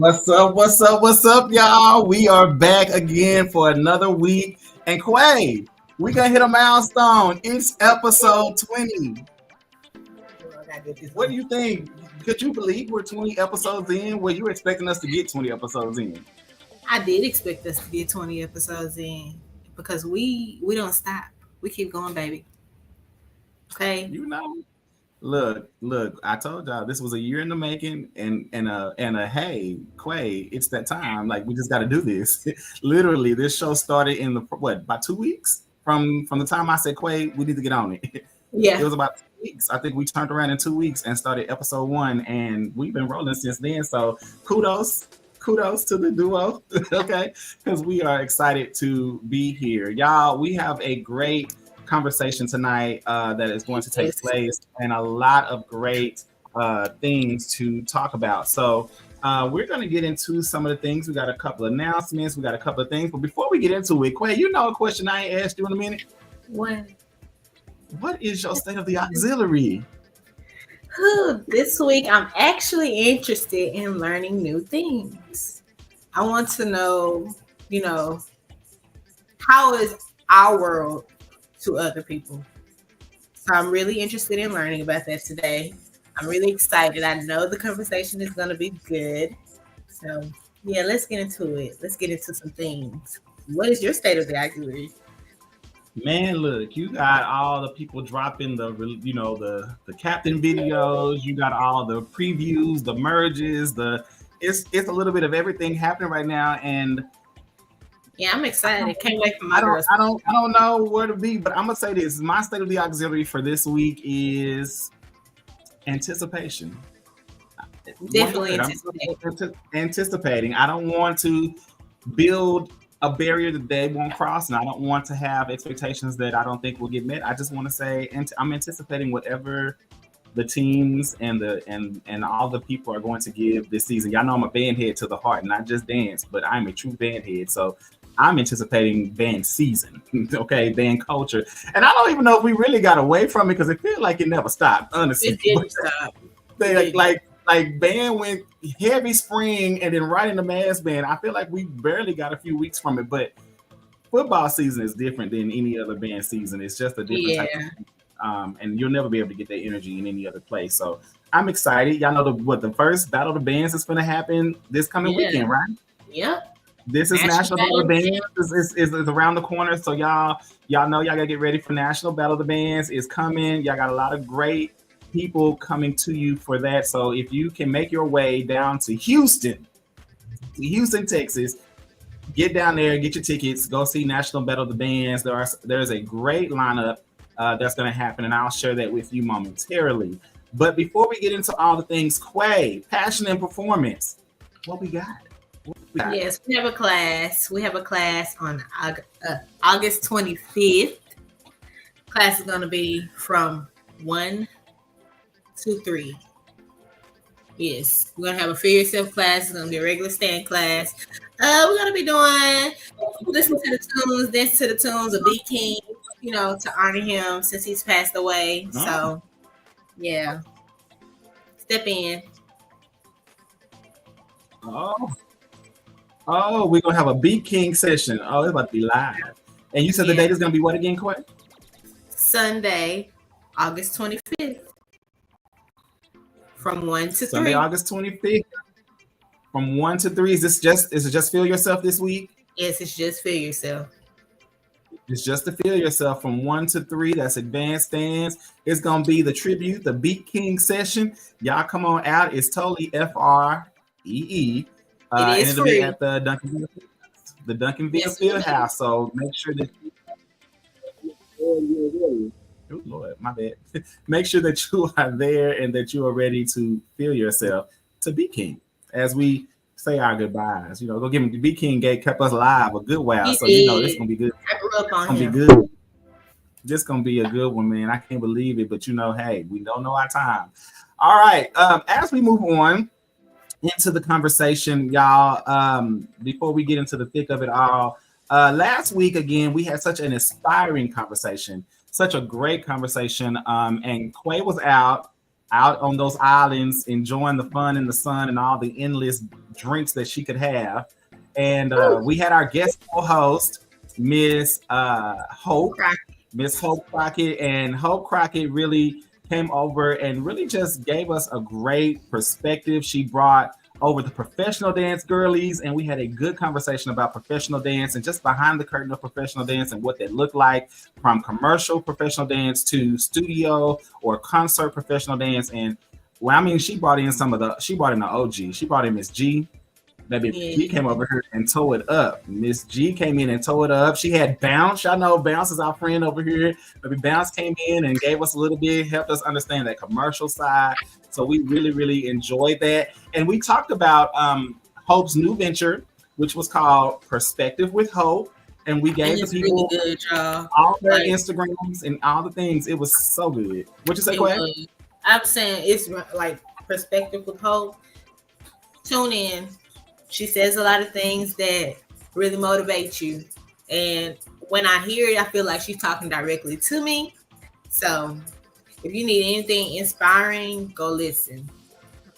What's up? What's up? What's up, y'all? We are back again for another week. And Quay, we're gonna hit a milestone. It's episode 20. What do you think? Could you believe we're 20 episodes in? Were you expecting us to get 20 episodes in? I did expect us to get 20 episodes in because we don't stop. We keep going, baby. Okay. You know. Look, I told y'all this was a year in the making and a hey, Quay, it's that time. Like we just gotta do this. Literally, this show started in about 2 weeks? From the time I said Quay, we need to get on it. Yeah. It was about 2 weeks. I think we turned around in 2 weeks and started episode 1, and we've been rolling since then. So kudos to the duo, okay? Because we are excited to be here. Y'all, we have a great conversation tonight that is going to take place and a lot of great things to talk about. So we're going to get into some of the things. We got a couple of announcements. We got a couple of things. But before we get into it, Quay, you know a question I ain't asked you in a minute? What is your state of the auxiliary? This week, I'm actually interested in learning new things. I want to know, how is our world to other people? So I'm really interested in learning about that today. I'm really excited. I know the conversation is going to be good. So yeah, let's get into it. Let's get into some things. What is your state of the auxiliary? Man, look, you got all the people dropping the captain videos. You got all the previews, the merges, it's a little bit of everything happening right now, and yeah, I'm excited. Can't wait for my I girls. don't know where to be, but I'm gonna say this: my state of the auxiliary for this week is anticipation. Definitely anticipating. I don't want to build a barrier that they won't cross, and I don't want to have expectations that I don't think will get met. I just want to say, I'm anticipating whatever the teams and all the people are going to give this season. Y'all know I'm a band head to the heart, not just dance, but I'm a true band head. So I'm anticipating band season, okay, band culture. And I don't even know if we really got away from it because it feels like it never stopped, honestly. It didn't stop. Like band went heavy spring and then right into mass band. I feel like we barely got a few weeks from it, but football season is different than any other band season. It's just a different type of thing. And you'll never be able to get that energy in any other place. So I'm excited. Y'all know the first Battle of the Bands is going to happen this coming weekend, right? Yep. This is National Battle of the Bands is around the corner. So y'all know y'all got to get ready for National Battle of the Bands. It's coming. Y'all got a lot of great people coming to you for that. So if you can make your way down to Houston, Texas, get down there, get your tickets, go see National Battle of the Bands. There's a great lineup that's going to happen, and I'll share that with you momentarily. But before we get into all the things, Quay, passion and performance, what we got? Yes, we have a class. We have a class on August 25th. Class is going to be from 1 to 3. Yes, we're going to have a Feel Yourself class. It's going to be a regular stand class. We're going to be doing listen to the tunes, dance to the tunes of B King, to honor him since he's passed away. Oh. So, yeah. Step in. Oh, we're going to have a B King session. Oh, it's about to be live. And you said the date is going to be what again, Quay? Sunday, August 25th. From 1 to 3. Sunday, August 25th. From 1 to 3. Is it just Feel Yourself this week? Yes, it's just Feel Yourself. It's just to Feel Yourself from 1 to 3. That's advanced stands. It's gonna be the tribute, the Beat King session. Y'all come on out. It's totally FREE. It is it'll free. Be at the Duncanville Field House. So make sure that oh Lord, my bad. Make sure that you are there and that you are ready to feel yourself to be king. As we say our goodbyes, go give him the B King Gate kept us alive a good while. So this is gonna be good. I grew up on him. Be good. This gonna be a good one, man. I can't believe it, but hey, we don't know our time. All right. As we move on into the conversation, y'all, before we get into the thick of it all, last week again we had such an inspiring conversation, such a great conversation. And Quay was out on those islands enjoying the fun and the sun and all the endless drinks that she could have. And we had our guest co-host, Miss Hope Crockett, and Hope Crockett really came over and really just gave us a great perspective. She brought over the professional dance girlies, and we had a good conversation about professional dance and just behind the curtain of professional dance and what that looked like, from commercial professional dance to studio or concert professional dance. And well, I mean, she brought in the OG. She brought in Miss G. Maybe G came over here and tore it up. Miss G came in and tore it up. She had Bounce. I know Bounce is our friend over here. Maybe Bounce came in and gave us a little bit, helped us understand that commercial side. So we really, really enjoyed that. And we talked about Hope's new venture, which was called Perspective with Hope. And we gave the people really good, all their Instagrams and all the things. It was so good. What you say, Quay? I'm saying it's like Perspective with Hope. Tune in. She says a lot of things that really motivate you. And when I hear it, I feel like she's talking directly to me. So if you need anything inspiring, go listen.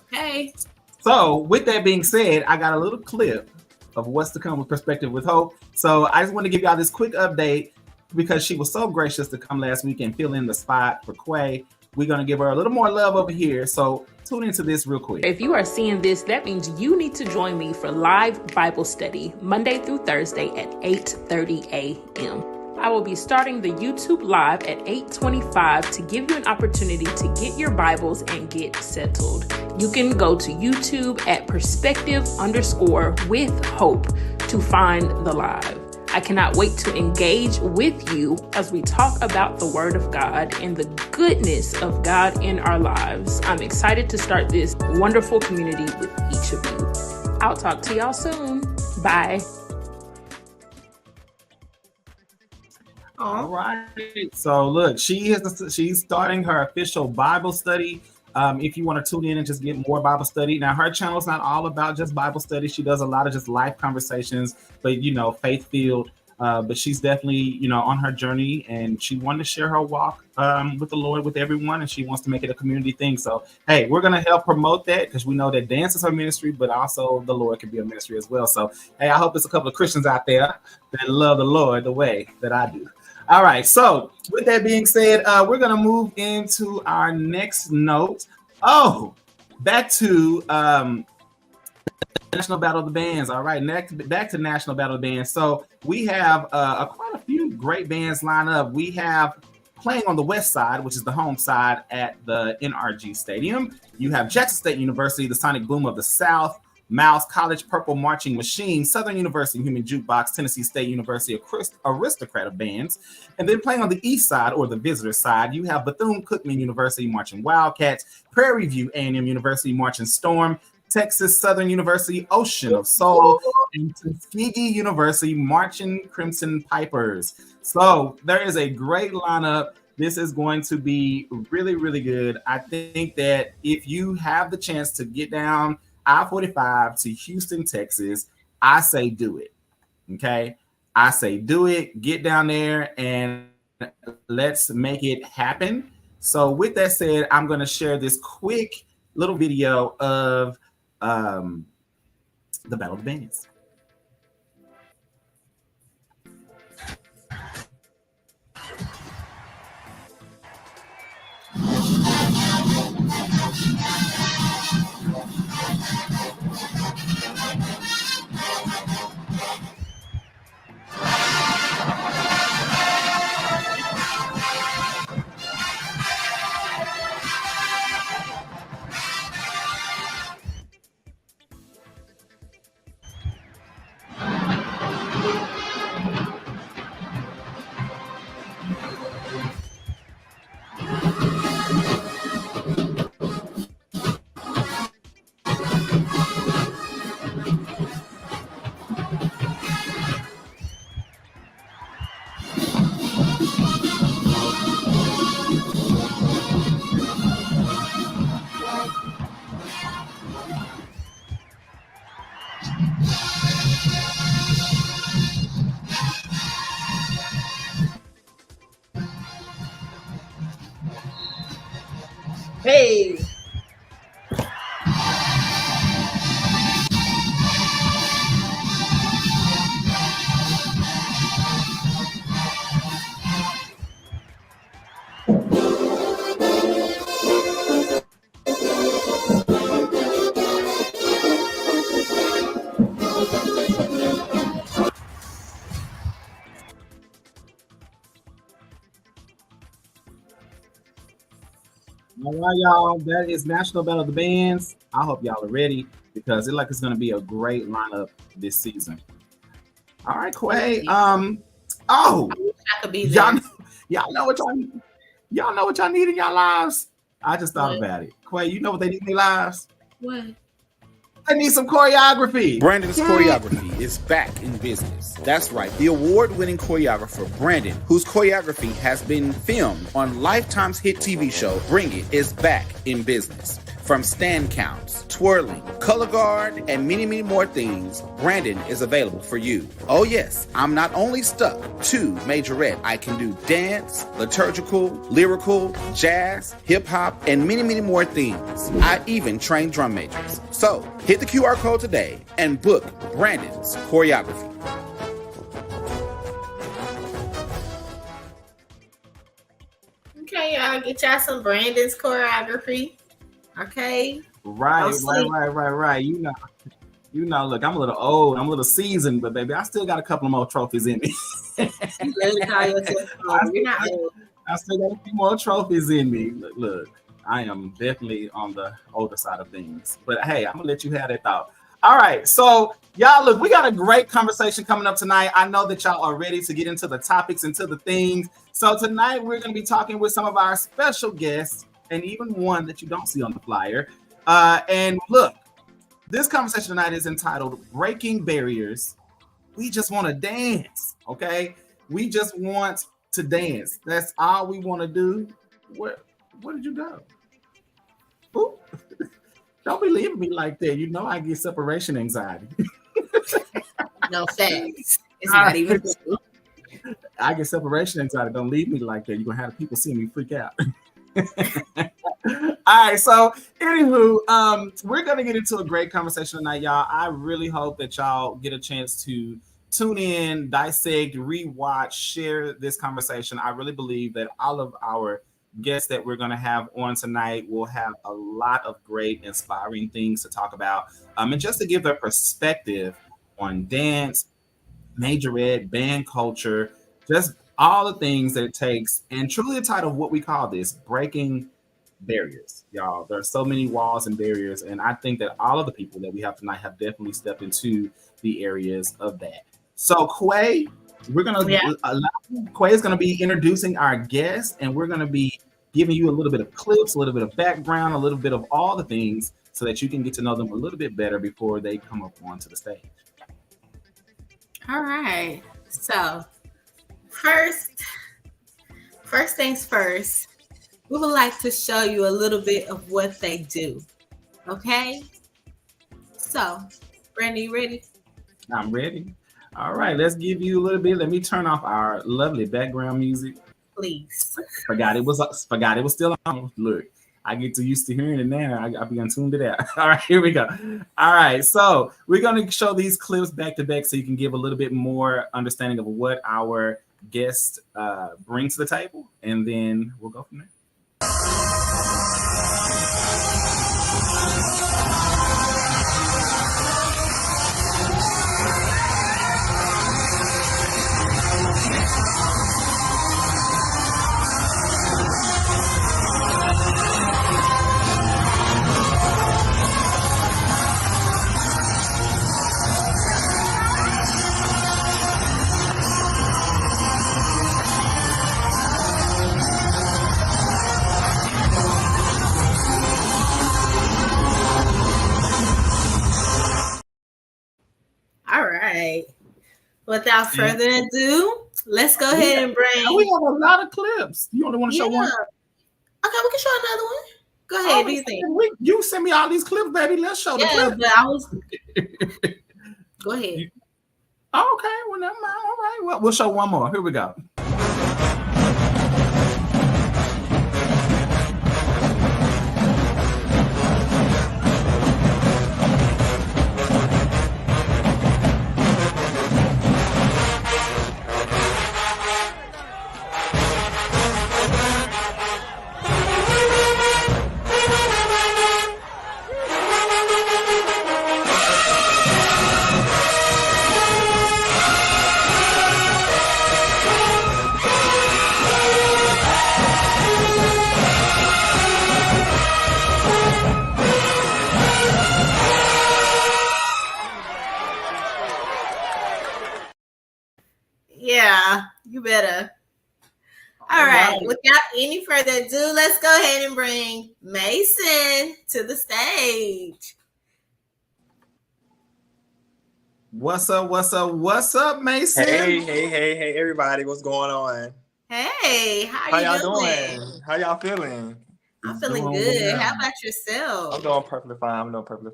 Okay. So with that being said, I got a little clip of what's to come with Perspective with Hope. So I just want to give y'all this quick update because she was so gracious to come last week and fill in the spot for Quay. We're going to give her a little more love over here. So tune into this real quick. If you are seeing this, that means you need to join me for live Bible study Monday through Thursday at 8:30 a.m. I will be starting the YouTube live at 8:25 to give you an opportunity to get your Bibles and get settled. You can go to YouTube at perspective_with_hope to find the live. I cannot wait to engage with you as we talk about the Word of God and the goodness of God in our lives. I'm excited to start this wonderful community with each of you. I'll talk to y'all soon. Bye. All right. So look, she's starting her official Bible study. If you want to tune in and just get more Bible study. Now, her channel is not all about just Bible study. She does a lot of just life conversations, but, faith-filled. But she's definitely, on her journey, and she wanted to share her walk with the Lord with everyone, and she wants to make it a community thing. So, hey, we're going to help promote that because we know that dance is her ministry, but also the Lord can be a ministry as well. So, hey, I hope there's a couple of Christians out there that love the Lord the way that I do. All right. So with that being said, we're going to move into our next note. Oh, back to National Battle of the Bands. All right. Back to National Battle of the Bands. So we have quite a few great bands lined up. We have playing on the west side, which is the home side at the NRG Stadium. You have Jackson State University, the Sonic Boom of the South, Miles College, Purple Marching Machine, Southern University, Human Jukebox, Tennessee State University, Aristocrat of Bands. And then playing on the east side, or the visitor side, you have Bethune-Cookman University marching Wildcats, Prairie View A&M University marching Storm, Texas Southern University Ocean of Soul, and Tuskegee University marching Crimson Pipers. So there is a great lineup. This is going to be really, really good. I think that if you have the chance to get down I-45 to Houston, Texas, I say do it. Okay? I say do it. Get down there and let's make it happen. So with that said, I'm going to share this quick little video of the Battle of the Bands. Hey. All right, y'all. That is National Battle of the Bands. I hope y'all are ready because it's going to be a great lineup this season. All right, Quay. I could be there. Y'all know what y'all need in y'all lives. I just thought about it. Quay, you know what they need in their lives? What? They need some choreography. Brandon's choreography is back in business. That's right. The award-winning choreographer, Brandon, whose choreography has been filmed on Lifetime's hit TV show, Bring It, is back in business. From stand counts, twirling, color guard, and many, many more things, Brandon is available for you. Oh yes, I'm not only stuck to majorette. I can do dance, liturgical, lyrical, jazz, hip-hop, and many, many more things. I even train drum majors. So, hit the QR code today and book Brandon's choreography. Okay, y'all, get y'all some Brandon's choreography. Okay. Right. You know, look, I'm a little old, I'm a little seasoned, but baby, I still got a couple more trophies in me. You call yourself old. You're not old. I still got a few more trophies in me. Look, I am definitely on the older side of things. But hey, I'm gonna let you have that thought. All right, so y'all, look, we got a great conversation coming up tonight. I know that y'all are ready to get into the topics, into the things. So tonight we're gonna be talking with some of our special guests, and even one that you don't see on the flyer. And look, this conversation tonight is entitled Breaking Barriers. We just want to dance, okay? We just want to dance. That's all we want to do. Where did you go? Ooh. Don't be leaving me like that. You know I get separation anxiety. No thanks. It's not even true. I get separation anxiety. Don't leave me like that. You're going to have people see me freak out. All right, so anywho, we're gonna get into a great conversation tonight, y'all. I really hope that y'all get a chance to tune in, dissect, rewatch, share this conversation. I really believe that all of our guests that we're gonna have on tonight will have a lot of great, inspiring things to talk about, and just to give their perspective on dance, majorette, band culture, just all the things that it takes, and truly the title of what we call this, Breaking Barriers. Y'all, there are so many walls and barriers, and I think that all of the people that we have tonight have definitely stepped into the areas of that. So Quay, Quay is gonna be introducing our guests, and we're gonna be giving you a little bit of clips, a little bit of background, a little bit of all the things so that you can get to know them a little bit better before they come up onto the stage. All right, so First things first, we would like to show you a little bit of what they do. Okay? So, Brandon, you ready? I'm ready. All right, let's give you a little bit. Let me turn off our lovely background music. Please. Forgot it was still on. Look, I get too used to hearing it now. I began tuned it out. All right, here we go. All right, so we're going to show these clips back to back so you can give a little bit more understanding of what our guest bring to the table, and then we'll go from there. Without further ado, let's go ahead and bring. We have a lot of clips. You only want to show one? Okay, we can show another one. Go ahead. Do you think? You send me all these clips, baby. Let's show the clips. But I was. Go ahead. Okay. Well, never mind. All right. Well, we'll show one more. Here we go. Yeah, you better. All right. Without any further ado, let's go ahead and bring Mason to the stage. What's up, Mason? Hey, everybody. What's going on? Hey, how y'all doing? How y'all feeling? I'm feeling good. How about yourself? I'm doing perfectly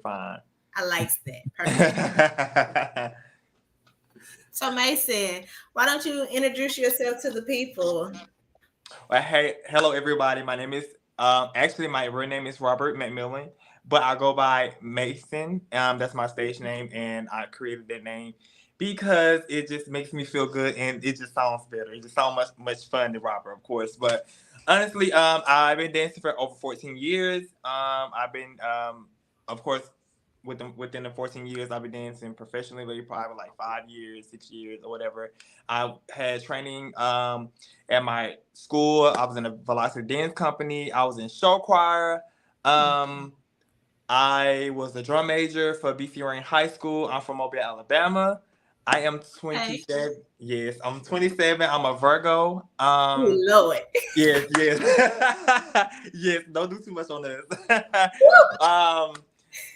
fine. I like that. Perfect. So, Mason, why don't you introduce yourself to the people? Well, hey, hello, everybody. My name is, actually, my real name is Robert McMillan, but I go by Mason. That's my stage name, and I created that name because it just makes me feel good, and it just sounds better. It just sounds much fun than Robert, of course. But honestly, I've been dancing for over 14 years. I've been, of course, within the 14 years, I've been dancing professionally, maybe probably like 5 years, 6 years, or whatever. I had training at my school. I was in a Velocity dance company. I was in show choir. I was a drum major for BC Rain High School. I'm from Mobile, Alabama. I am 27. Okay. Yes, I'm 27. I'm a Virgo. Lord. Yes. Yes, don't do too much on this.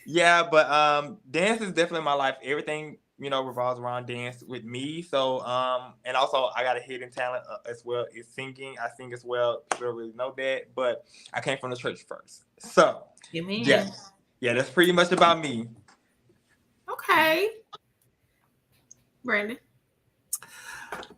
Yeah, but dance is definitely my life. Everything, revolves around dance with me. So, and also I got a hidden talent as well. Is singing. I sing as well. People don't really know that, but I came from the church first. So, yeah, that's pretty much about me. Okay, Brandon.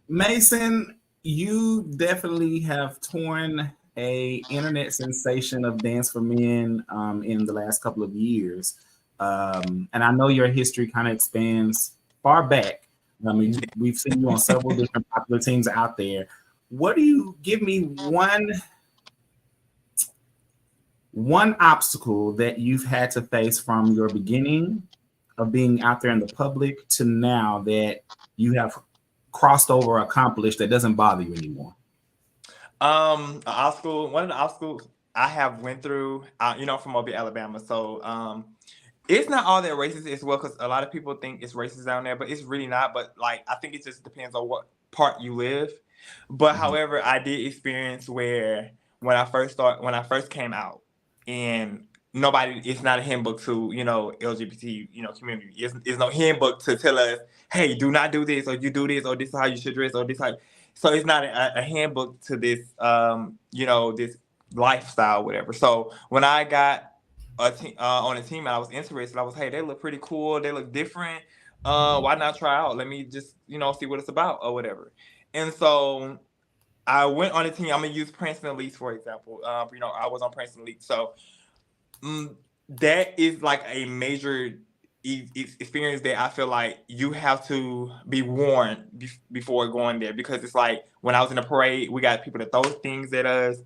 Mason, you definitely have torn a internet sensation of dance for men in the last couple of years. And I know your history kind of expands far back. I mean, we've seen you on several different popular teams out there. What do you give me one obstacle that you've had to face from your beginning of being out there in the public to now that you have crossed over or accomplished that doesn't bother you anymore? One of the obstacles I have went through, from Mobile, Alabama. So, it's not all that racist as well, because a lot of people think it's racist down there, but it's really not. But I think it just depends on what part you live. But however, I did experience where when I first came out, and it's not a handbook to LGBT community. It's no handbook to tell us, hey, do not do this, or you do this, or this is how you should dress, or this how. So it's not a handbook to this this lifestyle, whatever. So when I got on a team and I was interested, I was, hey, they look pretty cool, they look different. Why not try out? Let me just see what it's about or whatever. And so I went on a team. I'm gonna use Princeton Elite for example. I was on Princeton Elite, so that is like a major experience that I feel like you have to be warned before going there, because it's like when I was in the parade, we got people that throw things at us.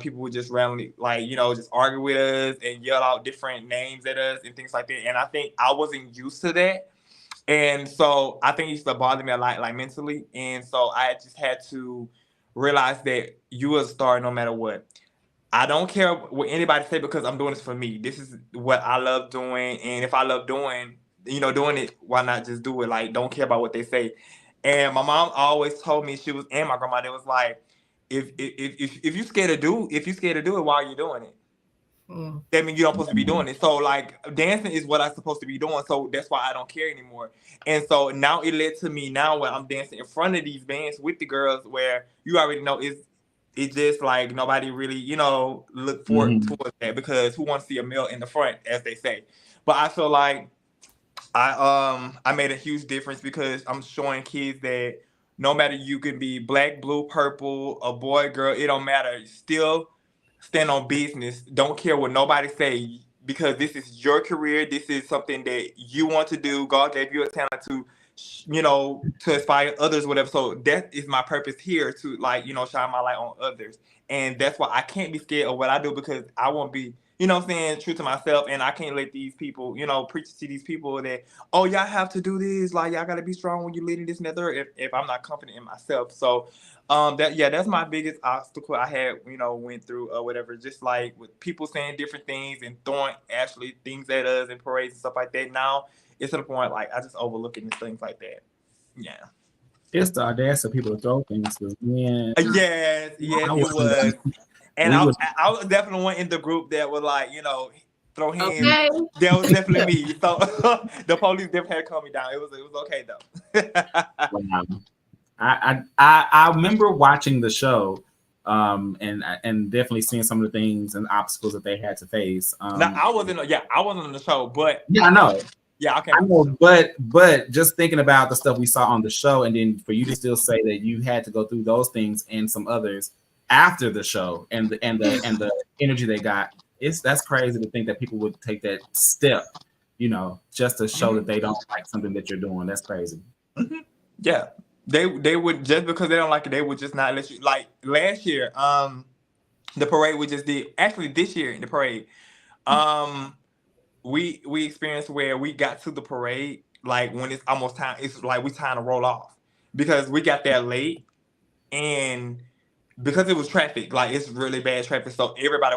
People would just randomly just argue with us and yell out different names at us and things like that. And I think I wasn't used to that. And so I think it used to bother me a lot, like mentally. And so I just had to realize that you are a star no matter what. I don't care what anybody say, because I'm doing this for me. This is what I love doing. And if I love doing it, why not just do it? Like, don't care about what they say. And my mom always told me, and my grandma, they was like, if you're scared to do it, why are you doing it? That means you don't supposed to be doing it. So like dancing is what I'm supposed to be doing. So that's why I don't care anymore. And so now it led to me now when I'm dancing in front of these bands with the girls, where you already know it's just like nobody really, look forward towards that, because who wants to see a male in the front, as they say. But I feel like I made a huge difference, because I'm showing kids that no matter, you can be black, blue, purple, a boy, girl, it don't matter. Still stand on business. Don't care what nobody say, because this is your career. This is something that you want to do. God gave you a talent to, to inspire others, whatever. So that is my purpose here, to shine my light on others. And that's why I can't be scared of what I do, because I won't be, true to myself. And I can't let these people, preach to these people that, oh, y'all have to do this. Like, y'all got to be strong when you're leading this and that third, if I'm not confident in myself. So that's my biggest obstacle I had, went through or whatever. Just like with people saying different things and throwing actually things at us in parades and stuff like that. Now it's to the point like I just overlook it and things like that. Yeah. It's the audacity of people to throw things. Man, Yes, it was. And I was definitely one in the group that was like, throw hands. Okay. That was definitely me. So the police definitely had to calm me down. It was okay though. Wow. I remember watching the show, and definitely seeing some of the things and obstacles that they had to face. Now I wasn't on the show, but yeah, I know. Yeah, okay. I know, but just thinking about the stuff we saw on the show, and then for you to still say that you had to go through those things and some others after the show, and the energy they got, that's crazy to think that people would take that step, just to show that they don't like something that you're doing. That's crazy. Mm-hmm. Yeah, they would, just because they don't like it, they would just not let you. Like last year, the parade we just did. Actually, this year in the parade, we experienced where we got to the parade, like when it's almost time, it's like we trying to roll off because we got there late, and because it was traffic, like it's really bad traffic, so everybody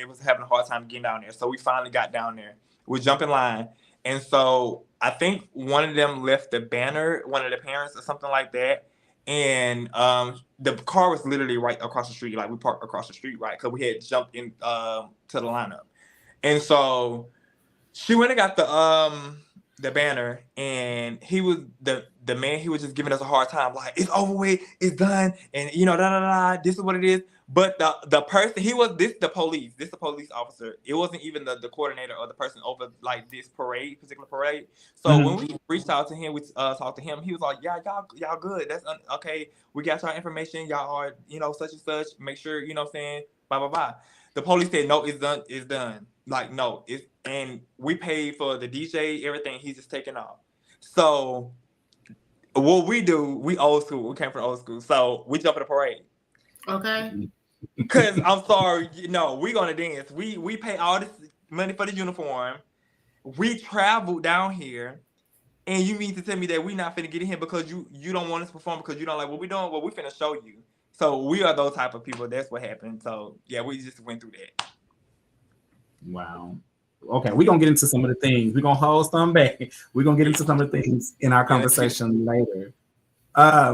was having a hard time getting down there. So we finally got down there. We jumped in line, and so I think one of them left the banner, one of the parents or something like that, and the car was literally right across the street. Like we parked across the street, right, because we had jumped in to the lineup, and so she went and got the banner, and he was the man. He was just giving us a hard time, like it's over with, it's done, and this is what it is. But the person, the police officer. It wasn't even the coordinator or the person over like this particular parade. So when we reached out to him, we talked to him. He was like, "Yeah, y'all good. That's okay. We got y'all information. Y'all are such and such. Make sure what I'm saying. Blah blah blah." The police said, "No, it's done. It's done. Like no, it's." And we paid for the DJ, everything. He's just taking off. So what we do, we old school. We came from old school. So we jump in the parade. Okay. Because I'm sorry, we're gonna dance. We pay all this money for the uniform. We traveled down here, and you mean to tell me that we not finna get in here because you don't want us to perform because you don't like what we doing? Well, we finna show you. So we are those type of people. That's what happened. So yeah, we just went through that. Wow. Okay, we're gonna get into some of the things. We're gonna hold some back. We're gonna get into some of the things in our conversation later.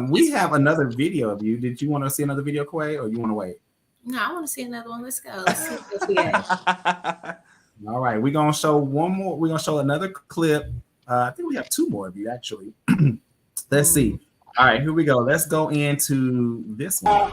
We have another video of you. Did you want to see another video, Quay, or you want to wait? No, I want to see another one. Let's go. Let's see what we got. All right, we're gonna show one more. We're gonna show another clip. I think we have two more of you actually. Let's see. All right, here we go. Let's go into this one.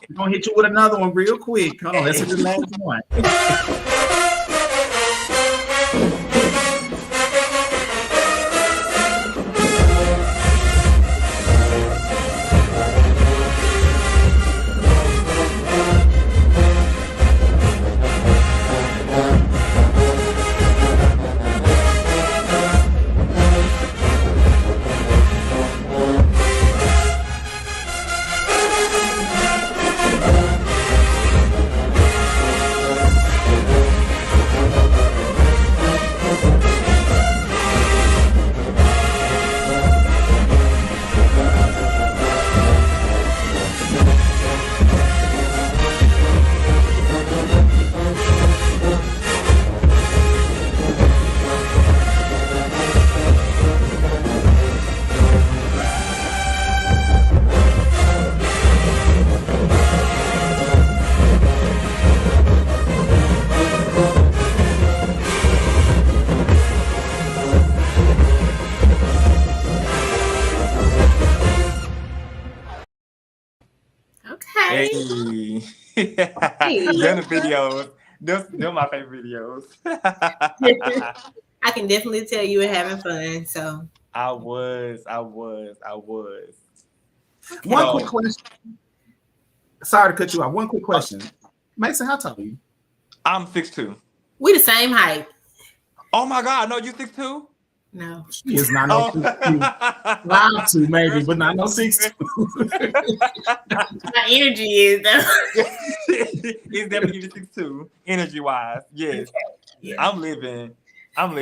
We're gonna hit you with another one real quick. Hold on, let's hit the last one. Okay. Hey. Them the videos. They're my favorite videos. I can definitely tell you were having fun. So I was. okay. One quick question. Sorry to cut you off. One quick question. Mason, how tall are you? I'm 6'2". We the same height. Oh my God! No, you 6'2"? No. She is not no 6'2". 5'2" maybe, but not no 6'2". My energy is though. It's definitely the 6'2", energy wise. Yes. Yeah. I'm living. But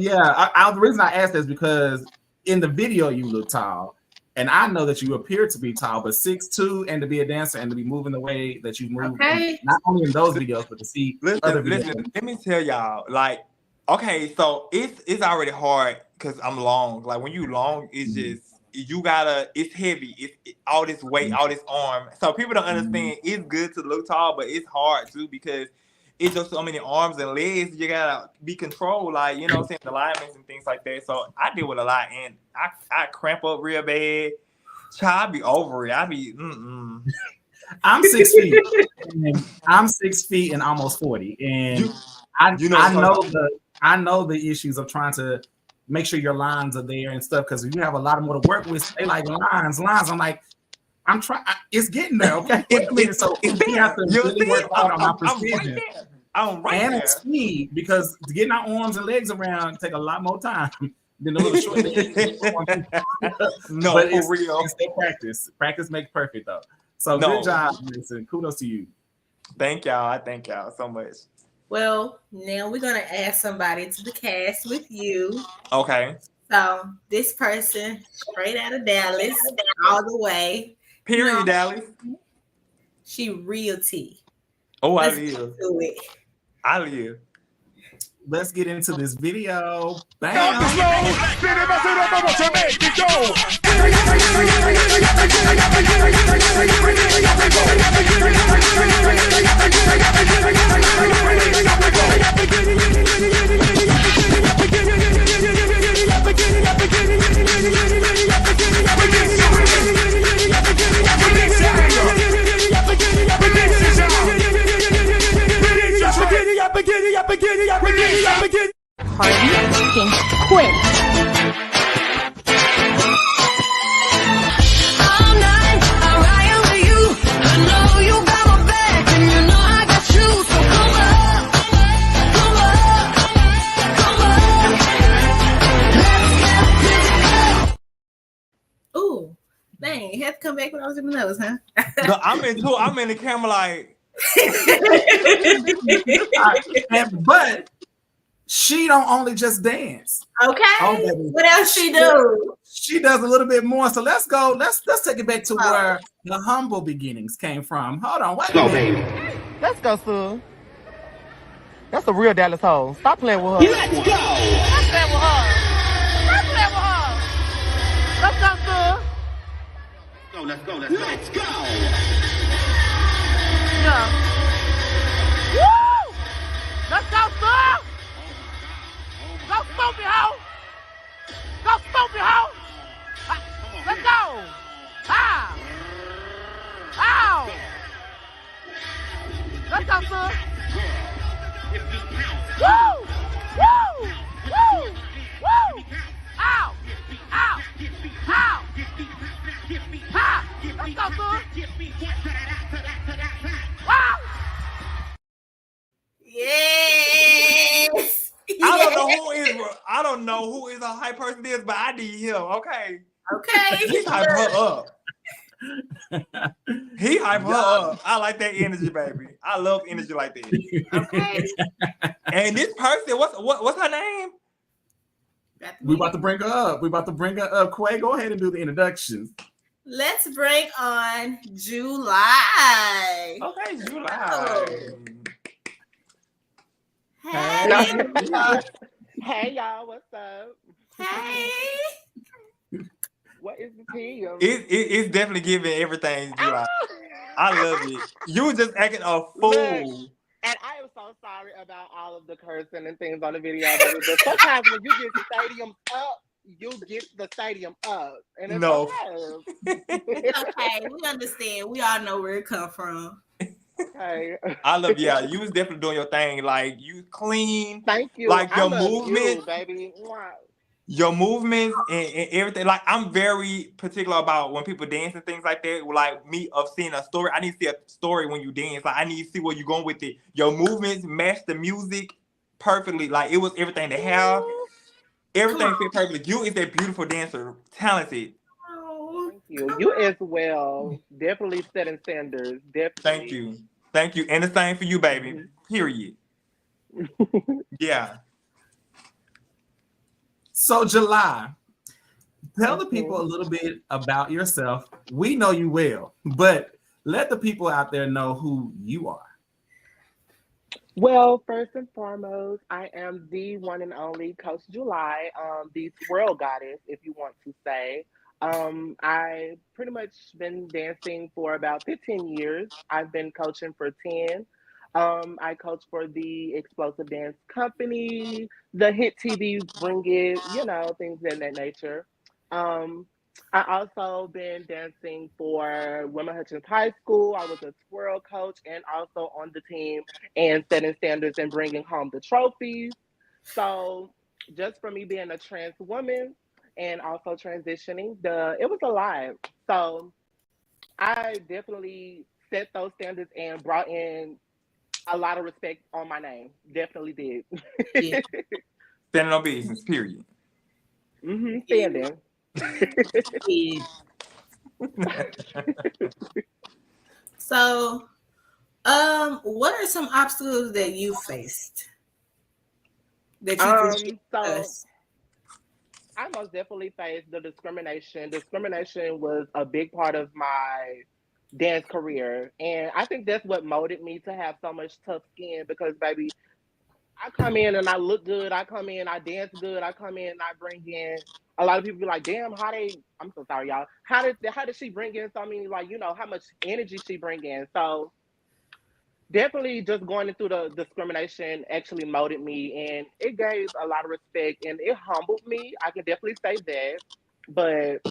yeah, the reason I asked is because in the video you look tall, and I know that you appear to be tall, but 6'2", and to be a dancer and to be moving the way that you move, Okay. not only in those videos, but to see other videos. Listen, let me tell y'all, like, okay, so it's already hard because I'm long. Like when you long, it's just it's heavy. It's all this weight, all this arm. So people don't understand. It's good to look tall, but it's hard too because it's just so many arms and legs. You gotta be controlled, like you know, what I'm saying, the alignments and things like that. So I deal with a lot, and I cramp up real bad. Child, I be over it. I be. I'm 6 feet. I'm 6 feet and almost 40, and I know the issues of trying to make sure your lines are there and stuff because you have a lot more to work with. They like lines. I'm like, I'm trying. It's getting there. Okay, so we have to really work hard on our precision. I'm right and there. Speed because getting our arms and legs around take a lot more time than the little short legs. No, but for real. It's still practice. Practice makes perfect though. So good job, Mason. Kudos to you. Thank y'all. I thank y'all so much. Well, now we're gonna add somebody to the cast with you. Okay. So this person, straight out of Dallas, all the way. Period, Dallas. She real tea. Oh, Let's I live. get to it. I live. Let's get into this video. Bam. Quit. Ooh, dang, you have to come back when I was in my nose, huh? No, I'm in the camera like. But she don't only just dance. Okay. Oh, what else she do? She does a little bit more. So let's go. Let's take it back to where the humble beginnings came from. Hold on. Wait a minute. Let's go, Sue. That's a real Dallas hoe. Stop playing with her. Let's go. Stop playing with her. Stop playing with her. Let's go, Sue. Let's go. Yeah. Woo! Let's go, Sue. Go stupid hoe. Go stupid hoe. Let's go. Ah. Ow. Let's go, Sue. Woo! Woo! Woo! Woo! Ow! Ow! Ow! Ha! Let's go, Sue. Wow! Yes. I don't know who is a hype person this, but I need him. Okay. Okay. He hype her up. He hype her up. I like that energy, baby. I love energy like that. Okay. And this person, what's her name? We about to bring her up. Quay, go ahead and do the introductions. Let's bring on July. Okay, July. Hey. Hey, y'all. What's up? Hey. What is the tea? It's definitely giving everything, July. I love it. You were just acting a fool. Look, and I am so sorry about all of the cursing and things on the video. But sometimes when you get stadiums up, you'll get the stadium up. And it's No. okay. It's okay. We understand. We all know where it come from. Okay. I love you. You was definitely doing your thing. Like you clean. Thank you. Like your I love movement, you, baby. your movements and everything. Like I'm very particular about when people dance and things like that. Like me of seeing a story. I need to see a story when you dance. Like I need to see where you're going with it. Your movements match the music perfectly. Like it was everything they have. Everything fit perfectly. You is a beautiful dancer, talented. Thank you. You as well. Definitely setting standards. Definitely. Thank you. Thank you. And the same for you, baby. Period. Yeah. So July, tell the people a little bit about yourself. We know you well, but let the people out there know who you are. Well, first and foremost, I am the one and only Coach July, the swirl goddess, if you want to say. I pretty much been dancing for about 15 years. I've been coaching for 10. I coach for the Explosive Dance Company, the hit TV Bring It, things of that nature. I also been dancing for Women Hutchins High School. I was a swirl coach and also on the team and setting standards and bringing home the trophies. So just for me being a trans woman and also transitioning, it was a lot. So I definitely set those standards and brought in a lot of respect on my name. Definitely did. Yeah. Standing on business, period. Standing. Yeah. So, what are some obstacles that you faced that you could discuss? I most definitely faced the discrimination. Discrimination was a big part of my dance career, and I think that's what molded me to have so much tough skin because, baby, I come in and I look good. I come in, I dance good. I come in and I bring in. A lot of people be like, damn, I'm so sorry, y'all. How did she bring in so many, how much energy she bring in? So definitely just going through the discrimination actually molded me, and it gave a lot of respect and it humbled me. I can definitely say that. But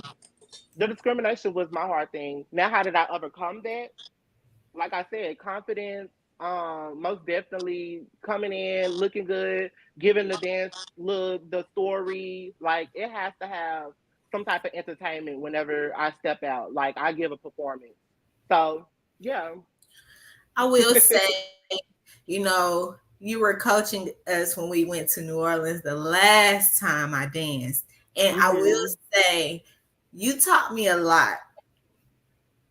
the discrimination was my hard thing. Now, how did I overcome that? Like I said, confidence, most definitely coming in, looking good, giving the dance look, the story. Like it has to have some type of entertainment whenever I step out. Like I give a performance. So yeah. I will say, you were coaching us when we went to New Orleans the last time I danced. And I will say, you taught me a lot.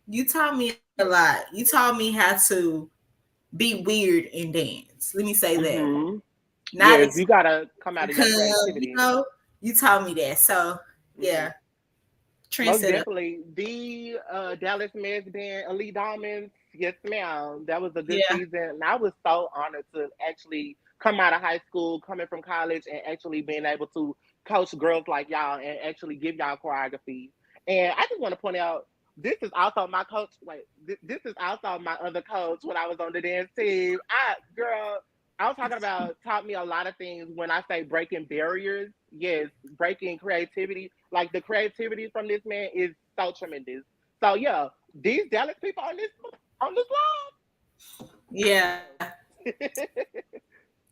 You taught me how to be weird in dance. Let me say that. Yes, you gotta come out of your creativity. You taught me that. So yeah. Most definitely. The Dallas Meds Band, Elite Diamonds, yes ma'am. That was a good season. And I was so honored to actually come out of high school, coming from college, and actually being able to coach girls like y'all and actually give y'all choreography. And I just want to point out, this is also my coach. This is also my other coach when I was on the dance team. I was talking about taught me a lot of things when I say breaking barriers. Yes, breaking creativity. Like the creativity from this man is so tremendous. So yeah, these Dallas people on this line. Yeah.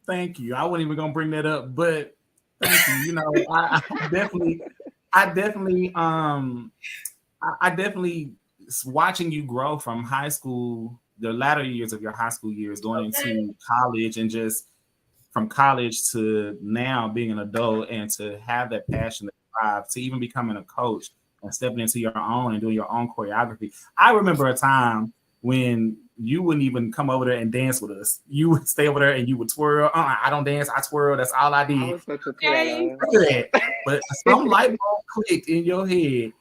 Thank you. I wasn't even gonna bring that up, but thank you. I definitely watching you grow from high school, the latter years of your high school years, going into college, and just from college to now being an adult, and to have that passion, that drive, to even becoming a coach and stepping into your own and doing your own choreography. I remember a time when you wouldn't even come over there and dance with us. You would stay over there and you would twirl. I don't dance, I twirl. That's all I did. I was such a twirler. But some light bulb clicked in your head.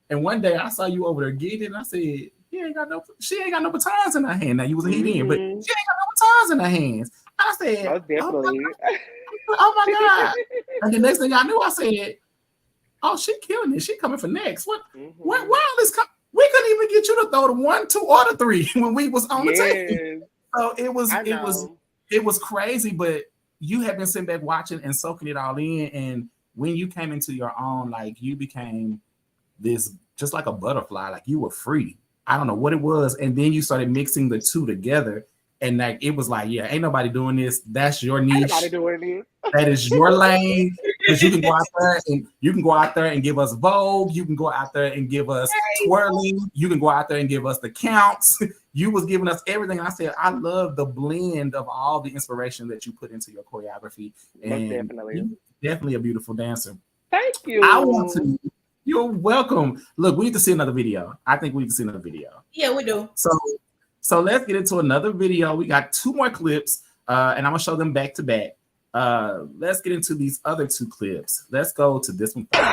And one day I saw you over there getting it, and I said, she ain't got no batons in her hand. Now you was a heat in, but she ain't got no batons in her hands. I said, oh my God. And the next thing I knew, I said, oh, she killing it. She coming for next. What is coming? We couldn't even get you to throw the 1, 2, or the 3 when we was on the team. So it was crazy, but you have been sitting back watching and soaking it all in, and when you came into your own, like you became this just like a butterfly, like you were free. I don't know what it was. And then you started mixing the two together. And like it was like, yeah, ain't nobody doing this. That's your niche. Ain't nobody doing this. That is your lane. Because you can go out there and give us Vogue. You can go out there and give us twirling. You can go out there and give us the counts. You was giving us everything. I said, I love the blend of all the inspiration that you put into your choreography. And definitely a beautiful dancer. Thank you. I want to. You're welcome. Look, we need to see another video. I think we need to see another video. Yeah, we do. So let's get into another video. We got 2 more clips, and I'm gonna show them back to back. Let's get into these other 2 clips. Let's go to this one first.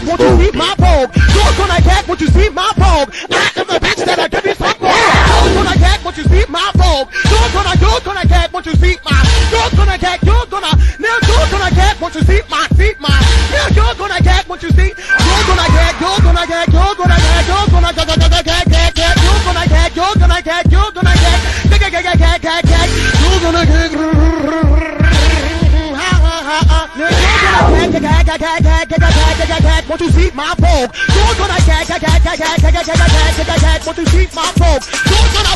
Won't you see my Vogue? You're gonna get what you see my Vogue. I am the bitch that I give you some more. You're gonna get what you see my Vogue. You're gonna get what you see my. You're gonna get what you see my. Now you're gonna get what you see. You're gonna get what you see my Vogue. You're gonna get what you see my Vogue. You're gonna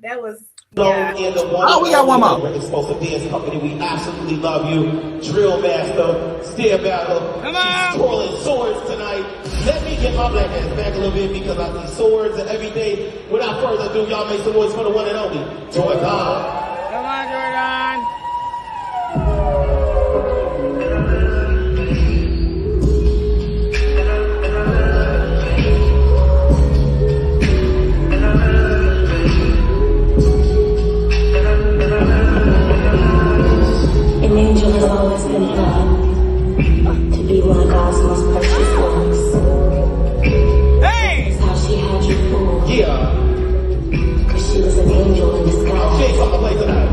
that was Oh, we got one more. It's supposed to dance company. We absolutely love you. Drill master, stair battle. She's twirling swords tonight. Let me get my black ass back a little bit because I see swords and everything. Without further ado, y'all make some noise for the one and only Draylon. Come on, Draylon. An angel has always been thought to be one of God's most precious works. Hey! That's how she had you fooled. Yeah. Because she was an angel in disguise. She ain't fucking play tonight.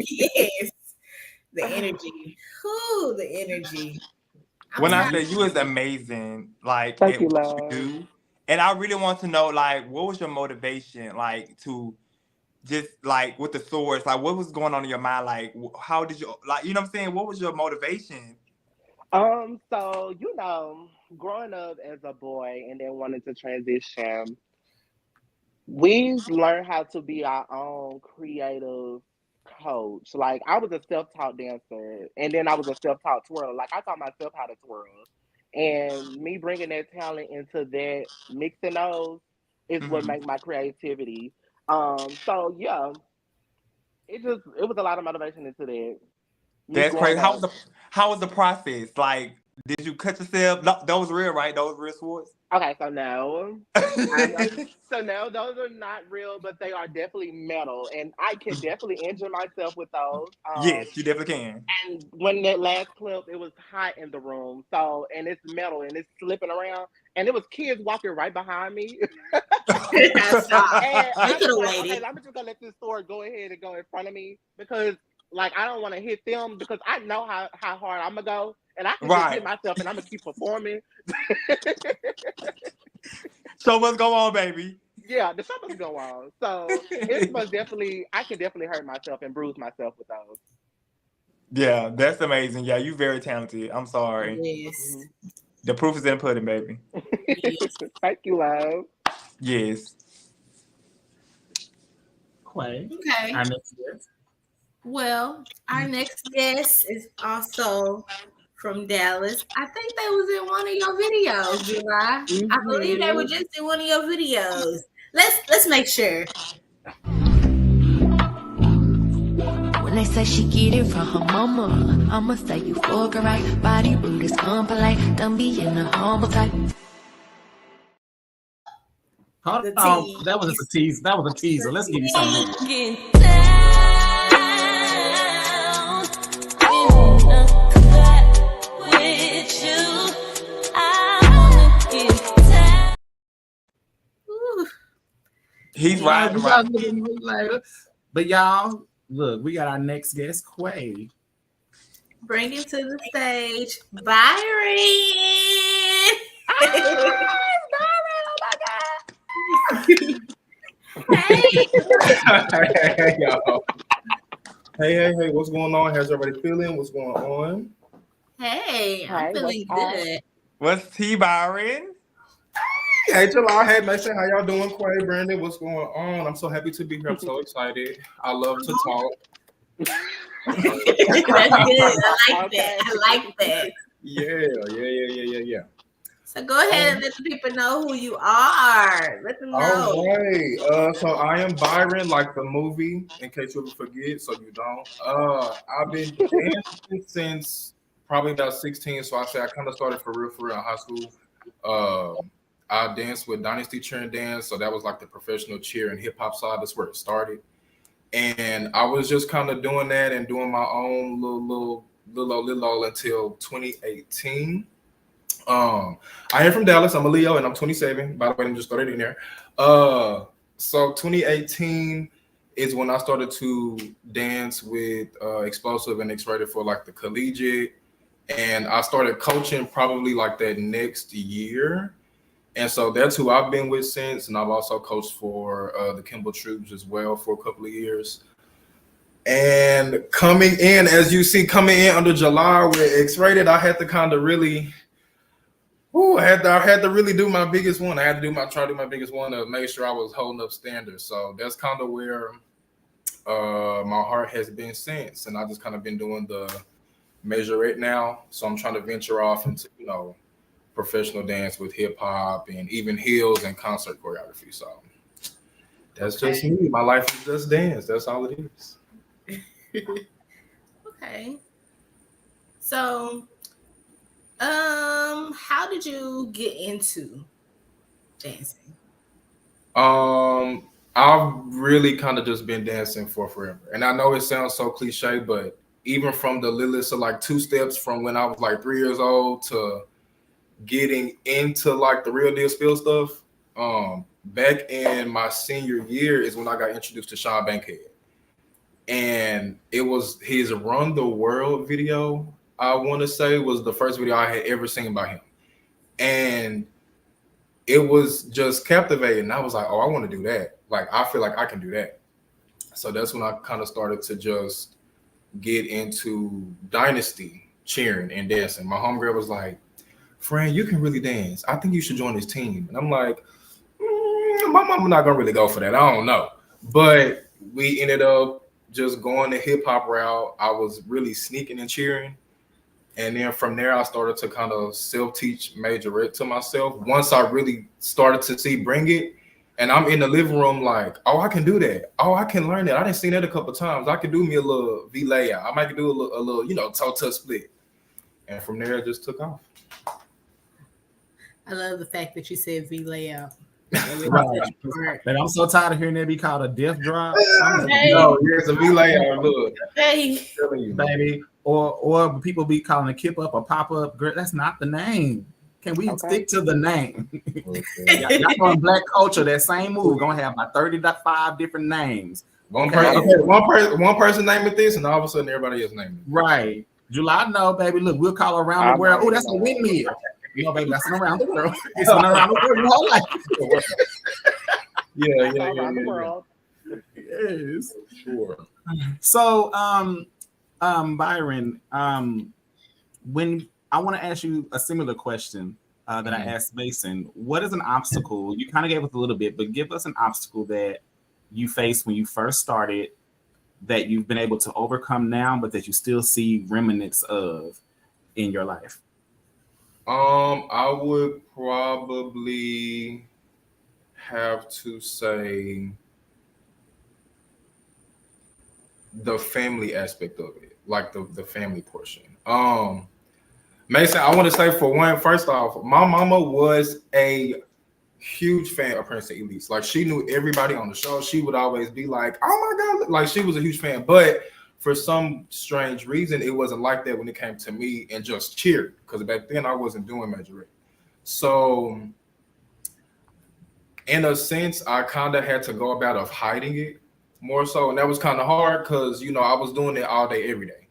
Yes, the energy. Whoo, the energy. When I say you is amazing, like Thank you, what love. you do, and I really want to know, like, what was your motivation, like, to just like with the swords, like, what was going on in your mind, like, how did you, like, you know what I'm saying? What was your motivation? So growing up as a boy and then wanting to transition, we've learned how to be our own creative coach. Like I was a self-taught dancer and then I was a self-taught twirler. Like I taught myself how to twirl. And me bringing that talent into that, mixing those is what makes my creativity. So yeah, it was a lot of motivation into that. That's crazy. How was the process? Like, Did you cut yourself? No, those real, right? Those real swords? Okay, so no. So no, those are not real, but they are definitely metal, and I can definitely injure myself with those. Yes, you definitely can. And when that last clip, it was hot in the room, so and it's metal and it's slipping around, and it was kids walking right behind me. And I could have like, waited. okay, I'm just gonna let this sword go ahead and go in front of me because, like, I don't want to hit them because I know how hard I'm gonna go, and I can just hit myself, and I'm gonna keep performing. Show must go on, baby. Yeah, the show must go on. So it's most definitely, I can definitely hurt myself and bruise myself with those. Yeah, that's amazing. Yeah, you very talented. I'm sorry. Yes. The proof is in the pudding, baby. Thank you, love. Yes. Quay. Okay. Our next guest. Well, our next guest is also from Dallas. I think they was in one of your videos, July. I believe they were just in one of your videos. Let's make sure. When they say she get it from her mama, I'ma say you fuck her right. Body rude is unpolite, don't be in a humble type. Hold on, that was just a tease. That was a teaser. Let's give you something. He's riding right. But y'all, look, we got our next guest, Quay. Bring him to the stage, Byron. Hey, y'all. Hey, what's going on? How's everybody feeling? What's going on? Hey, I'm feeling good. What's T, Byron? Hey, July. Hey, Mason. How y'all doing? Quay, Brandon, what's going on? I'm so happy to be here. I'm so excited. I love to talk. That's good. I like that. Yeah. So go ahead and let the people know who you are. Let them know. All right. So I am Byron, like the movie, in case you ever forget, so you don't. I've been dancing since probably about 16. So I say I kind of started for real in high school. I danced with Dynasty Cheer and Dance, so that was like the professional cheer and hip hop side. That's where it started. And I was just kind of doing that and doing my own little until 2018. I am from Dallas. I'm a Leo and I'm 27. By the way, I'm just started in there. So 2018 is when I started to dance with Explosive and X-Rated for like the collegiate. And I started coaching probably like that next year. And so that's who I've been with since. And I've also coached for the Kimball Troops as well for a couple of years. And coming in, as you see, coming in under July with X-Rated, I had to kind of really, I had to really do my biggest one. I had to try to do my biggest one to make sure I was holding up standards. So that's kind of where my heart has been since. And I just kind of been doing the majorette now. So I'm trying to venture off into, professional dance with hip hop and even heels and concert choreography. So that's just me. My life is just dance. That's all it is. Okay. So, how did you get into dancing? I've really kind of just been dancing for forever. And I know it sounds so cliche, but even from the littlest of like 2 steps from when I was like 3 years old to getting into like the real deal spill stuff, back in my senior year is when I got introduced to Sean Bankhead. And it was his Run the World video, I want to say, was the first video I had ever seen by him. And it was just captivating. I was like, oh, I want to do that. Like, I feel like I can do that. So that's when I kind of started to just get into Dynasty cheering and dancing. My homegirl was like, friend, you can really dance. I think you should join this team. And I'm like, my mama not gonna really go for that. I don't know. But we ended up just going the hip hop route. I was really sneaking and cheering. And then from there, I started to kind of self-teach majorette to myself. Once I really started to see Bring It, and I'm in the living room like, oh, I can do that. Oh, I can learn that. I didn't see that a couple of times. I could do me a little V layout. I might do a little toe touch split. And from there, it just took off. I love the fact that you said V layout. Right. And I'm so tired of hearing that be called a death drop. No, here's a V layout. Look, hey, baby, or people be calling a kip up or pop up. Girl, that's not the name. Can we stick to the name? Y'all know in Black culture, that same move gonna have about 35 different names. One person name it this, and all of a sudden everybody else name it. Right. July, no, baby. Look, we'll call around the world. Oh, that's a windmill. You know, baby, that's an around the world. It's an around the world your whole life. Yeah. Yes. Sure. So, Byron, when I want to ask you a similar question that I asked Mason, what is an obstacle? You kind of gave us a little bit, but give us an obstacle that you faced when you first started that you've been able to overcome now, but that you still see remnants of in your life. I would probably have to say the family aspect of it, like the family portion. Mason, I want to say for one, first off, my mama was a huge fan of Prince and Elise. Like, she knew everybody on the show. She would always be like, oh my God, like she was a huge fan. But for some strange reason, it wasn't like that when it came to me and just cheered, because back then I wasn't doing majorette. So in a sense, I kind of had to go about of hiding it more so. And that was kind of hard because, you know, I was doing it all day, every day.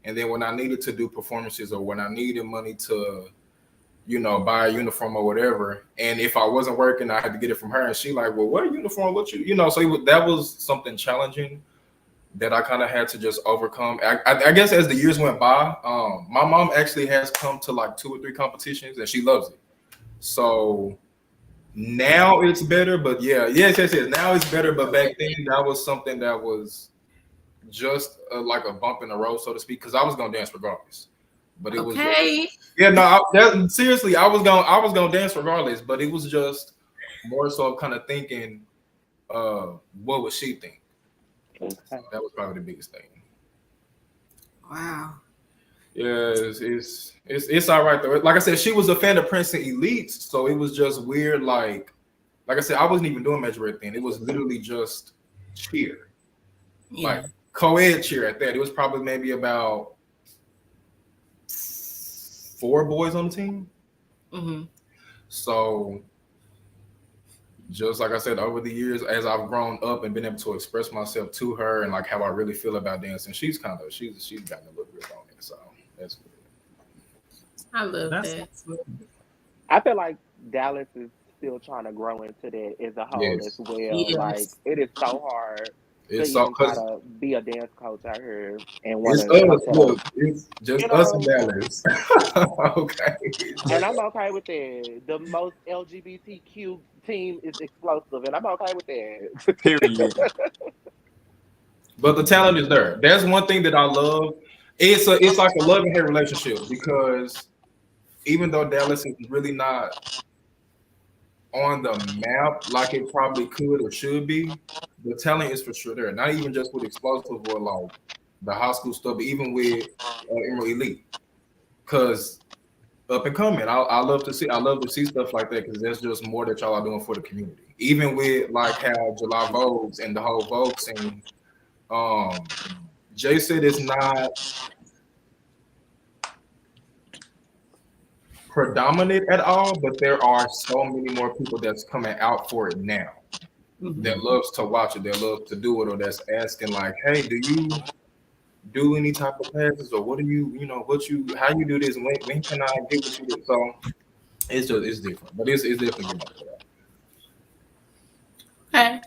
And then when I needed to do performances or when I needed money to, you know, buy a uniform or whatever, and if I wasn't working, I had to get it from her. And she like, well, what uniform? What you know? So that was something challenging that I kind of had to just overcome. I guess as the years went by, my mom actually has come to like 2 or 3 competitions and she loves it. So now it's better, but yes. Now it's better, but back then that was something that was just like a bump in the road, so to speak, because I was gonna dance regardless. But it was seriously, I was gonna dance regardless, but it was just more so kind of thinking, what would she think? That was probably the biggest thing. Wow. Yeah, it's all right though. Like I said, she was a fan of Prince and Elite, so it was just weird. Like I said, I wasn't even doing majorette then. It was literally just cheer, like co-ed cheer at that. It was probably maybe about 4 boys on the team. Mm-hmm. So just like I said, over the years, as I've grown up and been able to express myself to her and like how I really feel about dancing, she's gotten a little bit on it. So that's good. I love that. I feel like Dallas is still trying to grow into that as a whole as well. Yes. Like, it is so hard. It's so so try to be a dance coach out here and it's just us and Dallas. Okay. And I'm okay with that. The most LGBTQ team is explosive, and I'm okay with that. Period. But the talent is there. That's one thing that I love. It's like a love and hate relationship, because even though Dallas is really not on the map like it probably could or should be, the talent is for sure there. Not even just with explosive or like the high school stuff, but even with Emerald Elite. Because up and coming, I love to see stuff like that, because there's just more that y'all are doing for the community. Even with like how July Vogues and the whole Vogue scene. Jay said it's not predominant at all, but there are so many more people that's coming out for it now. That loves to watch it, that loves to do it, or that's asking like, hey, do you do any type of classes, or what do you how you do this, and when can I get what you do? So it's different, but it's definitely different. Okay.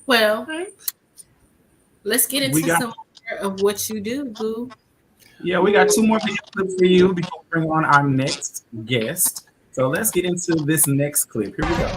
Well, let's get into some more of what you do, boo. Yeah, we got 2 more clips for you before we bring on our next guest. So let's get into this next clip. Here we go.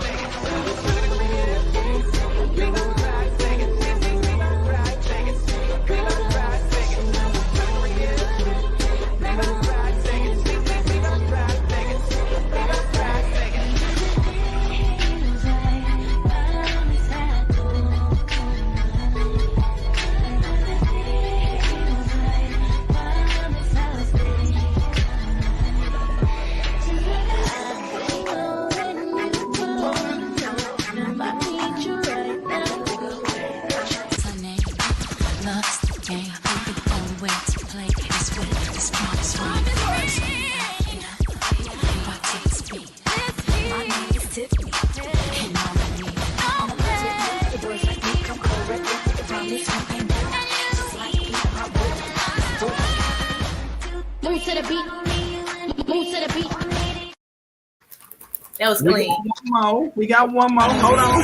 That was clean. We got one more. Hold on.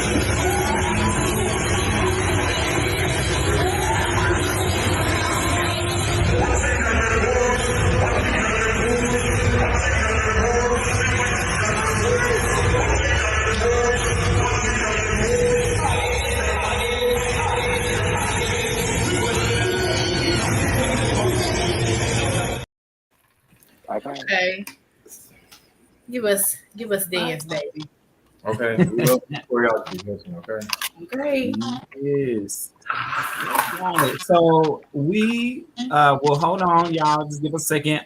Okay. Give us dance, baby. Okay. We love choreography. Listen, okay. Okay. Yes. Right. So we will hold on, y'all. Just give a second.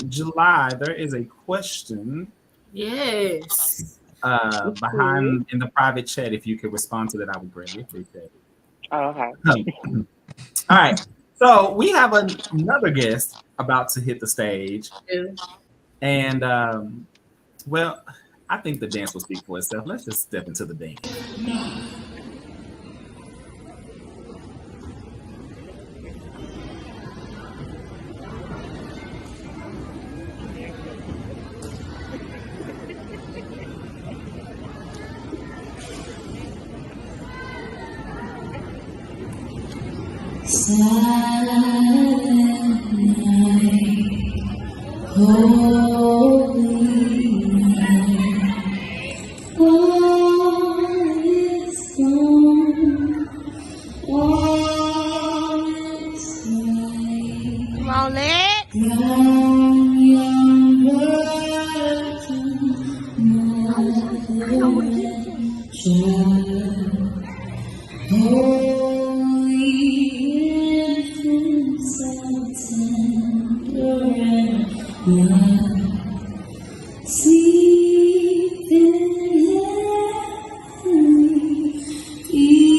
July, there is a question Yes. behind in the private chat. If you could respond to that, I would greatly appreciate it. Oh, okay. All right. So we have another guest about to hit the stage. And well, I think the dance will speak for itself. Let's just step into the dance. Silent night, holy night, all is gone, all is right. Come on, Lex. Drown young virgin, mother and child, holy infant, so tender and mild, sleep in heavenly peace,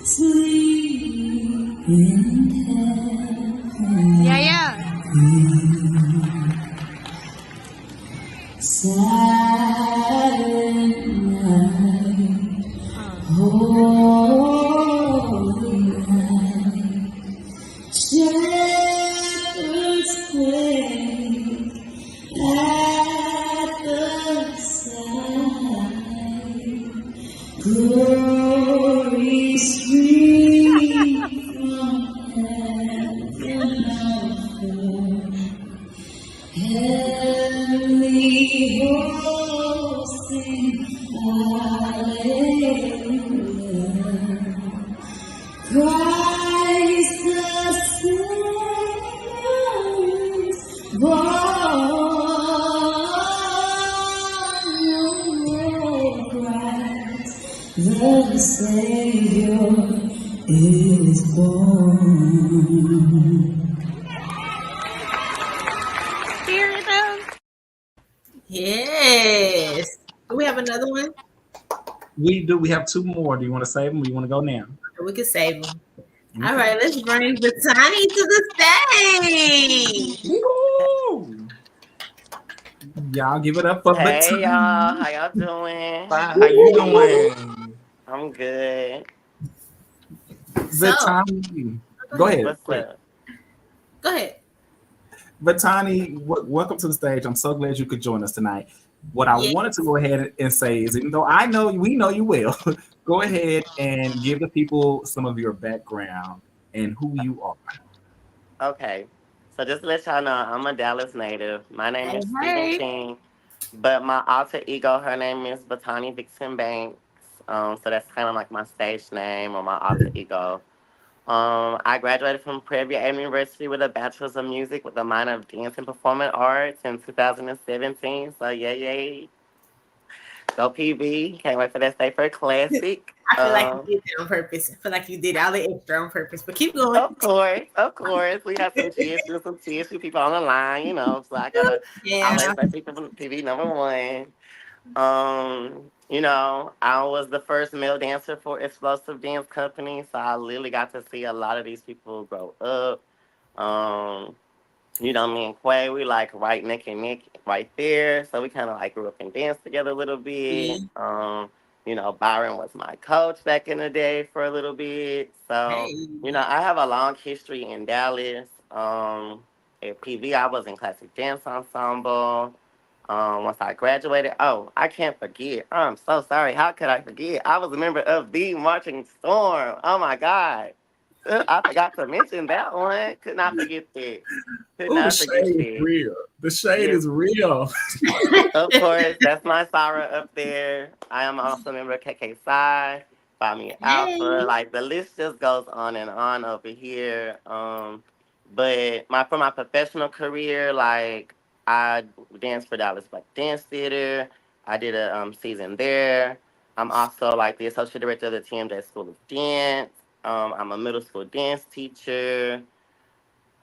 sleep in heavenly Yeah. silent night, holy night, shepherds quake at the sight, glory stream from heaven above, heavenly hosts sing hallelujah. Christ the Savior is born. Christ the Savior is born. Yes. Do we have another one? We do. We have two more. Do you want to save them or you want to go now? We can save them. All right, let's bring Batani to the stage. Woo! Y'all give it up for Hey Batani. y'all, how y'all doing? How you doing? I'm good. Batani. Go ahead. What's up? Go ahead. Batani, welcome to the stage. I'm so glad you could join us tonight. What I wanted to go ahead and say is, even though we know you well, go ahead and give the people some of your background and who you are. Okay, so just to let y'all know, I'm a Dallas native. My name is Hey. Stephen King, but my alter ego, her name is Batani Vixen Banks. So that's kind of like my stage name or my alter ego. I graduated from Prairie View University with a Bachelor's of Music with a minor of Dance and Performing Arts in 2017. So yay. Go PB. Can't wait for that Stay for Classic. I feel like you did that on purpose. I feel like you did all the extra on purpose, but keep going. Of course. We have some TSU people on the line, you know, so I gotta always let people from PB #1. You know, I was the first male dancer for Explosive Dance Company, so I literally got to see a lot of these people grow up. You know, me and Quay, we like right neck and neck right there. So we kind of like grew up and danced together a little bit. You know, Byron was my coach back in the day for a little bit. So, you know, I have a long history in Dallas. at PV, I was in classic dance ensemble. Once I graduated, oh, I can't forget. I'm so sorry. How could I forget? I was a member of the Marching Storm. Oh my God. I forgot to mention that one. Could not forget that. Could Oh, the not forget shade is that. real. The shade Yes, is real. of course. That's my Sarah up there. I am also a member of KK Psi, Phi Me Alpha. Hey. Like the list just goes on and on over here. But for my professional career, like I danced for Dallas Black Dance Theater. I did a season there. I'm also like the associate director of the TMJ School of Dance. I'm a middle school dance teacher.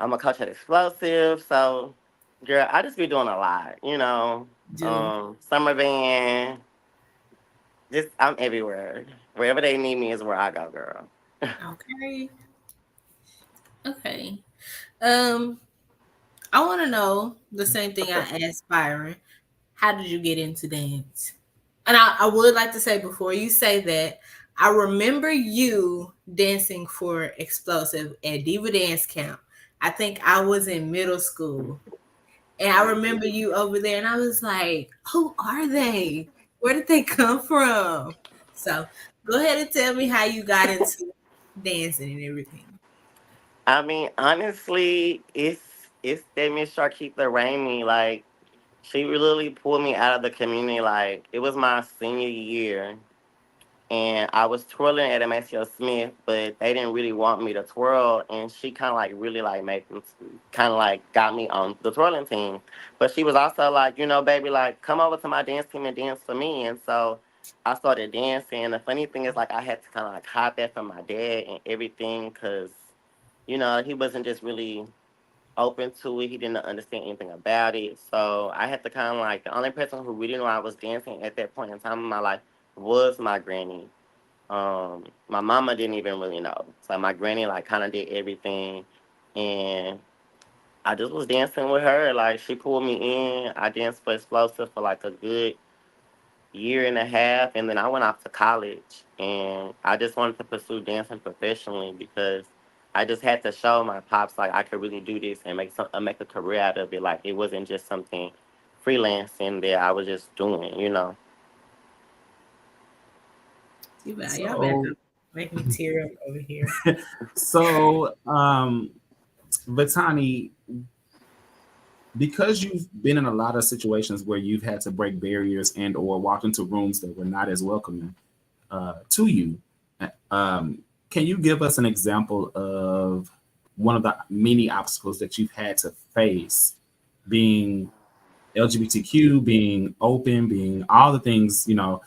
I'm a coach at Explosive. So, girl, I just be doing a lot, you know. Do. Summer band. Just I'm everywhere. Wherever they need me is where I go, girl. Okay. Okay. Um, I want to know the same thing I asked Byron. How did you get into dance? And I would like to say before you say that, I remember you dancing for Explosive at Diva Dance Camp. I think I was in middle school. And I remember you over there, and I was like, who are they? Where did they come from? So go ahead and tell me how you got into dancing and everything. I mean, honestly, it's that Miss Sharkeetha Ramey. Like, she really pulled me out of the community. Like, it was my senior year, and I was twirling at Maceo Smith, but they didn't really want me to twirl, and she kind of like really like made them kind of like got me on the twirling team. But she was also like, you know, baby, like come over to my dance team and dance for me. And so I started dancing. And the funny thing is, like, I had to kind of like hide that from my dad and everything, because you know he wasn't just really open to it. He didn't understand anything about it. So I had to kind of like, the only person who really knew I was dancing at that point in time in my life was my granny. My mama didn't even really know. So my granny like kind of did everything, and I just was dancing with her. Like she pulled me in. I danced for Explosive for like a good year and a half, and then I went off to college, and I just wanted to pursue dancing professionally because I just had to show my pops like I could really do this and make a career out of it. Like it wasn't just something freelancing that I was just doing, you know. Y'all better So, make me tear up over here. so, Vatani, because you've been in a lot of situations where you've had to break barriers and or walked into rooms that were not as welcoming to you, can you give us an example of one of the many obstacles that you've had to face, being LGBTQ, being open, being all the things, you know,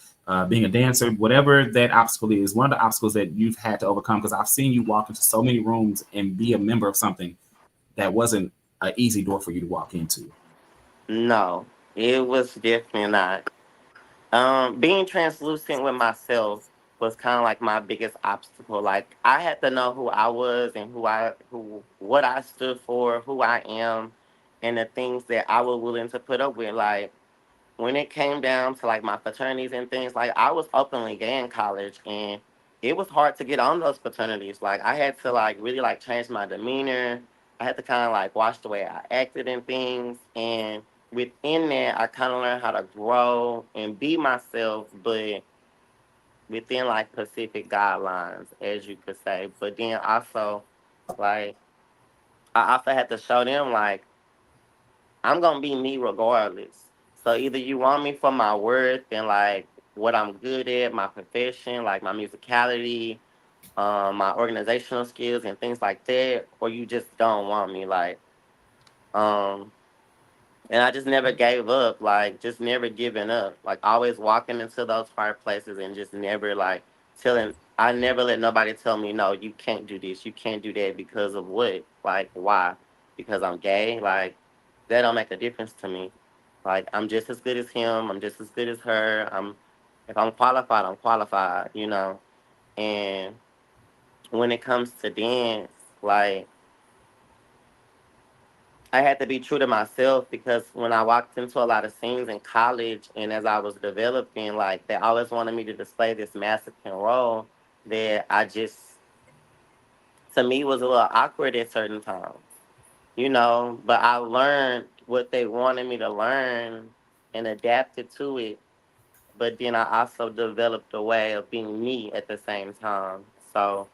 being a dancer, whatever that obstacle is, one of the obstacles that you've had to overcome? Because I've seen you walk into so many rooms and be a member of something that wasn't an easy door for you to walk into. No, it was definitely not. Being translucent with myself was kind of like my biggest obstacle. Like I had to know who I was and what I stood for, who I am, and the things that I was willing to put up with. Like when it came down to like my fraternities and things, like I was openly gay in college, and it was hard to get on those fraternities. Like I had to like really like change my demeanor. I had to kind of like watch the way I acted and things, and within that, I kind of learned how to grow and be myself, but within like specific guidelines, as you could say. But then also, like I also had to show them like I'm gonna be me regardless. So either you want me for my worth and like what I'm good at, my profession, like my musicality, my organizational skills and things like that, or you just don't want me. Like, um, and I just never gave up, like just never giving up. Like always walking into those fireplaces and just never like telling I never let nobody tell me, no, you can't do this, you can't do that because of what? Like why? Because I'm gay? Like that don't make a difference to me. Like I'm just as good as him, I'm just as good as her. If I'm qualified, I'm qualified, you know. And when it comes to dance, like I had to be true to myself because when I walked into a lot of scenes in college and as I was developing, like they always wanted me to display this masculine role that I just, to me, was a little awkward at certain times. but I learned what they wanted me to learn and adapted to it. But then I also developed a way of being me at the same time. So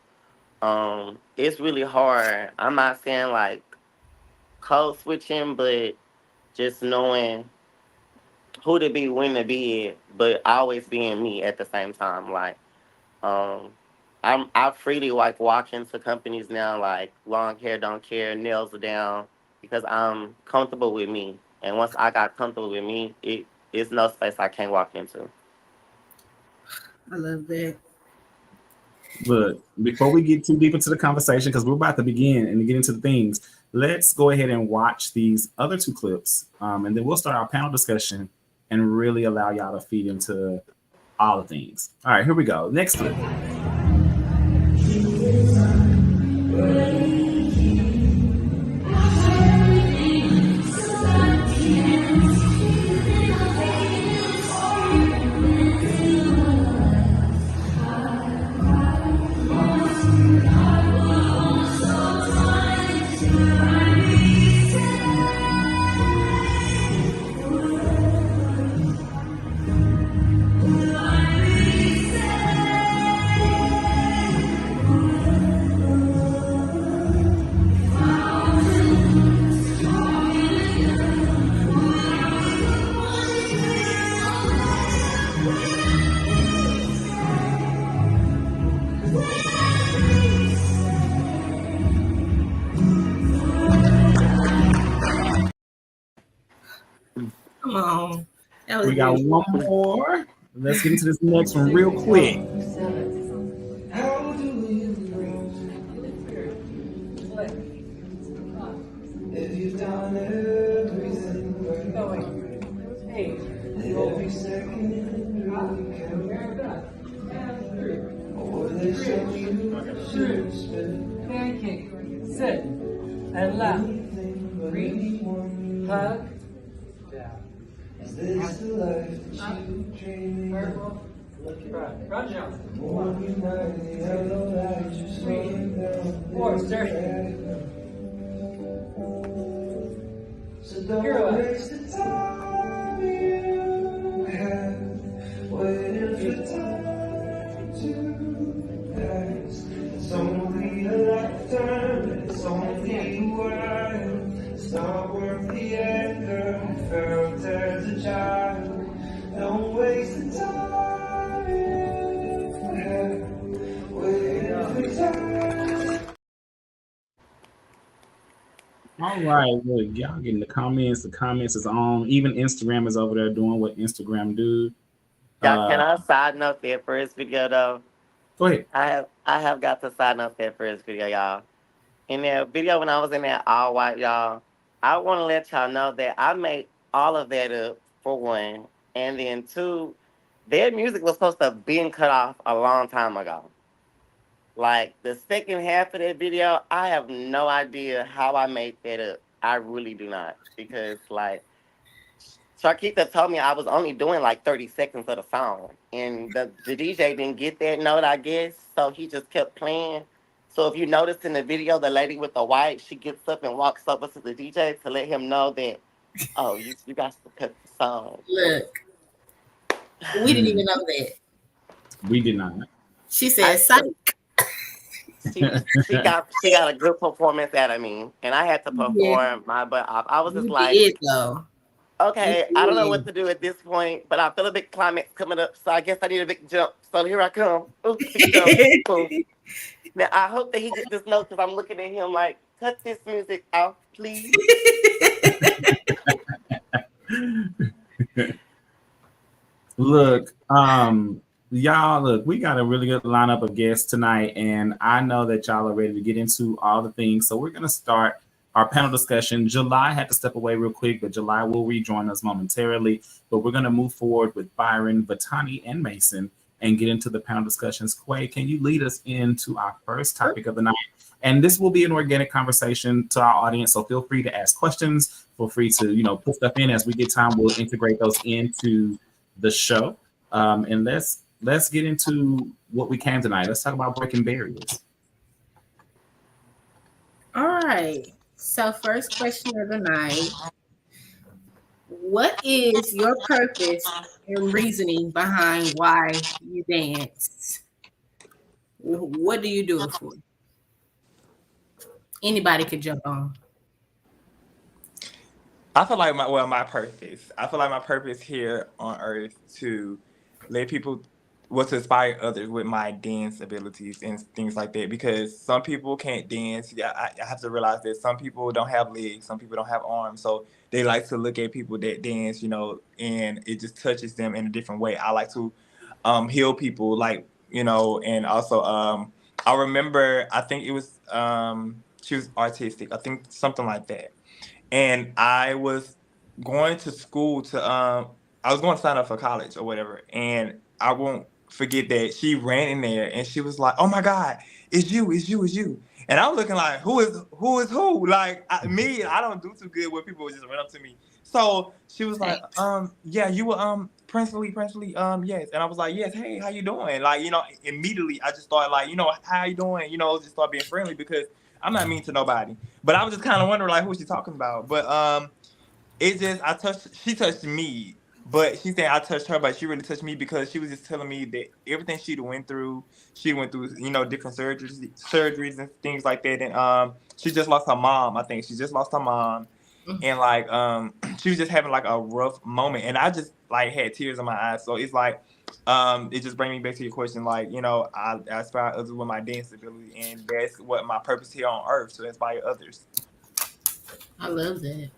it's really hard. I'm not saying like code switching, but just knowing who to be, when to be it, but always being me at the same time. Like, um, I freely like walk into companies now, like long hair, don't care, nails are down, because I'm comfortable with me. And once I got comfortable with me, it's no space I can't walk into. I love that. Look, before we get too deep into the conversation, because we're about to begin and to get into the things, let's go ahead and watch these other two clips, and then we'll start our panel discussion and really allow y'all to feed into all the things. All right, here we go. Next clip. Come on. We got one more. Let's get into this next one real quick. If you've done everything right, every second really counts. Or there's something you should spend. Pancake, sit, and laugh. Breathe, hug. Is this the life that you dream of? The more you mind, the other light just slowing down. So don't waste the time you have waiting for time to pass. It's only a lifetime, it's only a while. It's not worth the anger we felt as a child. Don't waste the time you have waiting for time. All right, look, y'all getting the comments. The comments is on. Even Instagram is over there doing what Instagram do. Y'all, can I side note that first video though? Go ahead. I have got to side note that first video, y'all. In that video when I was in that all white, y'all, I want to let y'all know that I made all of that up, for one, and then two, their music was supposed to have been cut off a long time ago. Like, the second half of that video, I have no idea how I made that up. I really do not. Because, like, Sharkeeta told me I was only doing, like, 30 seconds of the song. And the DJ didn't get that note, I guess, so he just kept playing. So if you notice in the video, the lady with the white, she gets up and walks over to the DJ to let him know that, oh, you got to cut the song. Look, we didn't even know that. We did not. She said, psych. She got a good performance out of me, and I had to perform my butt off. I was just okay, I don't know what to do at this point, but I feel a big climax coming up, so I guess I need a big jump. So here I come. Ooh, big jump. Boom. Now I hope that he gets this note because I'm looking at him like, cut this music off, please. Look, y'all, look, we got a really good lineup of guests tonight, and I know that y'all are ready to get into all the things. So we're going to start our panel discussion. July had to step away real quick, but July will rejoin us momentarily. But we're going to move forward with Byron, Batani, and Mason and get into the panel discussions. Quay, can you lead us into our first topic of the night? And this will be an organic conversation to our audience, so feel free to ask questions. Feel free to, put stuff in as we get time. We'll integrate those into the show. And let's get into what we can tonight. Let's talk about breaking barriers. All right. So, first question of the night: what is your purpose and reasoning behind why you dance? What do you do it for? Anybody could jump on. I feel like my purpose. I feel like my purpose here on earth to let people was to inspire others with my dance abilities and things like that. Because some people can't dance. Yeah, I have to realize that some people don't have legs, some people don't have arms, so they like to look at people that dance, and it just touches them in a different way. I like to heal people, like and also I remember I think it was she was artistic. I think something like that, and I was going to school to I was going to sign up for college or whatever, and I won't forget that she ran in there and she was like, "Oh my God, it's you, it's you, it's you!" And I was looking like, "Who is who?" Like I don't do too good when people just run up to me. So she was like, yeah, you were Princely, yes." And I was like, "Yes, hey, how you doing?" Like immediately I just started like, "How you doing?" Just start being friendly because I'm not mean to nobody. But I was just kind of wondering like who is she talking about. But it just she touched me, but she said I touched her, but she really touched me because she was just telling me that everything she went through different surgeries and things like that. And she just lost her mom. I think she just lost her mom. And like she was just having like a rough moment, and I just like had tears in my eyes. So it's like it just brings me back to your question, like I inspire others with my dance ability, and that's what my purpose here on earth, to inspire others. I love that.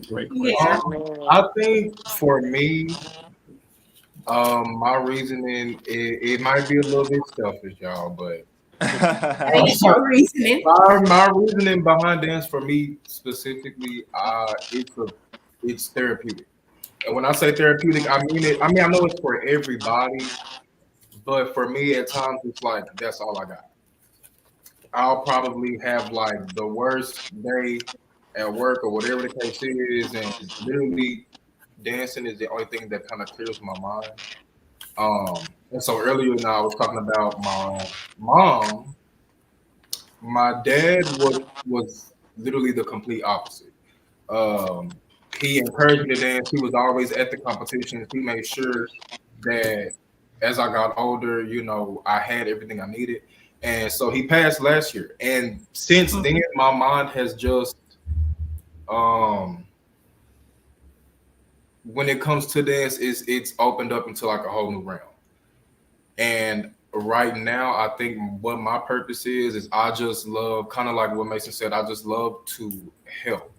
Great question. I think for me, my reasoning it might be a little bit selfish, y'all, but your reasoning. my reasoning behind dance for me specifically, it's therapeutic. And when I say therapeutic, I mean it. I mean I know it's for everybody, but for me at times it's like that's all I got. I'll probably have like the worst day at work or whatever the case is, and literally dancing is the only thing that kind of clears my mind. And so earlier now I was talking about my mom. My dad was literally the complete opposite. Um, he encouraged me to dance. He was always at the competitions. He made sure that as I got older, I had everything I needed. And so he passed last year. And since then, my mind has just when it comes to dance, it's opened up into like a whole new realm. And right now, I think what my purpose is I just love, kind of like what Mason said, I just love to help.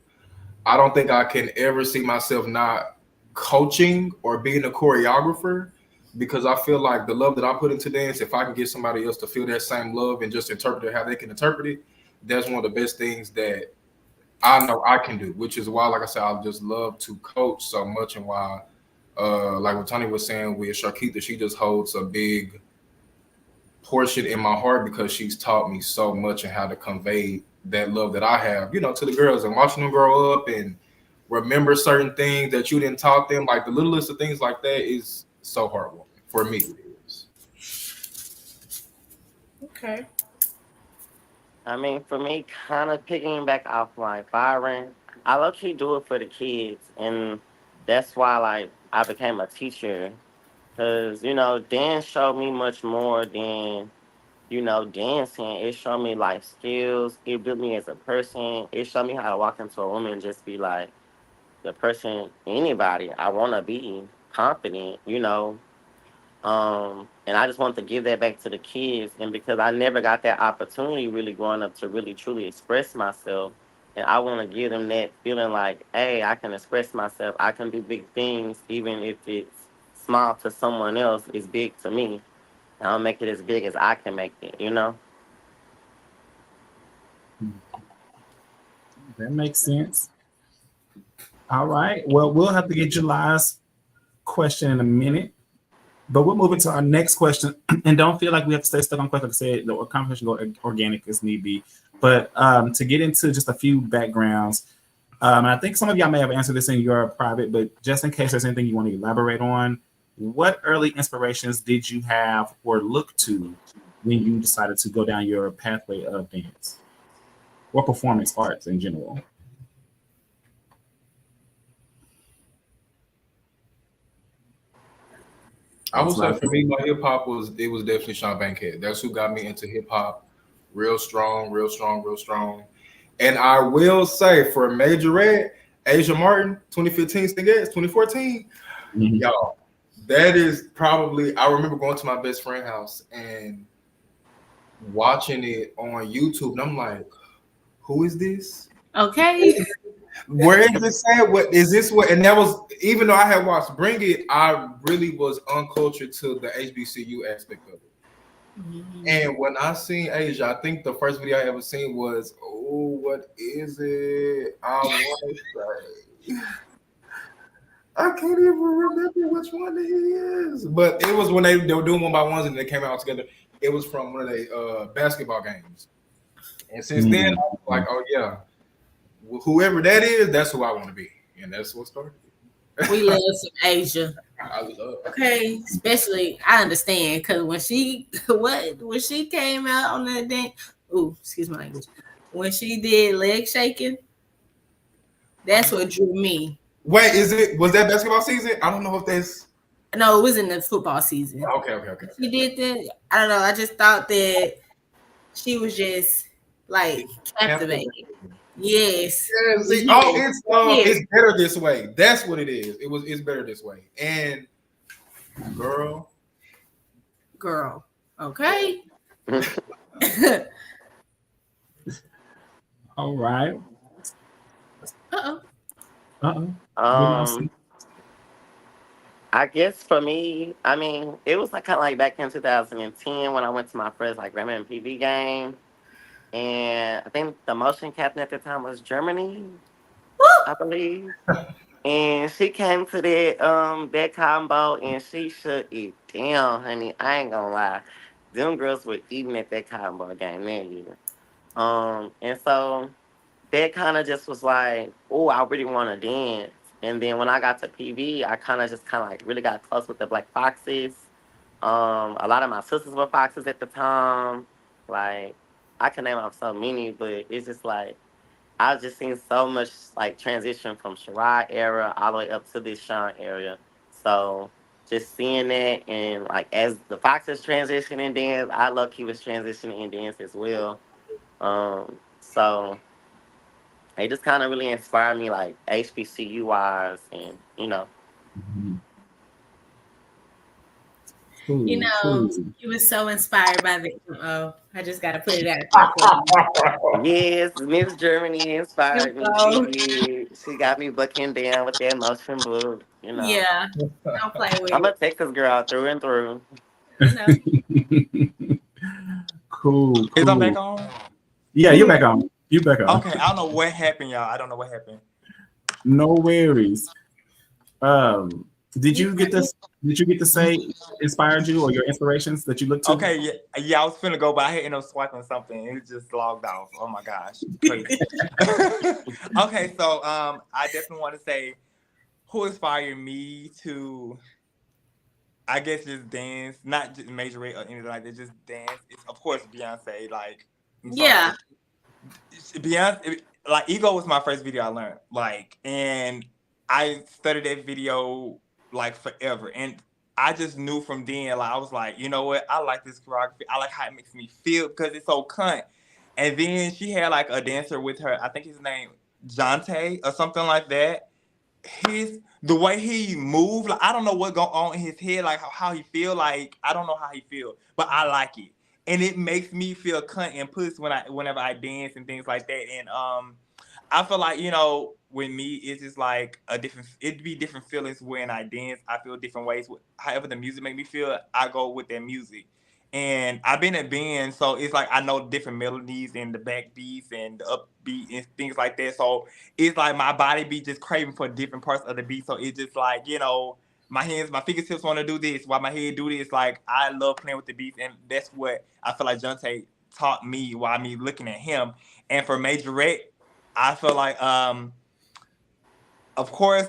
I don't think I can ever see myself not coaching or being a choreographer, because I feel like the love that I put into dance, if I can get somebody else to feel that same love and just interpret it how they can interpret it, that's one of the best things that I know I can do, which is why, like I said, I just love to coach so much, and why, like what Tony was saying with Shakita, she just holds a big portion in my heart because she's taught me so much and how to convey that love that I have, to the girls, and watching them grow up and remember certain things that you didn't taught them. Like the littlest of things like that is so heartwarming for me. It is. Okay. I mean, for me, kind of picking back off like Byron, I low-key do it for the kids, and that's why like I became a teacher, because dance showed me much more than dancing. It showed me life skills. It built me as a person. It showed me how to walk into a room and just be like the person, anybody I want to be, confident. And I just want to give that back to the kids. And because I never got that opportunity really growing up to really truly express myself, and I want to give them that feeling like, hey, I can express myself. I can do big things, even if it's small to someone else, it's big to me. And I'll make it as big as I can make it. That makes sense. All right. Well, we'll have to get your last question in a minute, but we'll move into our next question. And don't feel like we have to stay stuck on questions. Like I said, the conversation go organic as need be. But to get into just a few backgrounds, and I think some of y'all may have answered this in your private, but just in case there's anything you want to elaborate on, what early inspirations did you have or look to when you decided to go down your pathway of dance or performance arts in general? I would say for me, my hip hop was definitely Sean Bankhead. That's who got me into hip hop, real strong, real strong, real strong. And I will say for Majorette, Asia Martin, 2015 Stingettes, 2014, y'all, that is probably, I remember going to my best friend's house and watching it on YouTube, and I'm like, who is this? Okay. Where is this at? What is this? What? And that was, even though I had watched Bring It, I really was uncultured to the HBCU aspect of it. And when I seen Asia, I think the first video I ever seen was, oh, what is it? I want to say, I can't even remember which one it is. But it was when they were doing one by ones and they came out together. It was from one of the basketball games. And since then, I was like, oh yeah, whoever that is, that's who I want to be. And that's what started it. We love some Asia. I love. Okay, especially I understand because when she came out on that dance, excuse my language, when she did leg shaking, that's what drew me. Wait, was that basketball season? I don't know if that's. No, it was in the football season. Okay. She did that. I don't know. I just thought that she was just like captivating. Yes. It's better this way. That's what it is. It's better this way. And girl. Okay. All right. I guess for me, I mean, it was like kind of like back in 2010 when I went to my first like Grammy and PV game. And I think the motion captain at the time was Germany, I believe. And she came to that combo and she shut it down, honey. I ain't gonna lie. Them girls were eating at that combo game that year. And so that kind of just was like, oh, I really want to dance. And then when I got to PV, I kind of like really got close with the Black Foxes. A lot of my sisters were Foxes at the time. Like, I can name off so many, but it's just like, I've just seen so much like transition from Shirai era all the way up to this Sean area. So just seeing that and like as the Foxes transition in dance, I low-key was transitioning in dance as well. So it just kind of really inspired me like HBCU wise and He was so inspired by the. I just got to put it out. Yes, Miss Germany inspired me. She got me bucking down with that motion blue. Yeah, don't play with I'm a Texas girl through and through. Cool. Is I back on? Yeah, you're back on. You back on. Okay, I don't know what happened, y'all. I don't know what happened. No worries. Did you get to say inspired you or your inspirations that you look to? Okay, yeah, I was finna go, but I ended up swiping something and it just logged off. Oh my gosh, crazy. Okay, so I definitely want to say who inspired me to, I guess, just dance, not just major rate or anything like that, just dance. It's of course Beyonce. Like, yeah, Beyonce. Like, Ego was my first video I learned. Like, and I studied that video like forever, and I just knew from then, like I was like, you know what, I like this choreography, I like how it makes me feel because it's so cunt. And then she had like a dancer with her, I think his name Jonte or something like that. The way he moved, like I don't know what go on in his head, like how he feel, like I don't know how he feel, but I like it, and it makes me feel cunt and puss whenever I dance and things like that. And I feel like, with me, it's just like it'd be different feelings when I dance. I feel different ways. However the music make me feel, I go with that music. And I've been in bands, so it's like I know different melodies and the backbeats and the upbeat and things like that. So it's like my body be just craving for different parts of the beat. So it's just like, my hands, my fingertips want to do this while my head do this. Like, I love playing with the beats, and that's what I feel like Jonte taught me while me looking at him. And for Majorette, I feel like, of course,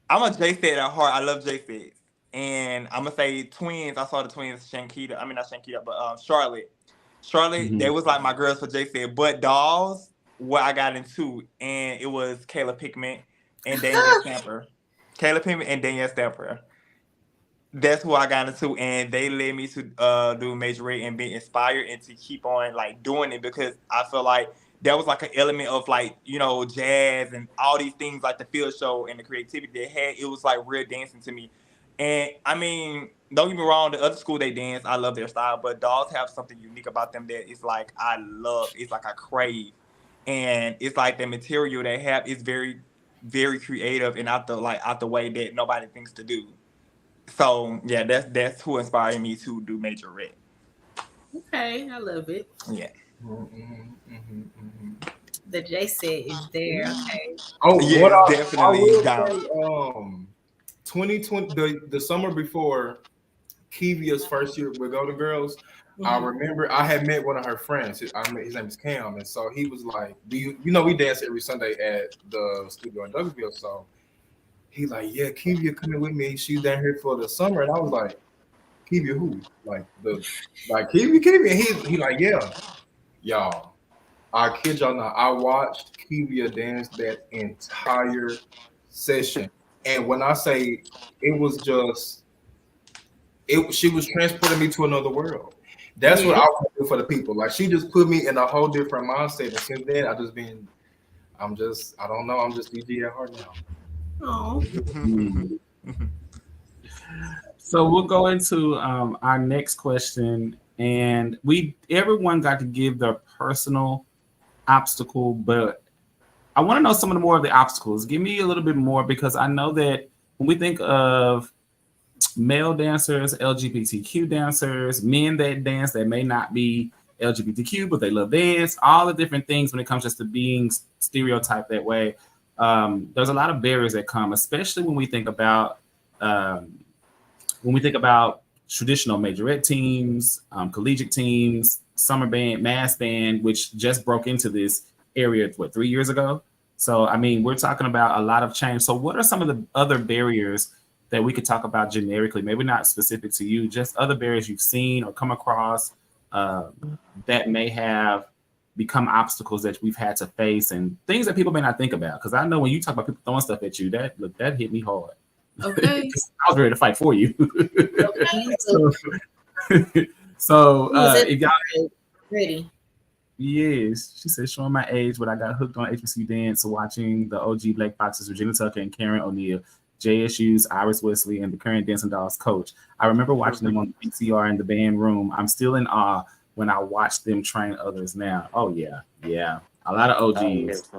I'm a J-Set at heart. I love J-Set. and I'm gonna say twins. I saw the twins, Shankita. I mean not Shankita, but Charlotte. Charlotte, they was like my girls for Jay said, but dolls, what I got into, and it was Kayla Pickman and Danielle Stamper. Kayla Pickman and Danielle Stamper. That's who I got into, and they led me to do majorette and be inspired and to keep on like doing it because I feel like that was like an element of like jazz and all these things like the field show and the creativity they had. It was like real dancing to me, and I mean don't get me wrong, the other school they dance, I love their style, but dolls have something unique about them that is like I love. It's like I crave, and it's like the material they have is very very creative and out the way that nobody thinks to do. So yeah, that's who inspired me to do majorette. Okay, I love it. Yeah. The J set is there. Okay. Oh, yeah, what I definitely will down. say, 2020, the summer before Kivia's first year with Golden Girls, I remember I had met one of her friends. His name is Cam, and so he was like, we dance every Sunday at the studio in Douglasville. So he's like, yeah, Kivia coming with me. She's down here for the summer, and I was like, Kivia who? Like Kivia. And he like, yeah, y'all. I kid y'all not. I watched Kivia dance that entire session, and when I say it was just, she was transporting me to another world. That's what I want to do for the people. Like she just put me in a whole different mindset. And since then, I don't know. I'm just DJ at heart now. Oh. So we'll go into our next question, and everyone got to give their personal obstacle, but I want to know some of the more of the obstacles. Give me a little bit more, because I know that when we think of male dancers, LGBTQ dancers, men that dance that may not be LGBTQ, but they love dance, all the different things when it comes just to being stereotyped that way. There's a lot of barriers that come, especially when we think about traditional majorette teams, collegiate teams, summer band, mass band, which just broke into this area 3 years ago. So I mean, we're talking about a lot of change. So what are some of the other barriers that we could talk about generically, maybe not specific to you, just other barriers you've seen or come across that may have become obstacles that we've had to face, and things that people may not think about? Because I know when you talk about people throwing stuff at you, that hit me hard. Okay. I was ready to fight for you. Okay. So if y'all ready. Yes, she said, showing my age, but I got hooked on HBCU dance watching the OG Black Foxes, Regina Tucker and Karen O'Neill, JSU's Iris Wesley, and the current Dancing Dolls coach. I remember watching them on the VCR in the band room. I'm still in awe when I watch them train others now. Oh, yeah. Yeah. A lot of OGs.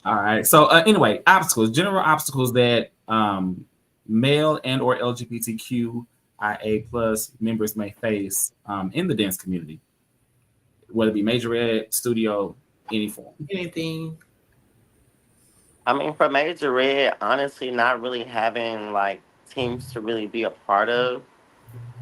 All right. So anyway, obstacles, general obstacles that male and or LGBTQIA plus members may face in the dance community, whether it be majorette, studio, any form. Anything. I mean, for majorette, honestly, not really having like teams to really be a part of.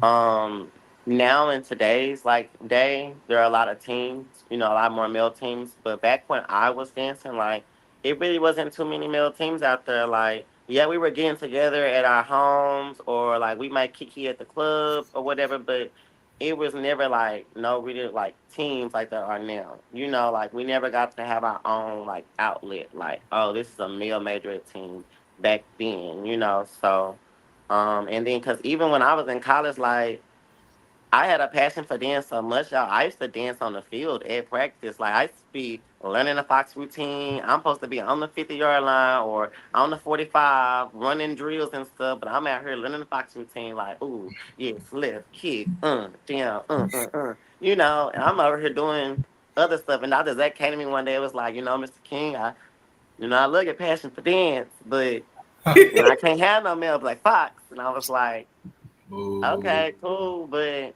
Now in today's like day, there are a lot of teams, a lot more male teams. But back when I was dancing, like it really wasn't too many male teams out there. Like, yeah, we were getting together at our homes, or like we might kiki at the club or whatever, but it was never like no really like teams like there are now. Like we never got to have our own like outlet, like, oh, this is a male majorette team back then, so and then because even when I was in college, like I had a passion for dance so much, y'all. I used to dance on the field at practice. Like, I used to be learning the Fox routine. I'm supposed to be on the 50-yard line or on the 45, running drills and stuff, but I'm out here learning the Fox routine, like, ooh, yes, left, kick, down, and I'm over here doing other stuff. And Dr. Zach came to me one day, it was like, Mr. King, I love your passion for dance, but I can't have no male like Fox. And I was like, okay, cool, but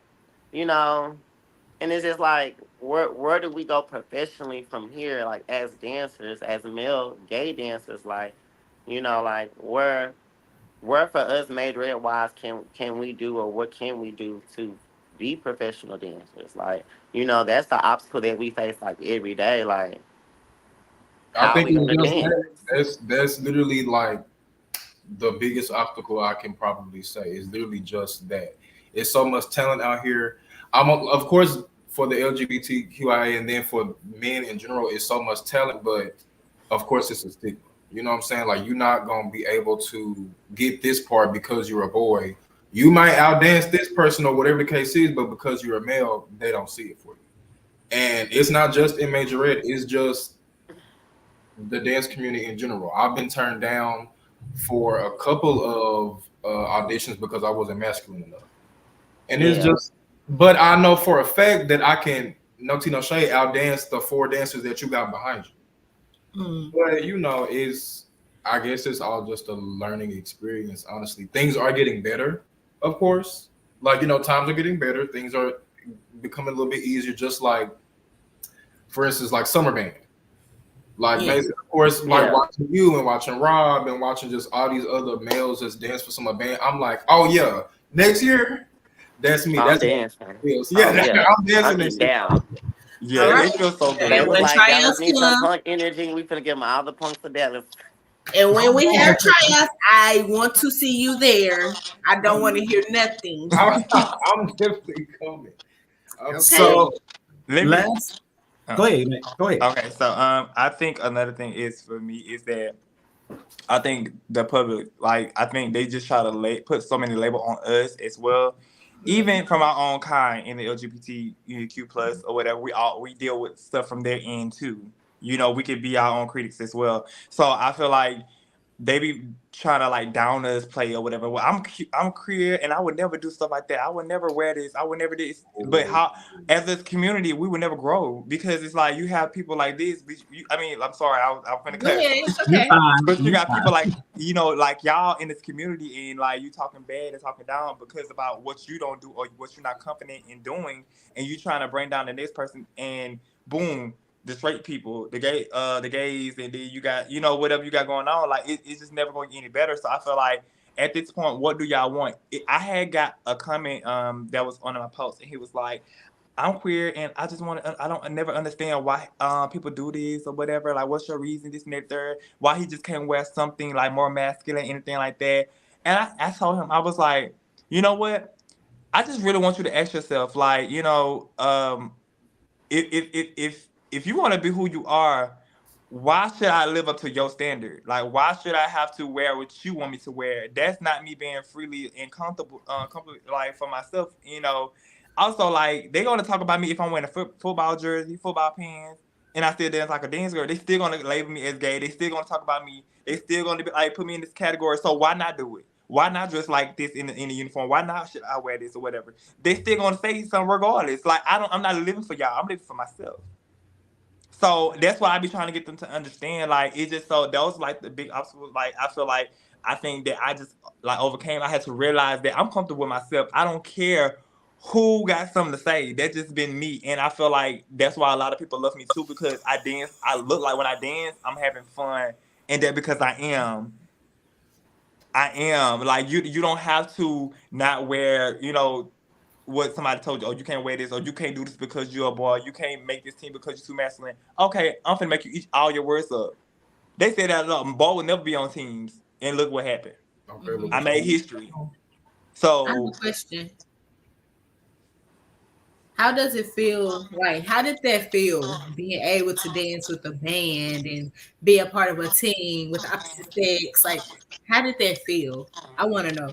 and it's just like, where do we go professionally from here? Like as dancers, as male gay dancers, like, like where for us majorette wise can we do, or what can we do to be professional dancers? Like, that's the obstacle that we face like every day. Like, I think that's literally like the biggest obstacle I can probably say. Is literally just that. It's so much talent out here. Of course, for the LGBTQIA and then for men in general, it's so much talent, but of course it's a stigma. You know what I'm saying? Like, you're not gonna be able to get this part because you're a boy. You might outdance this person or whatever the case is, but because you're a male, they don't see it for you. And it's not just in majorette, it's just the dance community in general. I've been turned down for a couple of auditions because I wasn't masculine enough. And it's just, but I know for a fact that I can, no tea, no shade, outdance the 4 dancers that you got behind you. But you know, I guess it's all just a learning experience. Honestly, things are getting better, of course. Like, you know, times are getting better. Things are becoming a little bit easier. Just like, for instance, like summer band. Like, basically, of course, like watching you and watching Rob and watching just all these other males just dance for summer band. I'm like, oh yeah, next year, that's me. That's dancing. I'm dancing next year. Yeah, it feels so good. They was like, Dallas needs some punk energy. We finna give them all the punks for Dallas. And when we have tryouts, I want to see you there. I don't want to hear nothing. I'm definitely coming. Okay. So Go ahead, man. Go ahead. Okay, so I think another thing is for me is that I think the public, like, I think they just try to put so many labels on us as well. Even from our own kind in the LGBTQ plus or whatever, we deal with stuff from their end too. You know, we could be our own critics as well. So I feel like they be trying to like down us, play or whatever. Well, I'm queer and I would never do stuff like that. I would never wear this. I would never do this. But how, as a community, we would never grow because it's like you have people like this. I'm sorry, I'm gonna cut. Okay. But you got people like, you know, like y'all in this community and like you talking bad and talking down because about what you don't do or what you're not confident in doing, and you trying to bring down the next person, and boom, the straight people, the gays, and then you got, you know, whatever you got going on, like it's just never going to get any better. So I feel like at this point, what do y'all want? I had got a comment that was on my post, and he was like, I'm queer and I just want to, I never understand why people do this or whatever. Like, what's your reason, this and that, third? Why he just can't wear something like more masculine, anything like that? And I told him, I was like, you know what? I just really want you to ask yourself, like, you know, if you want to be who you are, why should I live up to your standard? Like, why should I have to wear what you want me to wear? That's not me being freely and comfortable, like for myself, you know. Also, like, they're gonna talk about me if I'm wearing a football jersey, football pants, and I still dance like a dance girl. They still gonna label me as gay. They still gonna talk about me. They still gonna be like put me in this category. So why not do it? Why not dress like this in the uniform? Why not should I wear this or whatever? They still gonna say something regardless. Like, I'm not living for y'all. I'm living for myself. So that's why I be trying to get them to understand. Like, it's just so those like the big obstacles. Like, I think that I just like overcame. I had to realize that I'm comfortable with myself. I don't care who got something to say. That's just been me, and I feel like that's why a lot of people love me too, because I dance. I look like when I dance, I'm having fun, and that because I am like you don't have to not wear, you know, what somebody told you. Oh, you can't wear this, or you can't do this because you're a boy. You can't make this team because you're too masculine. Okay, I'm finna make you eat all your words up. They say that boy will never be on teams, and look what happened. Okay, I made history. So I have a question. How does it feel? Like, how did that feel being able to dance with a band and be a part of a team with opposite sex? Like, how did that feel? I want to know.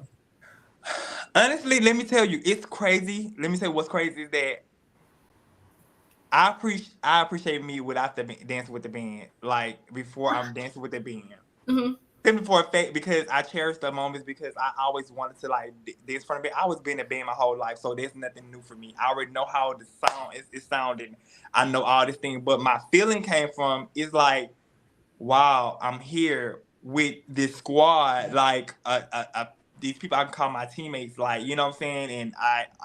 Honestly, let me tell you, it's crazy. Let me say what's crazy is that I appreciate me without the dancing with the band. Like, before I'm dancing with the band. Mm-hmm. Simply for a fact, because I cherish the moments, because I always wanted to like dance for the band. I was being a band my whole life, so there's nothing new for me. I already know how the sound is sounding. I know all this thing, but my feeling came from is like, wow, I'm here with this squad, like these people I can call my teammates, like, you know what I'm saying, and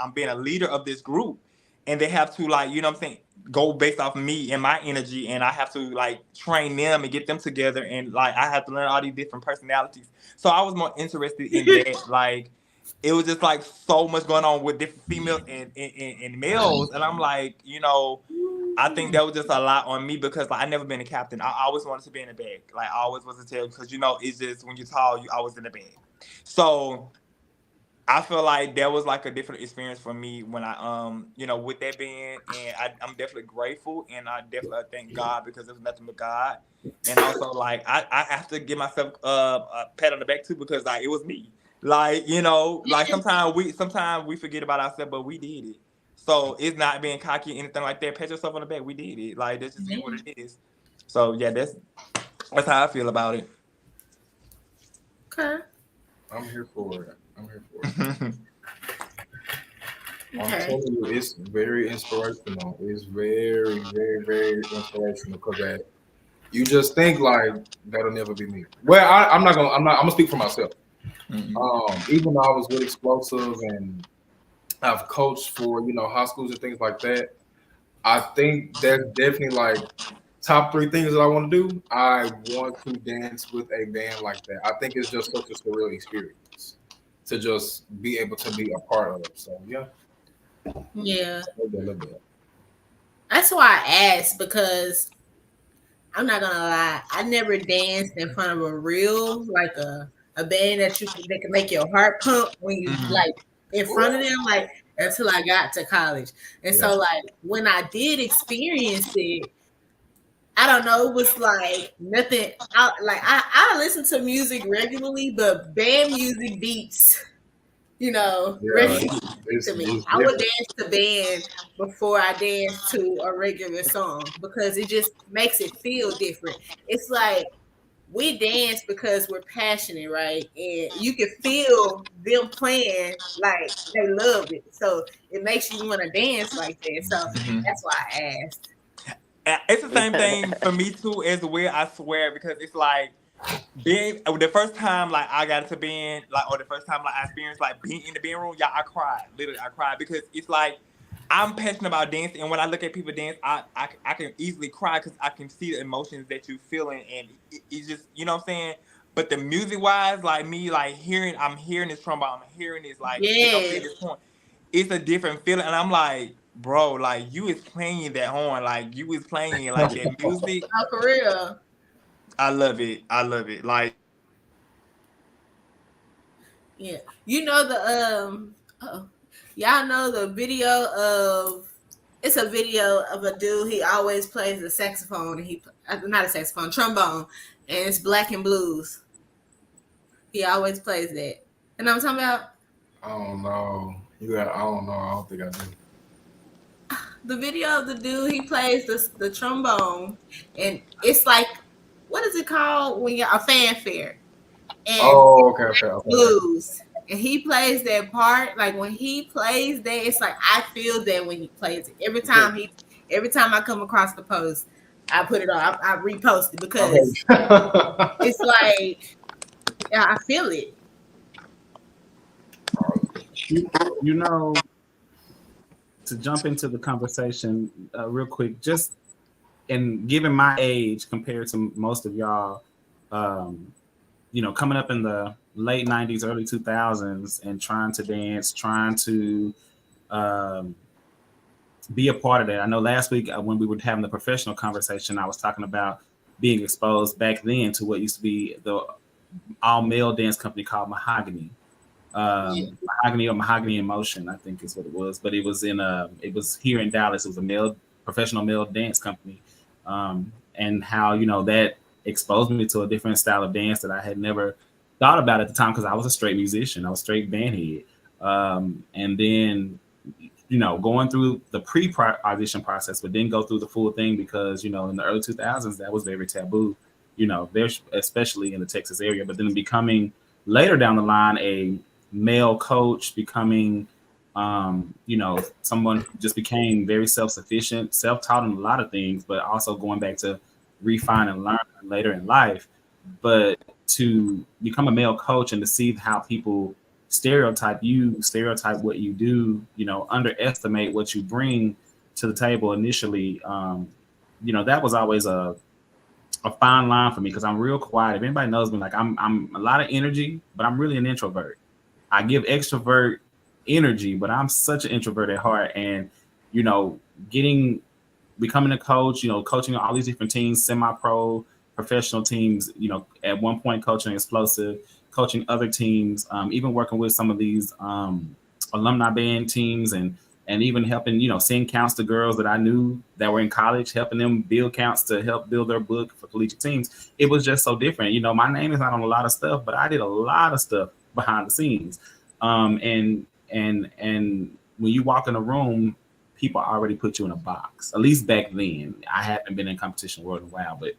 I'm being a leader of this group, and they have to, like, you know what I'm saying, go based off me and my energy, and I have to like train them and get them together, and like I have to learn all these different personalities. So I was more interested in that. Like, it was just like so much going on with different females and males, and I'm like, you know, I think that was just a lot on me because like I never been a captain. I always wanted to be in the bag. Like I always was a tail because it's just when you're tall, you always in the bag. So I feel like that was like a different experience for me when I with that band, and I'm definitely grateful, and I definitely thank God because it was nothing but God. And also like I have to give myself a pat on the back too because like it was me. Like like sometimes we forget about ourselves, but we did it. So it's not being cocky or anything like that. Pat yourself on the back. We did it. Like this is what it is. So yeah, that's how I feel about it. Okay. I'm here for it. Okay. I'm telling you, it's very inspirational. It's very, very, very inspirational because you just think like that'll never be me. Well, I'm gonna speak for myself. Even though I was with Explosive and I've coached for high schools and things like that, I think that's definitely like top 3 things that I want to do. I want to dance with a band like that. I think it's just such a surreal experience to just be able to be a part of it. So yeah. Yeah. That's why I asked, because I'm not gonna lie, I never danced in front of a real like a band that can make your heart pump when you like in front of them, like until I got to college. And so like when I did experience it, I don't know, it was like nothing. I listen to music regularly, but band music beats, regularly to me. I would dance to band before I dance to a regular song because it just makes it feel different. It's like we dance because we're passionate, right? And you can feel them playing like they love it. So it makes you want to dance like that. So that's why I asked. It's the same thing for me too as well, I swear, because it's like being the first time like I got into band, like or the first time like I experienced like being in the band room, I cried. Literally I cried because it's like I'm passionate about dancing, and when I look at people dance, I can easily cry because I can see the emotions that you're feeling, and it's just what I'm saying. But the music wise, like me, like I'm hearing this trombone, I'm hearing this like this horn. It's a different feeling, and I'm like, bro, like you is playing that horn, like you is playing like that music. Oh, for real. I love it. I love it. Like, yeah, y'all know the video of. It's a video of a dude. He always plays the saxophone, and not a saxophone, trombone, and it's Black and Blues. He always plays that. And I'm talking about. I don't know. I don't know. I don't think I do. The video of the dude, he plays the trombone, and it's like, what is it called when you're a fanfare? And okay. Blues. And he plays that part. Like when he plays that, it's like I feel that when he plays it. Every time I come across the post, I put it on. I repost it because it's like I feel it. To jump into the conversation real quick, just and given my age compared to most of y'all, coming up in the late 90s, early 2000s and trying to dance, trying to be a part of that. I know last week when we were having the professional conversation, I was talking about being exposed back then to what used to be the all-male dance company called Mahogany. Mahogany in Motion, I think is what it was. But it was here in Dallas. It was a professional male dance company. And how, that exposed me to a different style of dance that I had never thought about at the time because I was a straight musician. I was straight bandhead. And then, going through the pre-audition process, but didn't go through the full thing because, in the early 2000s, that was very taboo, especially in the Texas area. But then becoming later down the line a male coach, becoming, someone who just became very self-sufficient, self-taught in a lot of things, but also going back to refine and learn later in life. But to become a male coach and to see how people stereotype what you do, underestimate what you bring to the table initially, that was always a fine line for me because I'm real quiet. If anybody knows me, like I'm a lot of energy, but I'm really an introvert. I give extrovert energy, but I'm such an introvert at heart. And, getting becoming a coach, coaching all these different teams, semi-pro, professional teams, at one point coaching Explosive, coaching other teams, even working with some of these alumni band teams and even helping, send counts to girls that I knew that were in college, helping them build counts to help build their book for collegiate teams. It was just so different. My name is not on a lot of stuff, but I did a lot of stuff behind the scenes. And when you walk in a room, people already put you in a box. At least back then. I haven't been in competition world in a while, but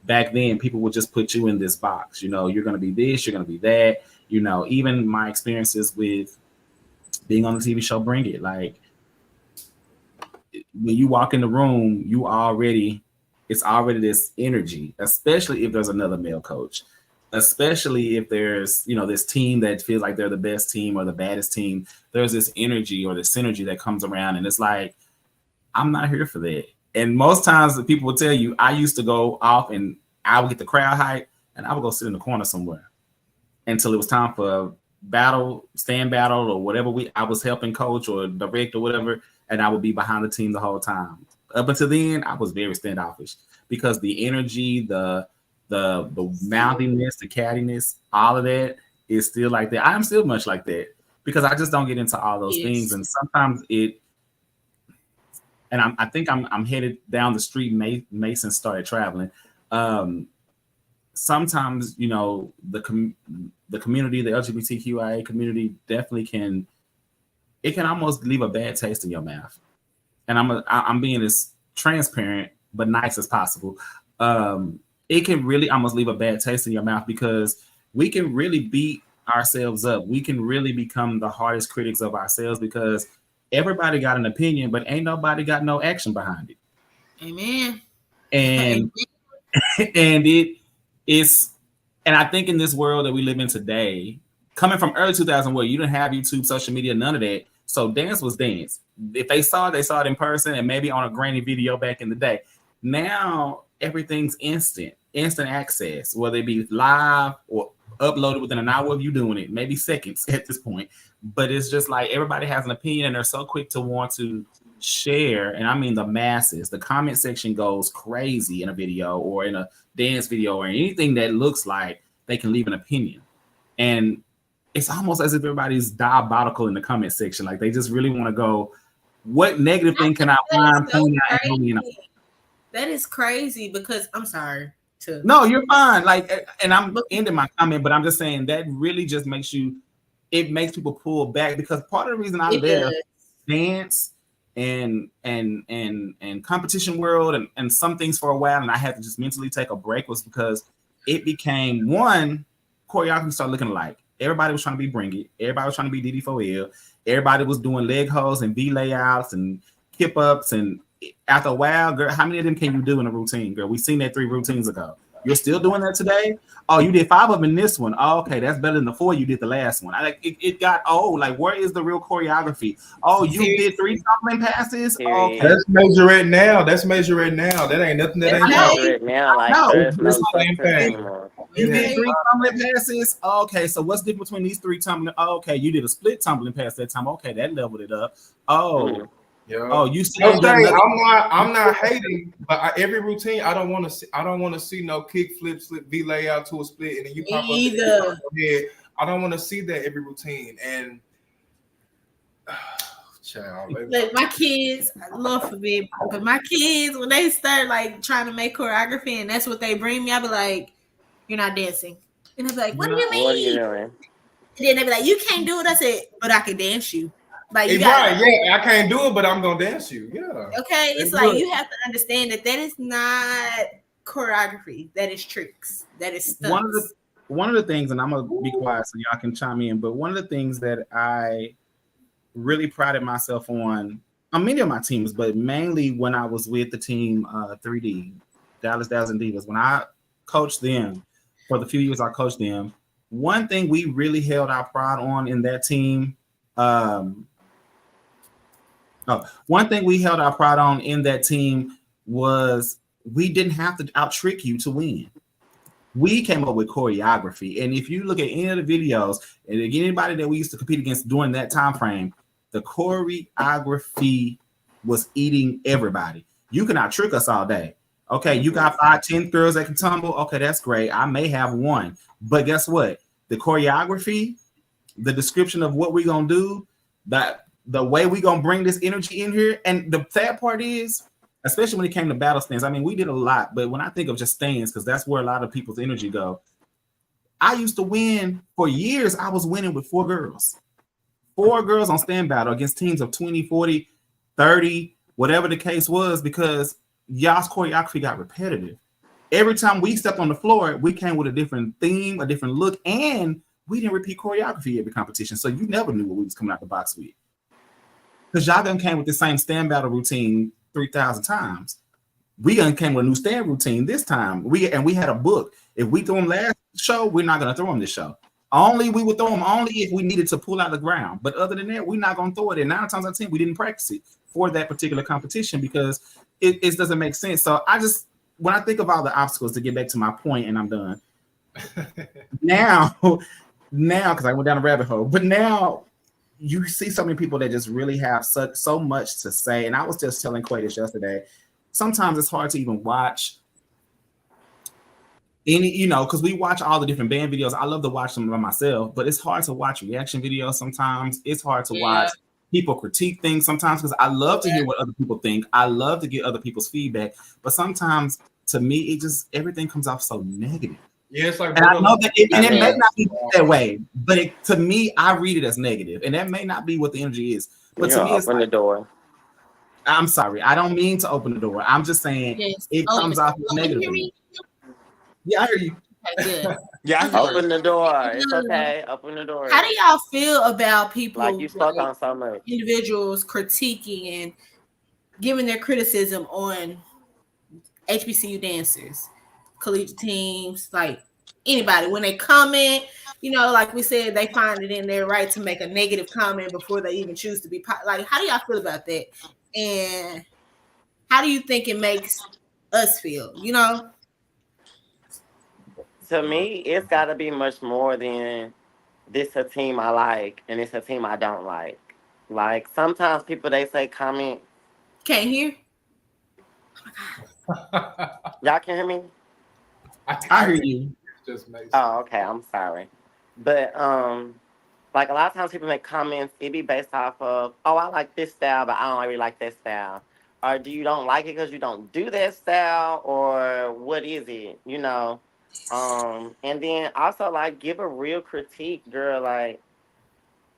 back then people would just put you in this box. You're going to be this, you're going to be that. Even my experiences with being on the TV show Bring It, like when you walk in the room, it's already this energy, especially if there's another male coach, especially if there's, this team that feels like they're the best team or the baddest team. There's this energy or this synergy that comes around, and it's like, I'm not here for that. And most times the people will tell you, I used to go off and I would get the crowd hype and I would go sit in the corner somewhere until it was time for stand battle or whatever I was helping coach or direct or whatever, and I would be behind the team the whole time. Up until then, I was very standoffish because the energy, the mouthiness, the cattiness, all of that is still like that. I am still much like that because I just don't get into all those things, and sometimes I think I'm headed down the street. Mason started traveling. Sometimes, the community, the LGBTQIA community definitely can almost leave a bad taste in your mouth. And I'm being as transparent but nice as possible. It can really almost leave a bad taste in your mouth because we can really beat ourselves up. We can really become the hardest critics of ourselves because everybody got an opinion, but ain't nobody got no action behind it. Amen. And and I think in this world that we live in today, coming from early 2000, where you didn't have YouTube, social media, none of that. So dance was dance. If they saw it in person and maybe on a grainy video back in the day. Now everything's instant access, whether it be live or uploaded within an hour of you doing it, maybe seconds at this point. But it's just like everybody has an opinion and they're so quick to want to share. And I mean the masses, the comment section goes crazy in a video or in a dance video or anything that looks like they can leave an opinion. And it's almost as if everybody's diabolical in the comment section. Like they just really want to go, what negative thing can I find? That is crazy because I'm sorry. No, you're fine. Like, and I'm ending my comment, but I'm just saying that really just makes people pull back because part of the reason I left dance and competition world and some things for a while, and I had to just mentally take a break was because it became one, choreography started looking alike. Everybody was trying to be Bring It. Everybody was trying to be DD4L. Everybody was doing leg holds and V layouts and kip ups. And after a while, girl, how many of them can you do in a routine, girl? We seen that 3 routines ago. You're still doing that today? Oh, you did 5 of them in this one. Oh, okay, that's better than the 4 you did the last one. It got old. Like, where is the real choreography? Oh, you did 3 tumbling passes? Okay. That's major right now. That ain't nothing that ain't major right now. Like, no, there's no same thing. You did 3 tumbling passes. Okay, so what's different between these 3 tumbling? Oh, okay, you did a split tumbling pass that time. Okay, that leveled it up. Oh, Oh, you see? I'm not hating, but every routine I don't want to see no kick, flip, slip, V layout to a split, and then you pop up your head. I don't want to see that every routine. And child, like my kids, Lord forbid, but my kids when they start like trying to make choreography and that's what they bring me, I be like, "You're not dancing," and I be like, "What do you mean?" What are you doing? And then they be like, "You can't do it." I said, "But I can dance you." Like you I can't do it, but I'm gonna dance you. Yeah. Okay, it's like you have to understand that is not choreography. That is tricks. That is stunts. One of the things, and I'm gonna be quiet so y'all can chime in. But one of the things that I really prided myself on many of my teams, but mainly when I was with the team 3D, Dallas and Divas, when I coached them for the few years I coached them, one thing we really held our pride on in that team. One thing we held our pride on in that team was we didn't have to out-trick you to win. We came up with choreography. And if you look at any of the videos, and again, anybody that we used to compete against during that time frame, the choreography was eating everybody. You cannot trick us all day. Okay, you got 5, 10 girls that can tumble. Okay, that's great. I may have one, but guess what? The choreography, the description of what we're gonna do, that the way we're gonna bring this energy in here. And the sad part is, especially when it came to battle stands, I mean, we did a lot, but when I think of just stands, because that's where a lot of people's energy go. I used to win for years. I was winning with 4 girls. 4 girls on stand battle against teams of 20, 40, 30, whatever the case was, because y'all's choreography got repetitive. Every time we stepped on the floor, we came with a different theme, a different look, and we didn't repeat choreography every competition. So you never knew what we was coming out the box with. Because y'all done came with the same stand battle routine 3,000 times. We done came with a new stand routine this time. We had a book. If we threw them last show, we're not gonna throw them this show. We would throw them only if we needed to pull out the ground. But other than that, we're not gonna throw it. And 9 times out of 10, we didn't practice it for that particular competition because it doesn't make sense. So when I think of all the obstacles, to get back to my point, and I'm done. now, because I went down a rabbit hole, but now you see so many people that just really have so much to say. And I was just telling Quay this yesterday. Sometimes it's hard to even watch because we watch all the different band videos. I love to watch them by myself, but it's hard to watch reaction videos sometimes. It's hard to watch people critique things sometimes because I love to hear what other people think. I love to get other people's feedback, but sometimes to me, everything comes off so negative. Yeah, it's like, and I know that it may not be that way, but to me, I read it as negative, and that may not be what the energy is. But to me, it's open the door. I'm sorry, I don't mean to open the door. I'm just saying it comes off as negative. Yeah, I hear you. Okay, good. Yeah, open the door. It's okay. Open the door. How do y'all feel about people like you spoke on so much? Individuals critiquing and giving their criticism on HBCU dancers, collegiate teams, like anybody when they comment, like we said, they find it in their right to make a negative comment before they even choose to be like. How do y'all feel about that? And how do you think it makes us feel? To me, it's got to be much more than this a team I like and it's a team I don't like. Like sometimes people they say comment. Can't hear. Y'all can hear me? I hear you. Oh, okay. I'm sorry. But like a lot of times people make comments, it be based off of, oh, I like this style, but I don't really like that style. Or do you don't like it because you don't do that style, or what is it? And then also like give a real critique, girl. Like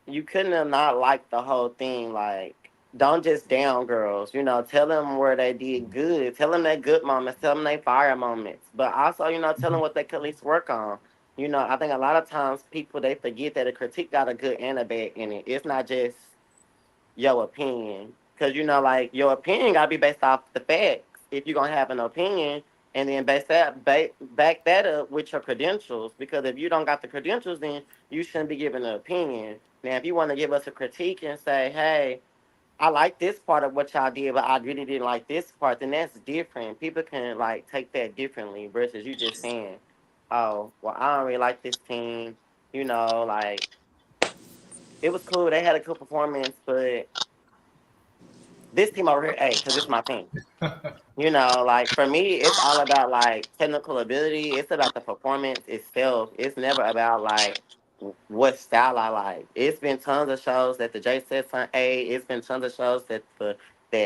you couldn't have not liked the whole thing. Like don't just down girls. Tell them where they did good. Tell them their good moments. Tell them their fire moments. But also, tell them what they could at least work on. I think a lot of times people they forget that a critique got a good and a bad in it. It's not just your opinion, because like your opinion gotta be based off the facts. If you're gonna have an opinion. And then back that up with your credentials. Because if you don't got the credentials, then you shouldn't be giving an opinion. Now, if you want to give us a critique and say, hey, I like this part of what y'all did, but I really didn't like this part, then that's different. People can, like, take that differently versus you just saying, oh, well, I don't really like this team. Like, it was cool. They had a good performance, but this team over here, hey, because it's my team. Like for me, it's all about like technical ability. It's about the performance itself. It's never about like what style I like. It's been tons of shows that the J sets on A. It's been tons of shows that the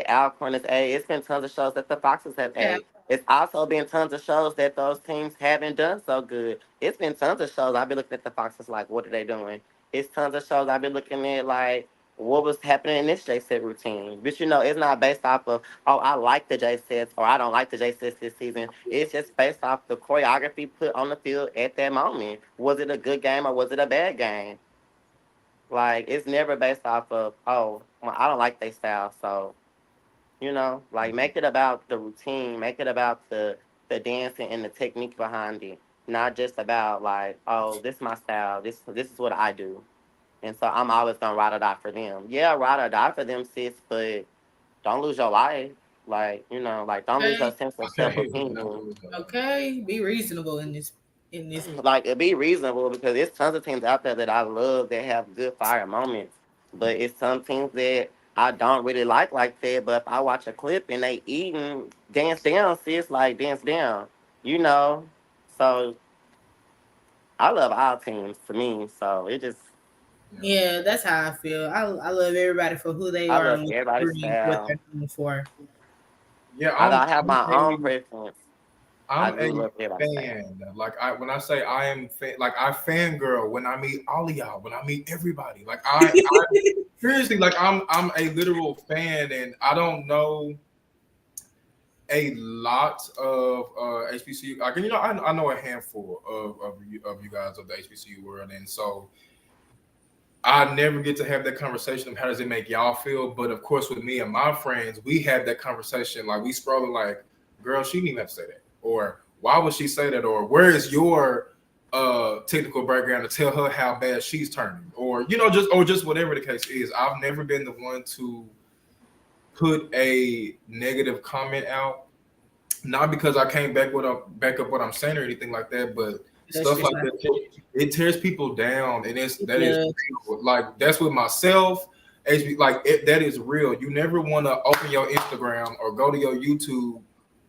Alcorn is A. It's been tons of shows that the Foxes have A. It's also been tons of shows that those teams haven't done so good. It's been tons of shows I've been looking at the Foxes like, what are they doing? It's tons of shows I've been looking at like, what was happening in this J-Set routine. But, it's not based off of, oh, I like the J-Sets or I don't like the J-Sets this season. It's just based off the choreography put on the field at that moment. Was it a good game or was it a bad game? Like, it's never based off of, oh, well, I don't like their style. So, like, make it about the routine. Make it about the dancing and the technique behind it. Not just about, like, oh, this is my style. This is what I do. And so I'm always going to ride or die for them. Yeah, ride or die for them, sis, but don't lose your life. Like, don't lose your sense of self-opinion. Okay, be reasonable in this. Like, be reasonable because there's tons of teams out there that I love that have good fire moments. But it's some teams that I don't really like that. But if I watch a clip and they eating, dance down, sis, like dance down, you know. So I love all teams to me. So it just Yeah, that's how I feel. I love everybody for who they I are love and everybody's what style. they're doing for. Yeah, I don't have my own preference. I I'm do a love everybody's style. fan. Like when I say I am fan, like I fangirl when I meet all of y'all, when I meet everybody. Like I seriously, like I'm a literal fan, and I don't know a lot of HBCU. Like, you know, I know a handful of you guys of the HBCU world, and so I never get to have that conversation of how does it make y'all feel. But of course, with me and my friends, we have that conversation. Like we scrolling, like, girl, she didn't even have to say that, or why would she say that, or where is your technical background to tell her how bad she's turning, or you know, just whatever the case is. I've never been the one to put a negative comment out, not because I can't back up what I'm saying or anything like that, but That's stuff just like not that, it tears people down, and that is does. real. Like that's with myself. Like that is real. You never want to open your Instagram or go to your YouTube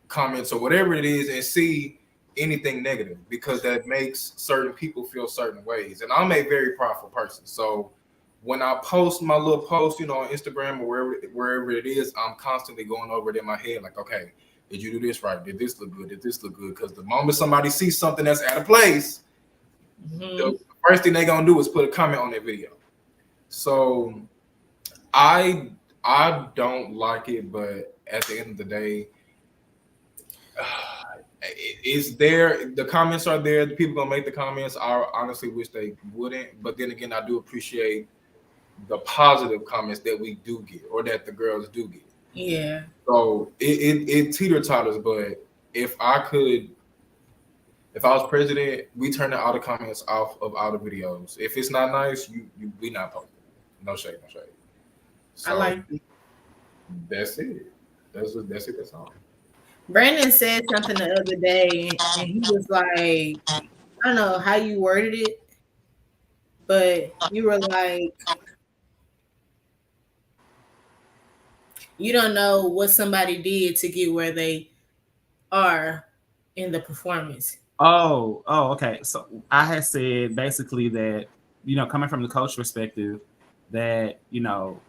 comments or whatever it is and see anything negative, because that makes certain people feel certain ways. And I'm a very prideful person, so when I post my little post, you know, on Instagram or wherever it is, I'm constantly going over it in my head, like, okay, did you do this right? Did this look good? Did this look good? Because the moment somebody sees something that's out of place, the first thing they're gonna do is put a comment on their video. So I don't like it, but at the end of the day, it's there. The comments are there. The people gonna make the comments. I honestly wish they wouldn't, but then again, I do appreciate the positive comments that we do get, or that the girls do get. Yeah. So it teeter-totters, but if I was president, we turn all the comments off of all the videos. If it's not nice, we not posting. No shade, no shade. So I like it. That's it. That's it. That's all. Brandon said something the other day, and he was like, I don't know how you worded it, but you were like, you don't know what somebody did to get where they are in the performance. Oh, okay. So I had said basically that, you know, coming from the coach perspective, that, you know,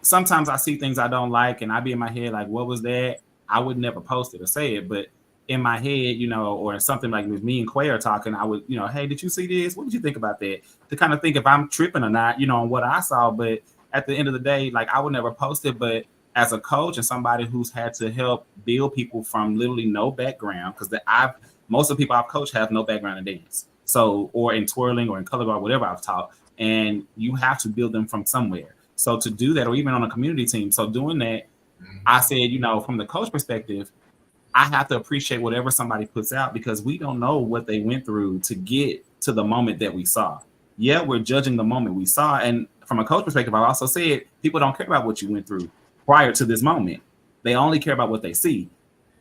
sometimes I see things I don't like and I be in my head like, what was that? I would never post it or say it, but in my head, you know, or something like with me and Quay are talking, I would, you know, hey, did you see this? What did you think about that? To kind of think if I'm tripping or not, you know, on what I saw. But at the end of the day, like I would never post it. But as a coach and somebody who's had to help build people from literally no background, because most of the people I've coached have no background in dance. So, or in twirling or in color guard, whatever I've taught. And you have to build them from somewhere. So to do that, or even on a community team. So doing that, I said, you know, from the coach perspective, I have to appreciate whatever somebody puts out, because we don't know what they went through to get to the moment that we saw. Yeah, we're judging the moment we saw. And from a coach perspective, I also said, people don't care about what you went through prior to this moment. They only care about what they see.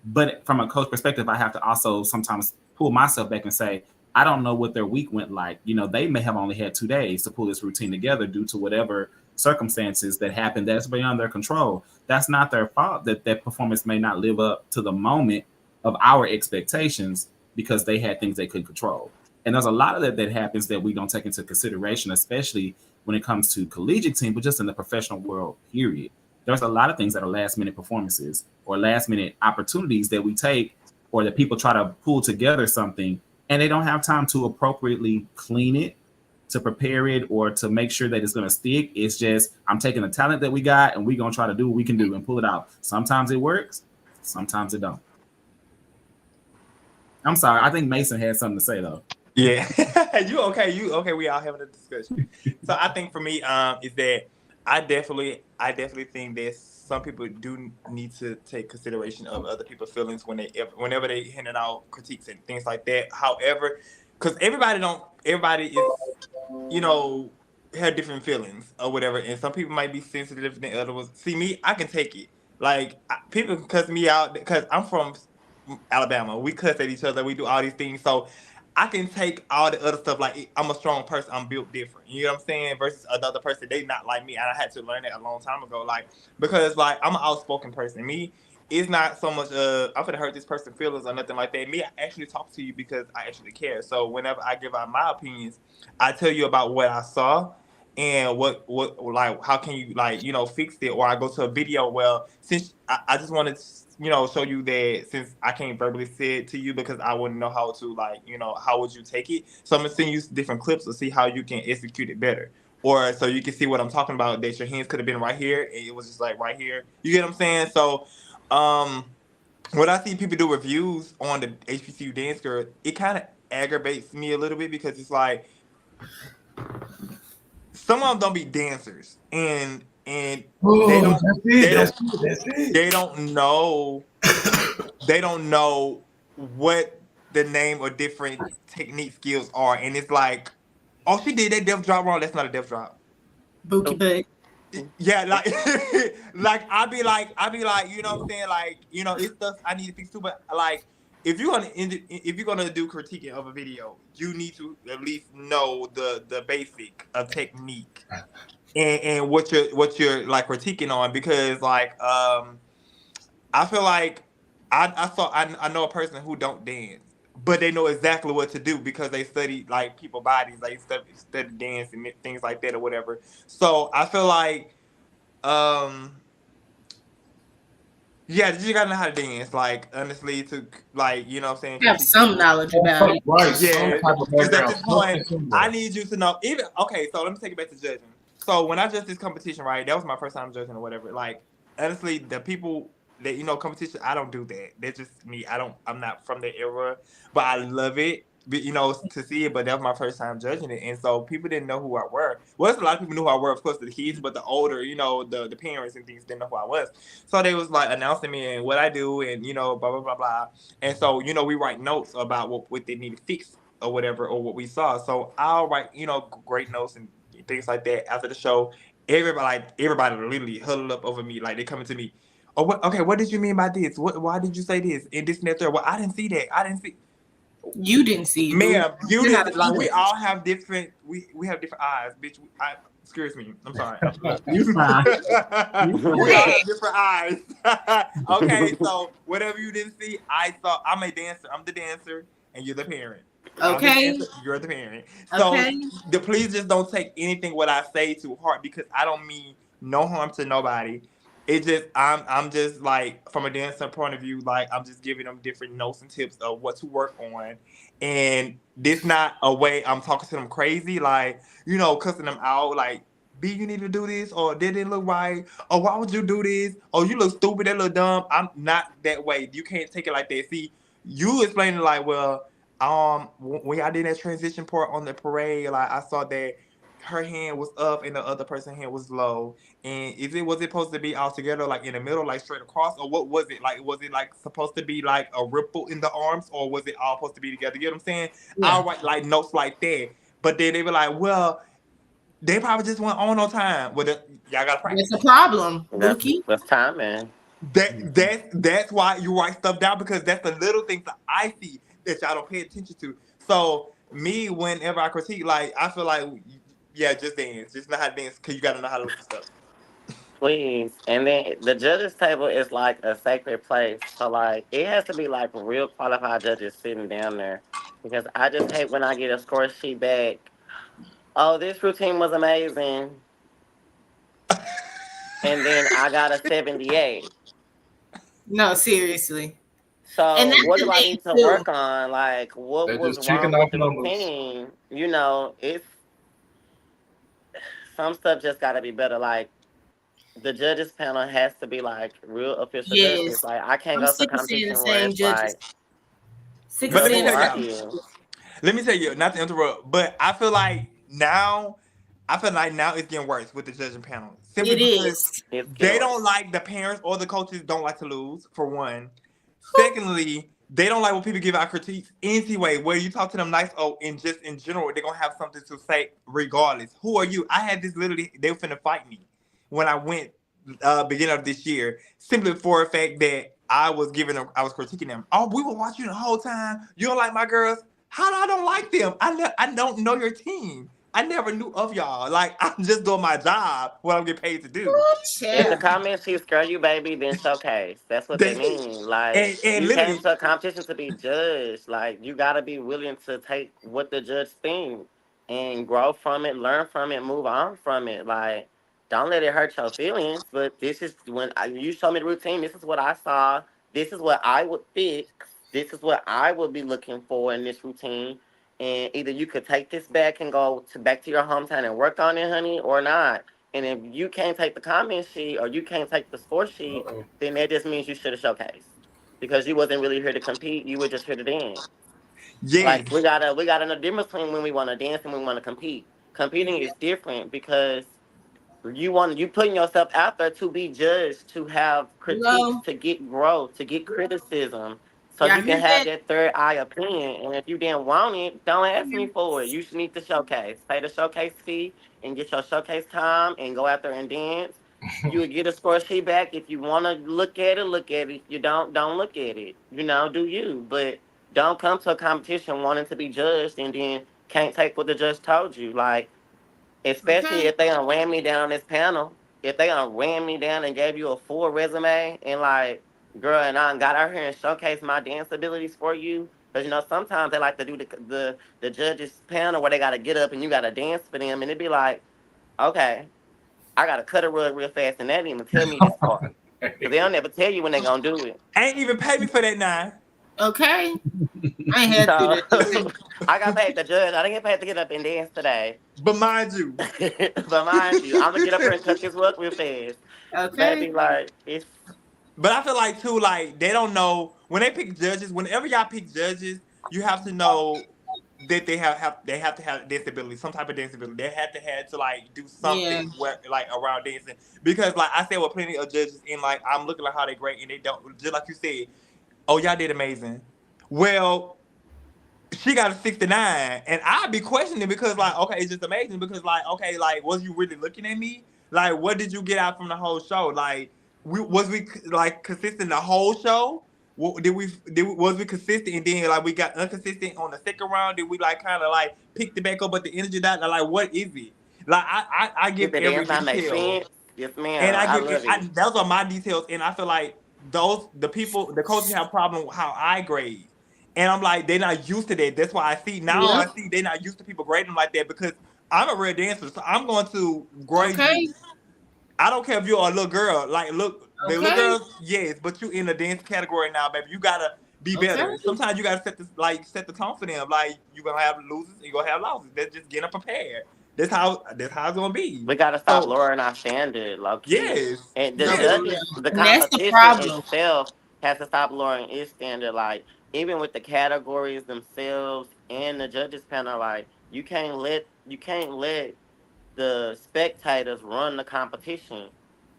But from a coach perspective, I have to also sometimes pull myself back and say, I don't know what their week went like. You know, they may have only had 2 days to pull this routine together due to whatever circumstances that happened that's beyond their control. That's not their fault that performance may not live up to the moment of our expectations, because they had things they couldn't control. And there's a lot of that happens that we don't take into consideration, especially when it comes to collegiate team, but just in the professional world, period. There's a lot of things that are last minute performances or last minute opportunities that we take, or that people try to pull together something and they don't have time to appropriately clean it, to prepare it, or to make sure that it's going to stick. It's just, I'm taking the talent that we got and we're going to try to do what we can do and pull it out. Sometimes it works, sometimes it don't. I'm sorry. I think Mason had something to say though. Yeah. You okay. We all having a discussion. So I think for me, is that I definitely think that some people do need to take consideration of other people's feelings whenever they handing out critiques and things like that. However, because everybody is, you know, have different feelings or whatever, and some people might be sensitive than others. See, me, I can take it. Like people cuss me out because I'm from Alabama. We cuss at each other. We do all these things. So I can take all the other stuff. Like, I'm a strong person. I'm built different. You know what I'm saying? Versus another person, they not like me. And I had to learn that a long time ago. Like, because like I'm an outspoken person. Me, it's not so much I'm gonna hurt this person's feelings or nothing like that. Me, I actually talk to you because I actually care. So whenever I give out my opinions, I tell you about what I saw and what like how can you like fix it, or I go to a video. Well, since I just wanted to show you that since I can't verbally say it to you because I wouldn't know how to like how would you take it. So I'm gonna send you different clips to see how you can execute it better, or so you can see what I'm talking about, that your hands could have been right here and it was just like right here. You get what I'm saying? So when I see people do reviews on the HBCU dance girl, it kind of aggravates me a little bit because it's like some of them don't be dancers, and they don't know what the name or different technique skills are, and it's like, oh, she did that death drop wrong. That's not a death drop. Bookie butt. Yeah, like like I be like, you know what I'm saying, like it's stuff I need to fix too. But like if you're gonna do critiquing of a video, you need to at least know the basic of technique and what you're like critiquing on, because like I feel like I know a person who don't dance, but they know exactly what to do because they study like people bodies, like study dance and things like that or whatever. So I feel like yeah, you gotta know how to dance, like honestly, to like what I'm saying, have some knowledge about it. Right. yeah, because at this point, I need you to know. Even okay, so let me take it back to judging. So when I judged this competition, right, that was my first time judging or whatever. Like honestly, the people that competition, I don't do that. That's just me. I'm not from the era, but I love it. But, to see it. But that was my first time judging it, and so people didn't know who I were. Well, there's a lot of people knew who I were, of course, the kids, but the older, the parents and things didn't know who I was. So they was like announcing me and what I do, and blah blah blah blah. And so we write notes about what they need to fix or whatever, or what we saw. So I'll write great notes and things like that after the show. Everybody literally huddled up over me, like they coming to me. Oh, what did you mean by this? Why did you say this? And this and that, third. Well, I didn't see that. I didn't see. You didn't see, ma'am. You didn't. Like we all have different. We have different eyes, bitch. Excuse me. I'm sorry. You fine. We all have different eyes. Okay, so whatever you didn't see, I saw. I'm a dancer. I'm the dancer, and you're the parent. Okay. You're the parent. So please just don't take anything what I say to heart, because I don't mean no harm to nobody. It just I'm just like, from a dancer point of view, like I'm just giving them different notes and tips of what to work on, and this not a way I'm talking to them crazy, like cussing them out, like B, you need to do this, or that didn't look right, or why would you do this, or you look stupid, that look dumb. I'm not that way. You can't take it like that. See, you explaining like, well, when I did that transition part on the parade, like I saw that her hand was up and the other person's hand was low. And was it supposed to be all together, like in the middle, like straight across, or what was it like? Was it like supposed to be like a ripple in the arms, or was it all supposed to be together? You know what I'm saying? Yeah. I'll write like notes like that, but then they were like, well, they probably just went on time. Well, y'all got to practice. It's a problem, Rookie. That's time, man. That's why you write stuff down, because that's the little things that I see that y'all don't pay attention to. So me, whenever I critique, like I feel like, yeah, just dance. Just know how to dance, because you got to know how to look at stuff. Please. And then the judges table is like a sacred place. So like it has to be like real qualified judges sitting down there. Because I just hate when I get a score sheet back. Oh, this routine was amazing. And then I got a 78. No, seriously. So what do I need to work on? Like what was wrong with the routine? It's some stuff just gotta be better. Like the judges panel has to be like real official judges. Like I can't go to competition where it's like. Let me tell you, not to interrupt, but I feel like now it's getting worse with the judging panel. Simply because they don't like, the parents or the coaches don't like to lose, for one. Secondly, they don't like when people give out critiques anyway, where you talk to them nice, and just in general, they're going to have something to say regardless. Who are you? I had this literally, they were finna fight me when I went beginning of this year, simply for the fact that I was critiquing them. Oh, we were watching the whole time. You don't like my girls? How do I don't like them? I don't know your team. I never knew of y'all. Like, I'm just doing my job, what I'm getting paid to do. If the comment sheets scare you, baby, then showcase. That's what they mean. Like, And you came literally, to a competition to be judged. Like, you gotta be willing to take what the judge thinks and grow from it, learn from it, move on from it. Like, don't let it hurt your feelings. But this is you show me the routine. This is what I saw. This is what I would fix. This is what I would be looking for in this routine. And either you could take this back and go back to your hometown and work on it, honey, or not. And if you can't take the comment sheet or you can't take the score sheet, then that just means you should have showcased because you wasn't really here to compete. You were just here to dance. yes. Like we got a difference between when we want to dance and when we want to compete. Competing is different because you putting yourself out there to be judged, to have critiques, to get growth, to get criticism, so Y'all you hear can have that? that third eye opinion. And if you didn't want it, don't ask me for it. You should need to showcase. Pay the showcase fee and get your showcase time and go out there and dance. You would get a score sheet back. If you want to look at it, look at it. If you don't look at it. You know, do you. But don't come to a competition wanting to be judged and then can't take what the judge told you. Like, especially if they done ran me down on this panel. If they done ran me down and gave you a full resume and like, girl, and I got out here and showcase my dance abilities for you. Because, you know, sometimes they like to do the judges panel where they got to get up and you got to dance for them. And it'd be like, okay, I got to cut a rug real fast and they didn't even tell me this part. Because they don't never tell you when they going to do it. Ain't even pay me for that now. Okay. I ain't had to do that. I got paid the judge. I didn't get paid to get up and dance today. But mind you. I'm going to get up here and cut this rug real fast. Okay. Baby, like, it's... But I feel like, too, like, they don't know. When they pick judges, whenever y'all pick judges, you have to know that they have to have disability, some type of disability. They have to like do something like around dancing. Because like I said with plenty of judges and like I'm looking at how they grade and they don't, just like you said, oh y'all did amazing. Well, she got a 69 and I'd be questioning because like, okay, it's just amazing because like, okay, like was you really looking at me? Like what did you get out from the whole show? Like was we like consistent the whole show? Was we consistent and then like we got inconsistent on the second round? Did we like kind of like pick the back up but the energy died? Like what is it? Like I give every detail. Yes, ma'am. And I love it. those are my details and I feel like the coaches have a problem with how I grade. And I'm like, they're not used to that. That's why I see they're not used to people grading like that because I'm a real dancer, so I'm going to grade you. I don't care if you're a little girl. Like, look, the little girls, yes, but you in the dance category now, baby. You gotta be better. Sometimes you gotta set the tone for them. Like, you're gonna have losers and you're gonna have losses. That's just getting prepared. That's how it's gonna be. We gotta stop lowering our standard, low-key. Yes. And the competition itself has to stop lowering its standard. Like, even with the categories themselves and the judges panel, like you can't let the spectators run the competition.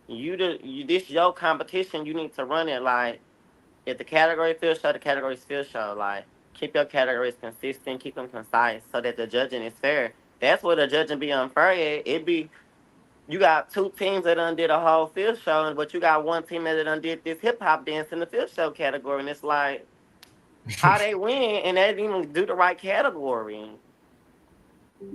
This your competition. You need to run it. Like if the category still show, the category still show. Like keep your categories consistent, keep them concise, so that the judging is fair. That's where the judging be unfair at. It be you got two teams that done did a whole field show, but you got one team that done did this hip hop dance in the field show category, and it's like how they win and they didn't even do the right category.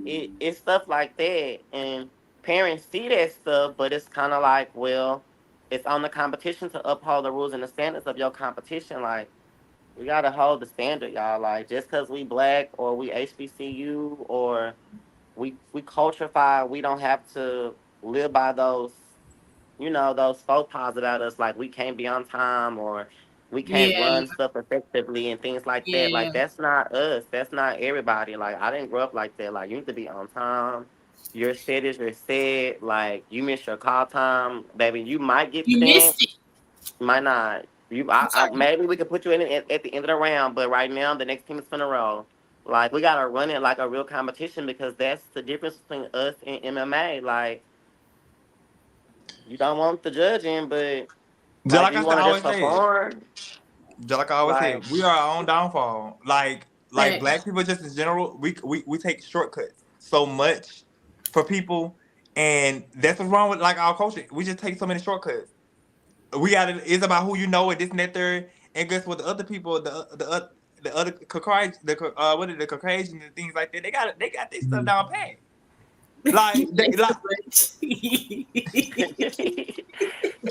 It's stuff like that, and parents see that stuff, but it's kind of like, well, it's on the competition to uphold the rules and the standards of your competition. Like, we gotta hold the standard, y'all. Like, just because we black or we HBCU or we culturified, we don't have to live by those, those faux pas about us. Like, we can't be on time or we can't run stuff effectively and things like that. Like, that's not us. That's not everybody. Like, I didn't grow up like that. Like, you need to be on time. Your set is your set. Like, you miss your call time, baby. You might get you missed it. Might not. Maybe we could put you in at the end of the round, but right now the next team is finna roll. Like, we gotta run it like a real competition because that's the difference between us and MMA. Like, you don't want the judging, but like you I want to always just perform. Just like I always say, we are our own downfall. Like black people, just in general, we take shortcuts so much for people, and that's what's wrong with like our culture. We just take so many shortcuts. It's about who you know and this and that third. And guess what? The other people, the other Caucasian, the Caucasian and things like that, they got their stuff down pat. Like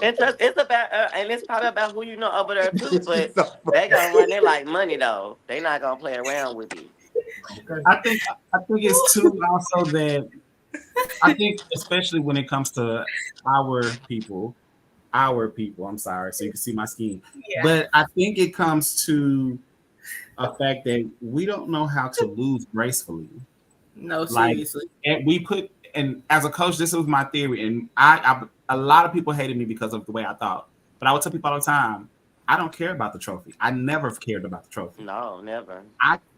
it's about and it's probably about who you know over there too. But they gonna run it like money though. They not gonna play around with you. I think it's too also that I think especially when it comes to our people. I'm sorry, so you can see my skin. Yeah. But I think it comes to a fact that we don't know how to lose gracefully. No, seriously. And we put, and as a coach, this was my theory, and I a lot of people hated me because of the way I thought. But I would tell people all the time, I don't care about the trophy. I never cared about the trophy. No, never.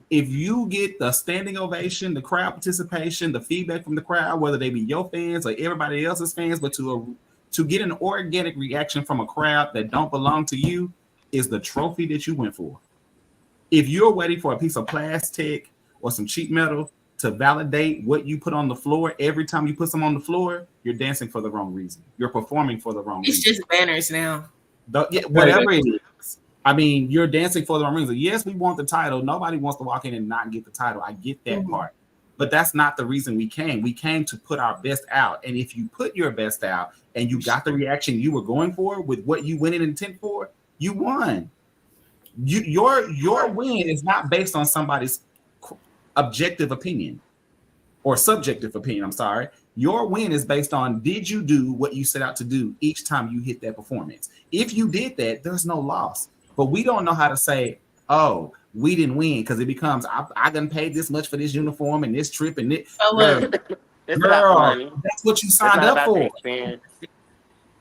If you get the standing ovation, the crowd participation, the feedback from the crowd, whether they be your fans or everybody else's fans, but to get an organic reaction from a crowd that don't belong to you is the trophy that you went for. If you're waiting for a piece of plastic or some cheap metal to validate what you put on the floor every time you put some on the floor, you're dancing for the wrong reason. You're performing for the wrong reason. It's just banners now. Whatever it is. I mean, you're dancing for the wrong reason. Yes, we want the title. Nobody wants to walk in and not get the title. I get that part. But that's not the reason we came. We came to put our best out. And if you put your best out and you got the reaction you were going for with what you went in intent for, you won. Your win is not based on somebody's objective opinion or subjective opinion. I'm sorry. Your win is based on, did you do what you set out to do each time you hit that performance? If you did that, there's no loss. But we don't know how to say, oh, we didn't win, because it becomes, I done paid this much for this uniform and this trip and this. Girl, that's what you signed up for.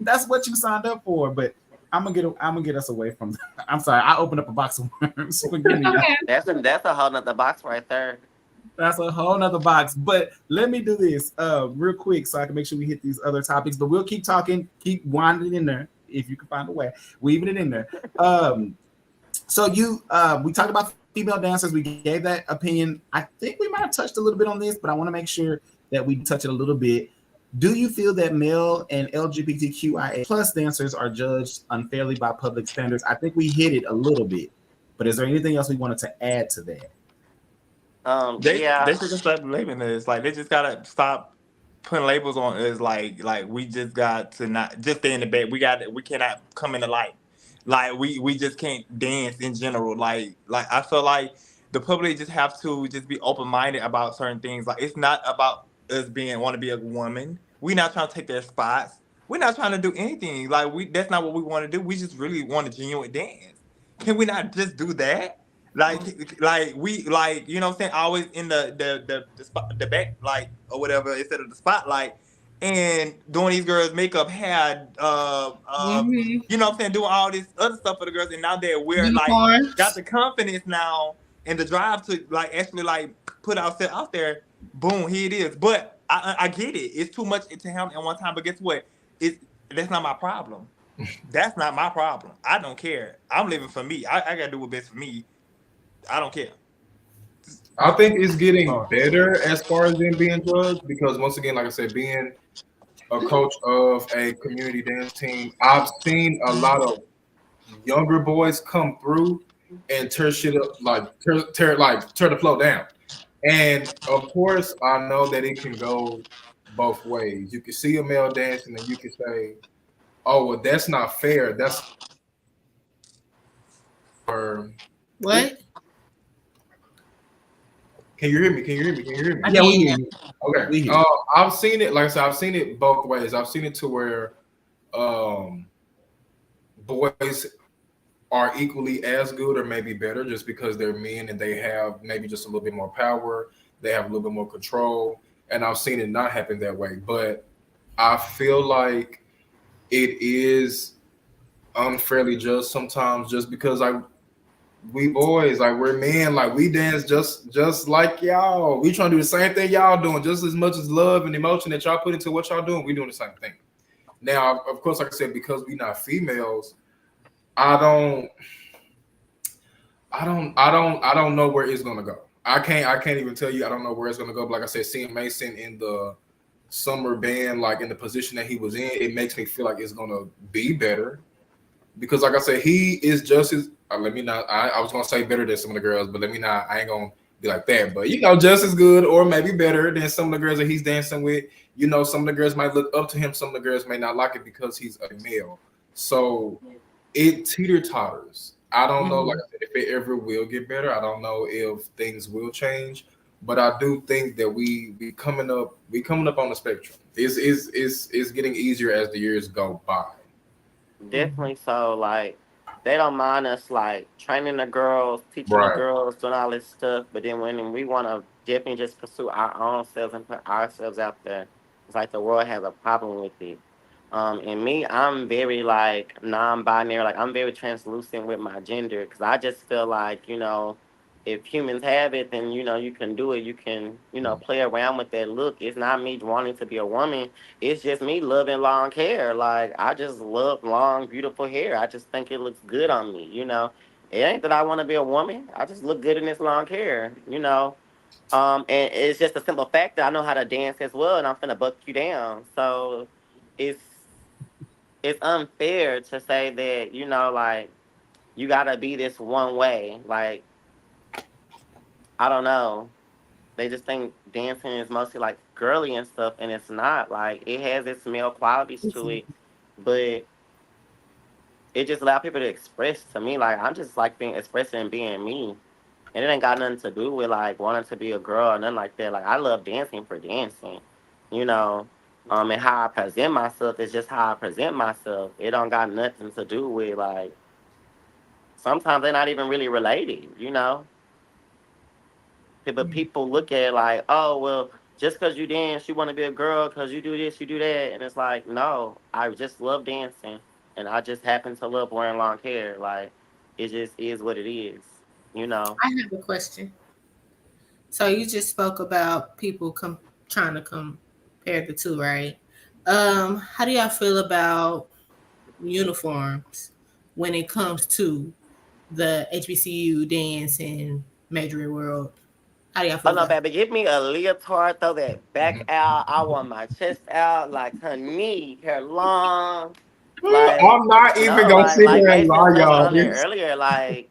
That's what you signed up for. But I'm gonna get us away from. I'm sorry, I opened up a box of worms. Forgive me. That's a whole nother box right there. That's a whole nother box. But let me do this real quick so I can make sure we hit these other topics. But we'll keep talking, keep winding in there if you can find a way, weaving it in there. So we talked about female dancers. We gave that opinion. I think we might have touched a little bit on this, but I want to make sure that we touch it a little bit. Do you feel that male and LGBTQIA plus dancers are judged unfairly by public standards? I think we hit it a little bit, but is there anything else we wanted to add to that? They should just stop labeling this. Like, they just gotta stop putting labels on us. Like we just got to not just stay in the bed. We cannot come in the light. Like we just can't dance in general. Like I feel like the public just have to just be open-minded about certain things. Like, it's not about us want to be a woman. We're not trying to take their spots. We're not trying to do anything. Like, that's not what we want to do. We just really want a genuine dance. Can we not just do that? Like we you know what I'm saying? Always in the back, like, or whatever, instead of the spotlight, and doing these girls' makeup, hair, you know what I'm saying, doing all this other stuff for the girls, and now we're like got the confidence now and the drive to like actually like put ourselves out there. Boom, here it is. But I get it. It's too much to him at one time. But guess what? That's not my problem. That's not my problem. I don't care. I'm living for me. I gotta do what's best for me. I don't care. I think it's getting better as far as them being judged, because once again, like I said, being a coach of a community dance team, I've seen a lot of younger boys come through and tear shit up, like tear the flow down. And of course, I know that it can go both ways. You can see a male dancing and you can say, oh, well, that's not fair. That's what? Can you hear me? Yeah, we hear you. Okay. I've seen it, like I said, I've seen it both ways. I've seen it to where boys are equally as good or maybe better just because they're men and they have maybe just a little bit more power. They have a little bit more control. And I've seen it not happen that way. But I feel like it is unfairly judged sometimes just because we boys, like, we're men, like, we dance just like y'all. We trying to do the same thing y'all doing, just as much as love and emotion that y'all put into what y'all doing. We doing the same thing. Now, of course, like I said, because we not females, I don't know where it's gonna go. I can't even tell you. I don't know where it's gonna go. But like I said, seeing Mason in the summer band, like in the position that he was in, it makes me feel like it's gonna be better. because like I said, he is just as let me not. I was gonna say better than some of the girls, but let me not. I ain't gonna be like that. But just as good or maybe better than some of the girls that he's dancing with. Some of the girls might look up to him. Some of the girls may not like it because he's a male. So it teeter-totters. I don't know, like I said, if it ever will get better. I don't know if things will change, but I do think that we coming up on the spectrum. It's getting easier as the years go by. Definitely so. Like, they don't mind us like training the girls, teaching the girls, doing all this stuff. But then when we want to definitely just pursue our own selves and put ourselves out there, it's like the world has a problem with it. And me, I'm very like non-binary. Like, I'm very translucent with my gender because I just feel like, if humans have it, then you can do it. You can play around with that look. It's not me wanting to be a woman. It's just me loving long hair. Like, I just love long, beautiful hair. I just think it looks good on me. It ain't that I want to be a woman. I just look good in this long hair. And it's just a simple fact that I know how to dance as well, and I'm finna buck you down. So it's unfair to say that like you gotta be this one way. Like, I don't know. They just think dancing is mostly like girly and stuff, and it's not. Like, it has its male qualities to it, but it just allows people to express to me. Like, I'm just like expressing and being me, and it ain't got nothing to do with like wanting to be a girl or nothing like that. Like, I love dancing for dancing, and how I present myself is just how I present myself. It don't got nothing to do with like. Sometimes they're not even really related, But people look at it like, oh, well, just because you dance, you want to be a girl because you do this, you do that. And it's like, no, I just love dancing. And I just happen to love wearing long hair. Like, it just is what it is, I have a question. So you just spoke about people trying to compare the two, right? How do y'all feel about uniforms when it comes to the HBCU dance and majoring world? How do y'all feel? Oh, no, baby, give me a leotard, throw that back out. I want my chest out, like her knee, hair long. Like, I'm not even gonna sit here and lie, y'all. Earlier, like,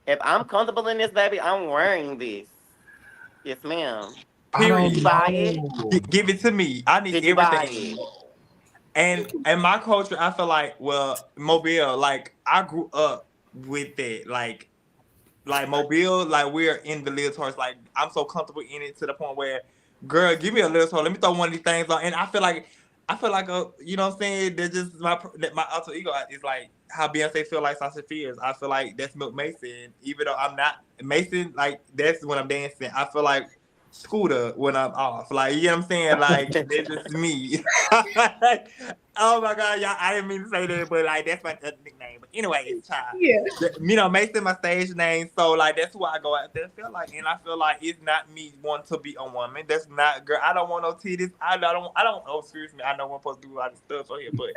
if I'm comfortable in this, baby, I'm wearing this. Yes, ma'am. Period. Did you buy it? Give it to me. I need everything. And in my culture, I feel like, Mobile, like, I grew up with it. Like Mobile, like, we're in the leotards. Like, I'm so comfortable in it to the point where, girl, give me a leotard. Let me throw one of these things on. And I feel like, you know what I'm saying? That's just my alter ego is like how Beyonce feel like Sasha Fierce. I feel like that's Milk Mason. Even though I'm not Mason, like, that's when I'm dancing. I feel like Scooter when I'm off. Like, you know what I'm saying? Like, that's just me. Oh my God, y'all, I didn't mean to say that, but like, that's my nickname. But anyway, it's child. Yeah. Mason my stage name. So like, that's why I go out there. Feel like, and I feel like it's not me wanting to be a woman. That's not, girl. I don't want no titties. I don't, oh, excuse me. I know I'm supposed to do a lot of stuff on here, but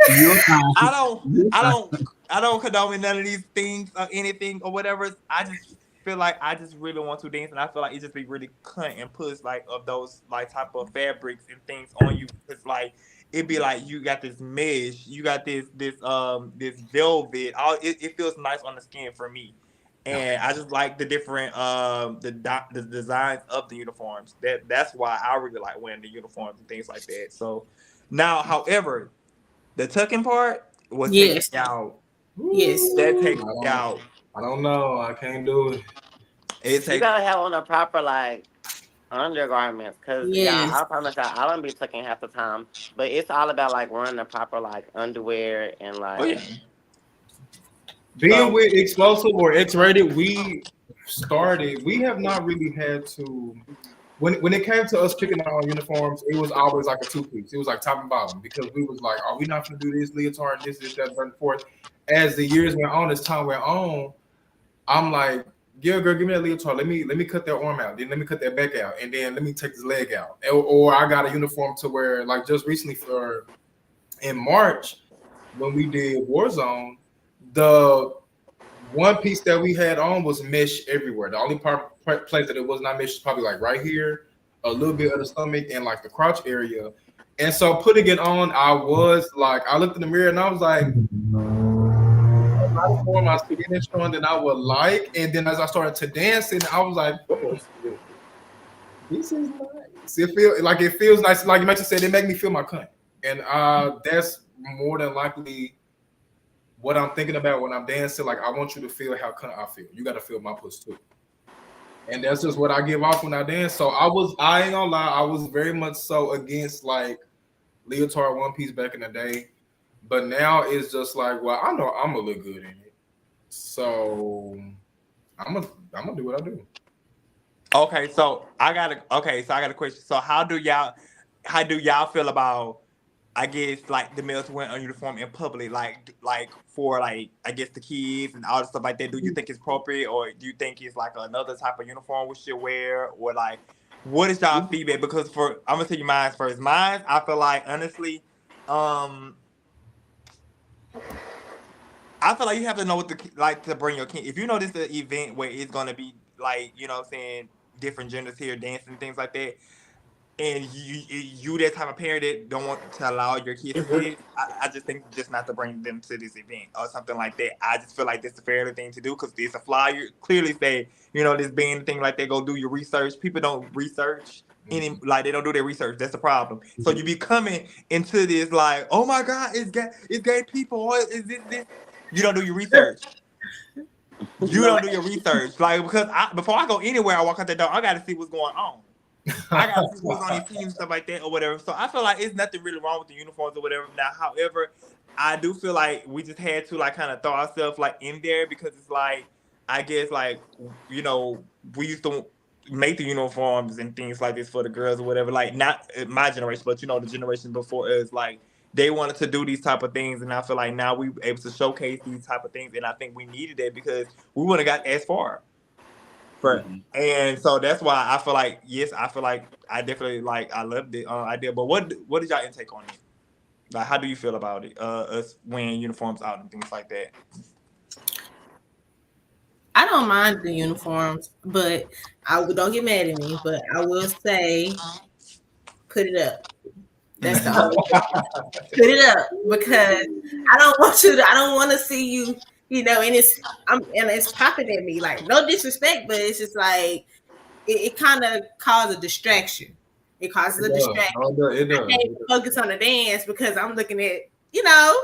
I don't condone none of these things or anything or whatever. I just feel like I just really want to dance, and I feel like it just be really cut and push like of those like type of fabrics and things on you. It's like it be like you got this mesh, you got this velvet. It feels nice on the skin for me, and I just like the different the designs of the uniforms. That's why I really like wearing the uniforms and things like that. So now, however, the tucking part was taken out. Yes, that takes out. I don't know. I can't do it. You gotta have on a proper like undergarments, cause I promise y'all, I don't be tucking half the time. But it's all about like wearing the proper like underwear and like. Being with Explosive or X-Rated, we have not really had to. When it came to us picking our uniforms, it was always like a two-piece. It was like top and bottom because we was like, are we not going to do this leotard, this, that, and forth? As the years went on, as time went on, I'm like, yeah, girl, give me that leotard. Let me cut that arm out. Then let me cut that back out. And then let me take this leg out. Or I got a uniform to wear, like just recently in March, when we did Warzone, the one piece that we had on was mesh everywhere. The only place that it was not mesh is probably like right here, a little bit of the stomach and like the crotch area. And so putting it on, I was like, I looked in the mirror and I was like, body form, my skin is stronger than I would like. And then as I started to dancing, I was like, oh, this is nice. It feels nice. Like you mentioned, said, it make me feel my cunt. And that's more than likely what I'm thinking about when I'm dancing. Like, I want you to feel how cunt I feel. You got to feel my puss too. And that's just what I give off when I dance. So I ain't gonna lie, I was very much so against like leotard one piece back in the day. But now it's just like, well, I know I'm gonna look good in it. So I'm gonna do what I do. Okay, so I got a question. So how do y'all feel about, I guess, like the males wearing a uniform in public, like for like I guess the kids and all the stuff like that? Do you think it's appropriate, or do you think it's like another type of uniform we should wear, or like what is y'all feedback? Because I'm gonna tell you mine first. Mine, I feel like honestly, I feel like you have to know what to bring your kid. If you know this is an event where it's gonna be like, you know what I'm saying, different genders here dancing and things like that, and you that type of parent that don't want to allow your kids to see it, I just think just not to bring them to this event or something like that. I just feel like that's the fair thing to do, because it's a flyer clearly say, you know, this band thing like they go do your research. People don't research any, like they don't do their research. That's the problem. So you be coming into this like, oh my God, it's gay people, or is this? You don't do your research. You don't do your research, like, because before I go anywhere, I walk out the door, I got to see what's going on. I got to see what's on these teams, stuff like that, or whatever. So I feel like it's nothing really wrong with the uniforms or whatever. Now, however, I do feel like we just had to like kind of throw ourselves like in there, because it's like, I guess, like, you know, we used to make the uniforms and things like this for the girls or whatever. Like, not my generation, but you know, the generation before us, like, they wanted to do these type of things, and I feel like now we able to showcase these type of things, and I think we needed that because we wouldn't have got as far. And so that's why I feel like, yes, I feel like I definitely I loved the idea. But what did y'all intake on it? Like, how do you feel about it? Us wearing uniforms out and things like that. I don't mind the uniforms, but don't get mad at me. But I will say, put it up. That's the only thing. Put it up, because I don't want to see you. You know, and it's popping at me. Like, no disrespect, but it's just like it kind of causes a distraction. It causes a distraction. I can't focus on the dance because I'm looking at, you know,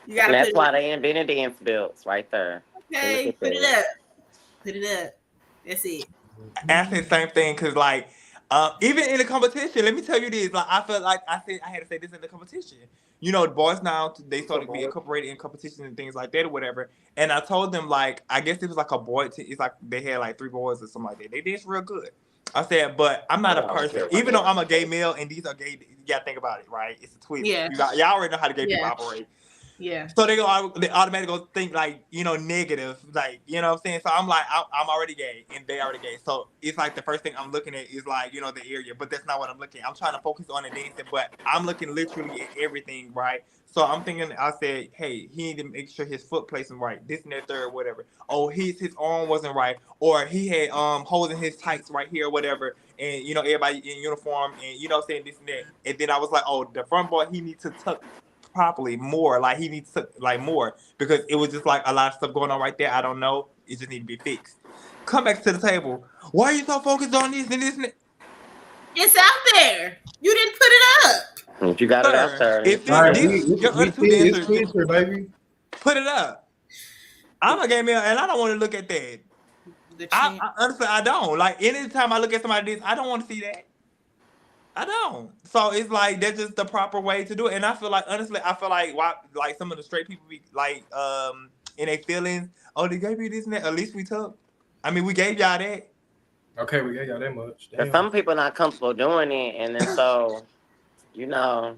you gotta. And that's why they invented dance belts right there. Okay, put it up. Put it up. That's it. I say the same thing, because like, even in the competition, let me tell you this. Like, I felt like I had to say this in the competition. You know, the boys now, they started to be incorporated in competitions and things like that or whatever. And I told them, like, I guess it was like a boy team. It's like they had like 3 boys or something like that. They danced real good. I said, but I'm not a person. Even though I'm a gay male and these are gay, you gotta think about it, right? It's a twist. Yeah. Y'all already know how the gay people operate. Yeah. So they automatically go think like, you know, negative, like, you know what I'm saying? So I'm like, I'm already gay and they already gay. So it's like the first thing I'm looking at is like, you know, the area, but that's not what I'm looking at. I'm trying to focus on the dancing, but I'm looking literally at everything, right? So I'm thinking, I said, hey, he need to make sure his foot placement right, this and that, third, whatever. Oh, his arm wasn't right, or he had holes in his tights right here, whatever. And you know, everybody in uniform, and you know, saying this and that. And then I was like, oh, the front boy, he needs to tuck properly more, like he needs to like more, because it was just like a lot of stuff going on right there. I don't know, it just need to be fixed. Come back to the table. Why are you so focused on this and this and that? It's out there. You didn't put it up. You got it out there. If it's clear, baby. Put it up. I'm a gay male and I don't want to look at that. I honestly, I don't. Like, anytime I look at somebody this, I don't want to see that. I don't. So it's like, that's just the proper way to do it. And I feel like, honestly, why, like, some of the straight people be like, in their feelings, oh, they gave you this and that. At least we took. I mean, we gave y'all that. Okay, we gave y'all that much. But some people not comfortable doing it, and then so, you know.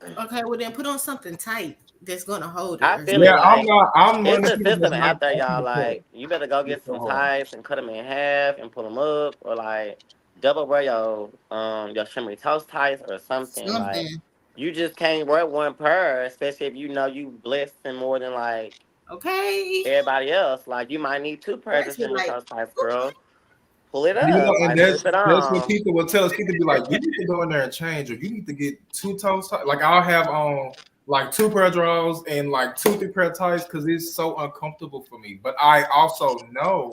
Okay, well then put on something tight that's gonna hold it. I feel like it's a system out there, y'all. Like, you better go get some tights and cut them in half and pull them up, or like double wear your shimmery toast tights or something. Like, you just can't wear one pair, especially if you know you blessed in more than like everybody else. Like, you might need 2 pairs of shimmery toast tights, girl. Pull it up. You know, and like, that's what people will tell us. People be like, you need to go in there and change, or you need to get 2 toes tight. Like, I'll have on like 2 pair of drawers and like 2-3 pair of tights because it's so uncomfortable for me. But I also know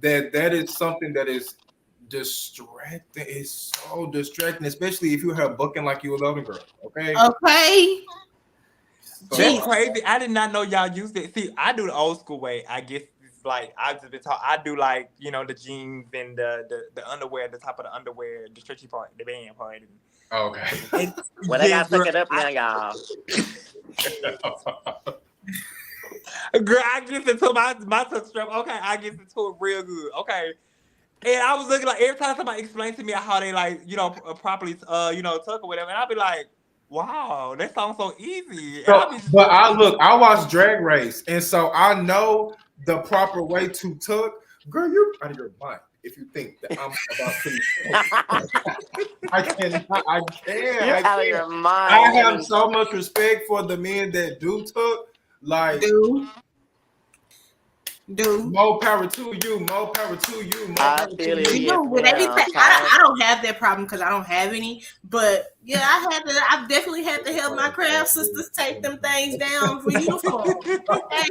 that is something that is distracting. It's so distracting, especially if you have booking like you a loving girl. Okay. Okay. That's crazy. I did not know y'all used it. See, I do the old school way. I guess it's like I've just been taught. I do like the jeans and the underwear, the top of the underwear, the stretchy part, the band part. Okay. Well, they gotta pick it up now, y'all. Girl, I get into my touch strap. Okay, I get into it real good. Okay. And I was looking like every time somebody explained to me how they properly tuck or whatever, and I'd be like, wow, that sounds so easy. So, but I watch Drag Race, and so I know the proper way to tuck. Girl, you're out of your mind if you think that I'm about to. I can't. You're out of your mind. I have so much respect for the men that do tuck. Like, more power to you. More power to you. More power to you. I don't have that problem because I don't have any. But yeah, I've definitely had to help my craft sisters take them things down for uniform. Okay.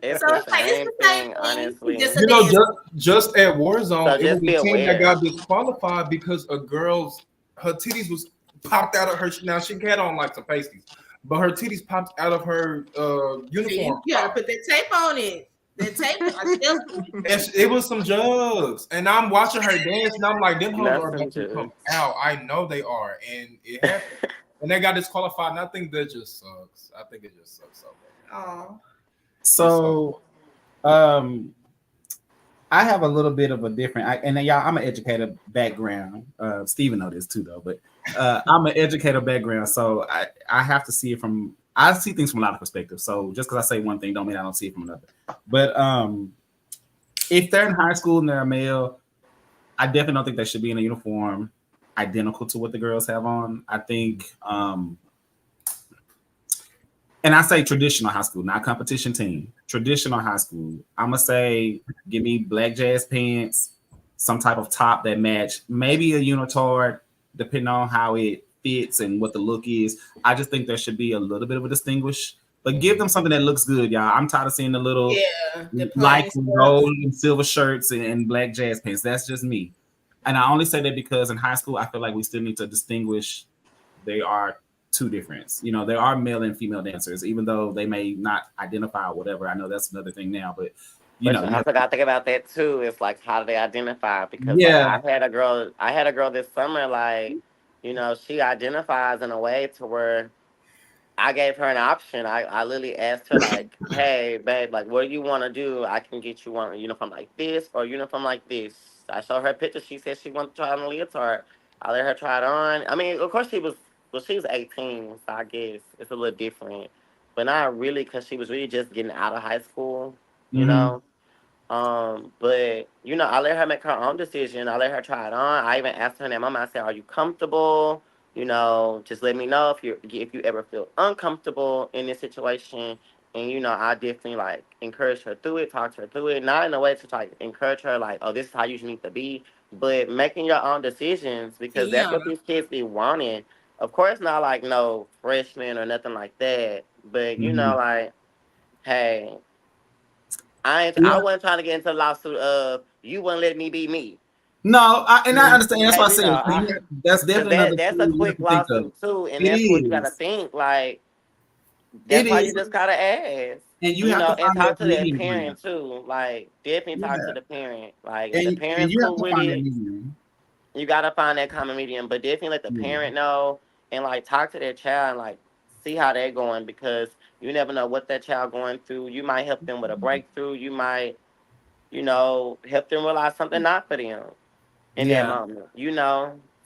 It's So the it's like same it's the same thing, honestly. Just You know, just at Warzone, So it was just a be team that aware. got disqualified because a girl's her titties was popped out of her. Now she had on like some pasties, but her titties popped out of her uniform. You gotta put that tape on it. That tape. It was some jugs, and I'm watching her dance, and I'm like, them hoes That's are about some to come out. I know they are, and it happened. And they got disqualified, and I think that just sucks. I think it just sucks so bad. Oh. So, I have a little bit of a different, and y'all, I'm an educator background. Steven knows this too, though, but I'm an educator background, so I have to see it from. I see things from a lot of perspectives. So just because I say one thing, don't mean I don't see it from another. But if they're in high school and they're a male, I definitely don't think they should be in a uniform identical to what the girls have on. I think, and I say traditional high school, not competition team. Traditional high school. I'm gonna say, give me black jazz pants, some type of top that match, maybe a unitard, depending on how it fits and what the look is. I just think there should be a little bit of a distinguish, but give them something that looks good, y'all. I'm tired of seeing the little light gold and silver shirts and black jazz pants. That's just me. And I only say that because in high school, I feel like we still need to distinguish. They are two difference. There are male and female dancers, even though they may not identify or whatever. I know that's another thing now, but I forgot to think about that too. It's like, how do they identify? Because I had a girl this summer, like, she identifies in a way to where I gave her an option. I literally asked her, like, hey, babe, like, what do you want to do? I can get you one uniform like this or uniform like this. I showed her a picture. She said she wanted to try on a leotard. I let her try it on. I mean, of course, she was 18, so I guess it's a little different. But not really, because she was really just getting out of high school, you know? But I let her make her own decision. I let her try it on. I even asked her and mama, I said, are you comfortable? Just let me know if you ever feel uncomfortable in this situation. And I definitely like encourage her through it, talk to her through it, not in a way to try to encourage her like, oh, this is how you need to be, but making your own decisions, because that's what these kids be wanting. Of course, not like no freshman or nothing like that, but like, hey, I wasn't trying to get into a lawsuit of you wouldn't let me be me. No, I understand. That's why I said that's definitely that's a quick lawsuit too, and that's what you gotta think. Like, that's why you just gotta ask, and you have to and talk to that medium parent too. Like, definitely talk to the parent. Like, if and the parent's you cool have to with find it, you gotta find that common medium. But definitely let the parent know, and like talk to their child and like see how they're going, because you never know what that child going through. You might help them with a breakthrough. You might, help them realize something not for them in that moment.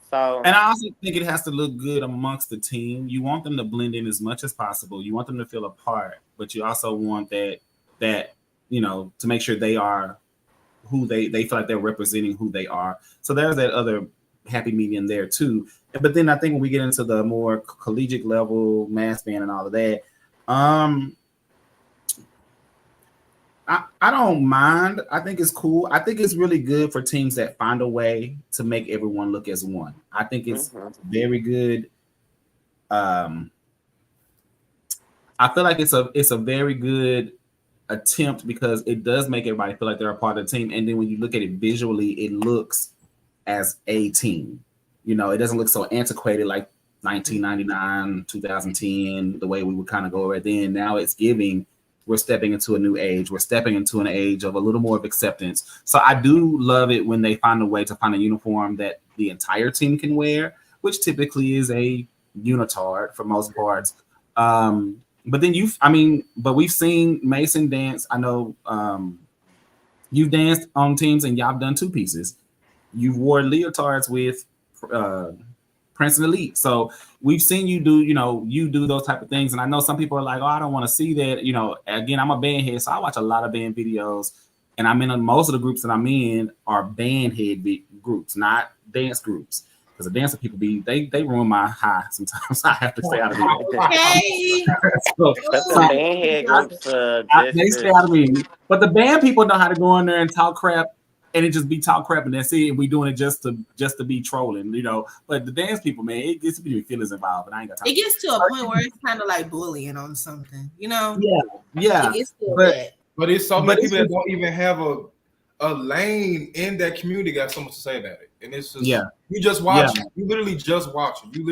So. And I also think it has to look good amongst the team. You want them to blend in as much as possible. You want them to feel a part, but you also want that to make sure they are who they feel like they're representing who they are. So there's that other happy medium there too. But then I think when we get into the more collegiate level, mass band and all of that, I don't mind. I think it's cool. I think it's really good for teams that find a way to make everyone look as one. I think it's very good. I feel like it's a very good attempt because it does make everybody feel like they're a part of the team. And then when you look at it visually, it looks as a team. You know, it doesn't look so antiquated like 1999, 2010, the way we would kind of go over it then. Now it's giving, we're stepping into a new age. We're stepping into an age of a little more of acceptance. So I do love it when they find a way to find a uniform that the entire team can wear, which typically is a unitard for most parts. But then but we've seen Mason dance. I know you've danced on teams and y'all have done two pieces. You wore leotards with Prince and Elite. So we've seen you do those type of things. And I know some people are like, oh, I don't want to see that. You know, again, I'm a band head, so I watch a lot of band videos. And I'm in most of the groups that I'm in are band head groups, not dance groups. Because the dancer people they ruin my high sometimes. I have to stay out of it. Okay. They stay out of me. But the band people know how to go in there and talk crap, and it just be talk crap, and that's it. And we doing it just to be trolling, you know. But the dance people, man, it gets to be feelings involved, and I ain't got time. It gets to a point where it's kind of like bullying on something, you know. Yeah. But it's so many people that don't even have a lane in that community got so much to say about it. And it's just you just watch. You literally just watch it. You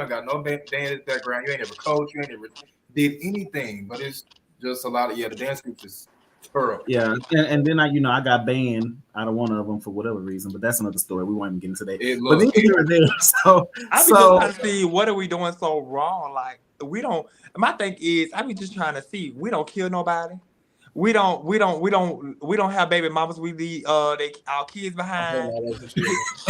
ain't got no dance background. You ain't ever coached. You ain't ever did anything. But it's just a lot of the dance groups is thorough. Yeah, and then I got banned out of one of them for whatever reason, but that's another story. We won't even get into that. But then you were there, so I be just trying to see what are we doing so wrong. Like we don't. My thing is, I be just trying to see we don't kill nobody. We don't have baby mamas. We leave our kids behind.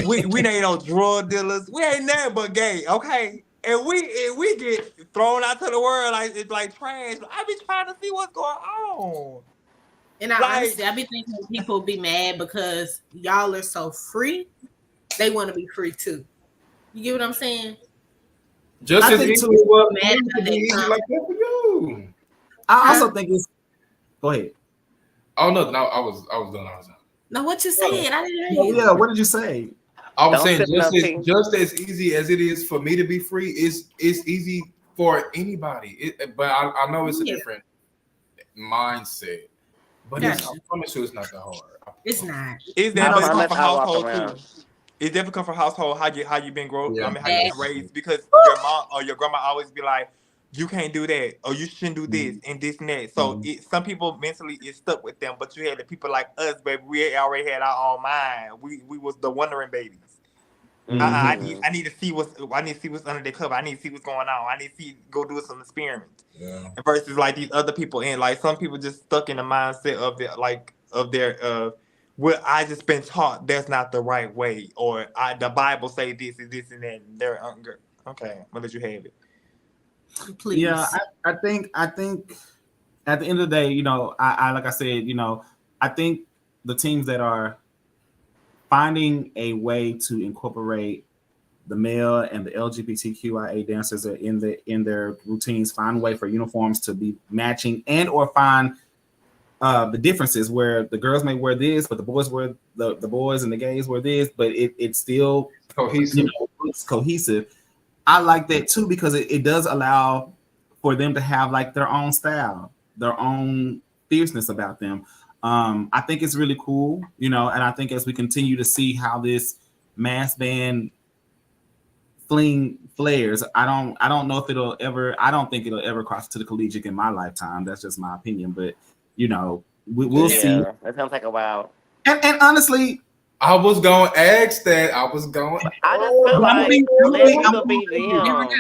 we ain't no drug dealers. We ain't nothing but gay, okay? And we get thrown out to the world like it's like trash. I be trying to see what's going on. And honestly, I be thinking people be mad because y'all are so free. They want to be free too. You get what I'm saying? Just as easy was mad like that for you. I also think it's. Go ahead. Oh no, I was done. No, what you said? I didn't hear you. Yeah, what did you say? I was saying just as easy as it is for me to be free, it's easy for anybody. But I know it's a different mindset. But I promise you, it's not that hard. It's not. It's definitely for household too. It's definitely for household. How you been grown? I mean, how you been raised? Because your mom or your grandma always be like, you can't do that, or you shouldn't do this and this and that. So some people mentally is stuck with them, but you had the people like us, baby. We already had our own mind. We was the wondering babies. I need to see what's under the cover. I need to see what's going on. I need to go do some experiments. Yeah. Versus like these other people, and like some people just stuck in the mindset of their well, I just been taught that's not the right way, or the Bible say this and this and that. And they're okay. I'm gonna let you have it. Please. Yeah, I think at the end of the day, you know, I like I said, you know, I think the teams that are finding a way to incorporate the male and the LGBTQIA dancers in their routines, find a way for uniforms to be matching and or find the differences where the girls may wear this, but the boys wear the boys and the gays wear this, but it's still cohesive. You know, it's cohesive. I like that too because it does allow for them to have like their own style, their own fierceness about them. I think it's really cool, you know, and I think as we continue to see how this mass band fling flares, I don't know if I don't think it'll ever cross to the collegiate in my lifetime. That's just my opinion, but you know, we'll see. That sounds like a wow. And honestly, I was gonna ask that. I just feel like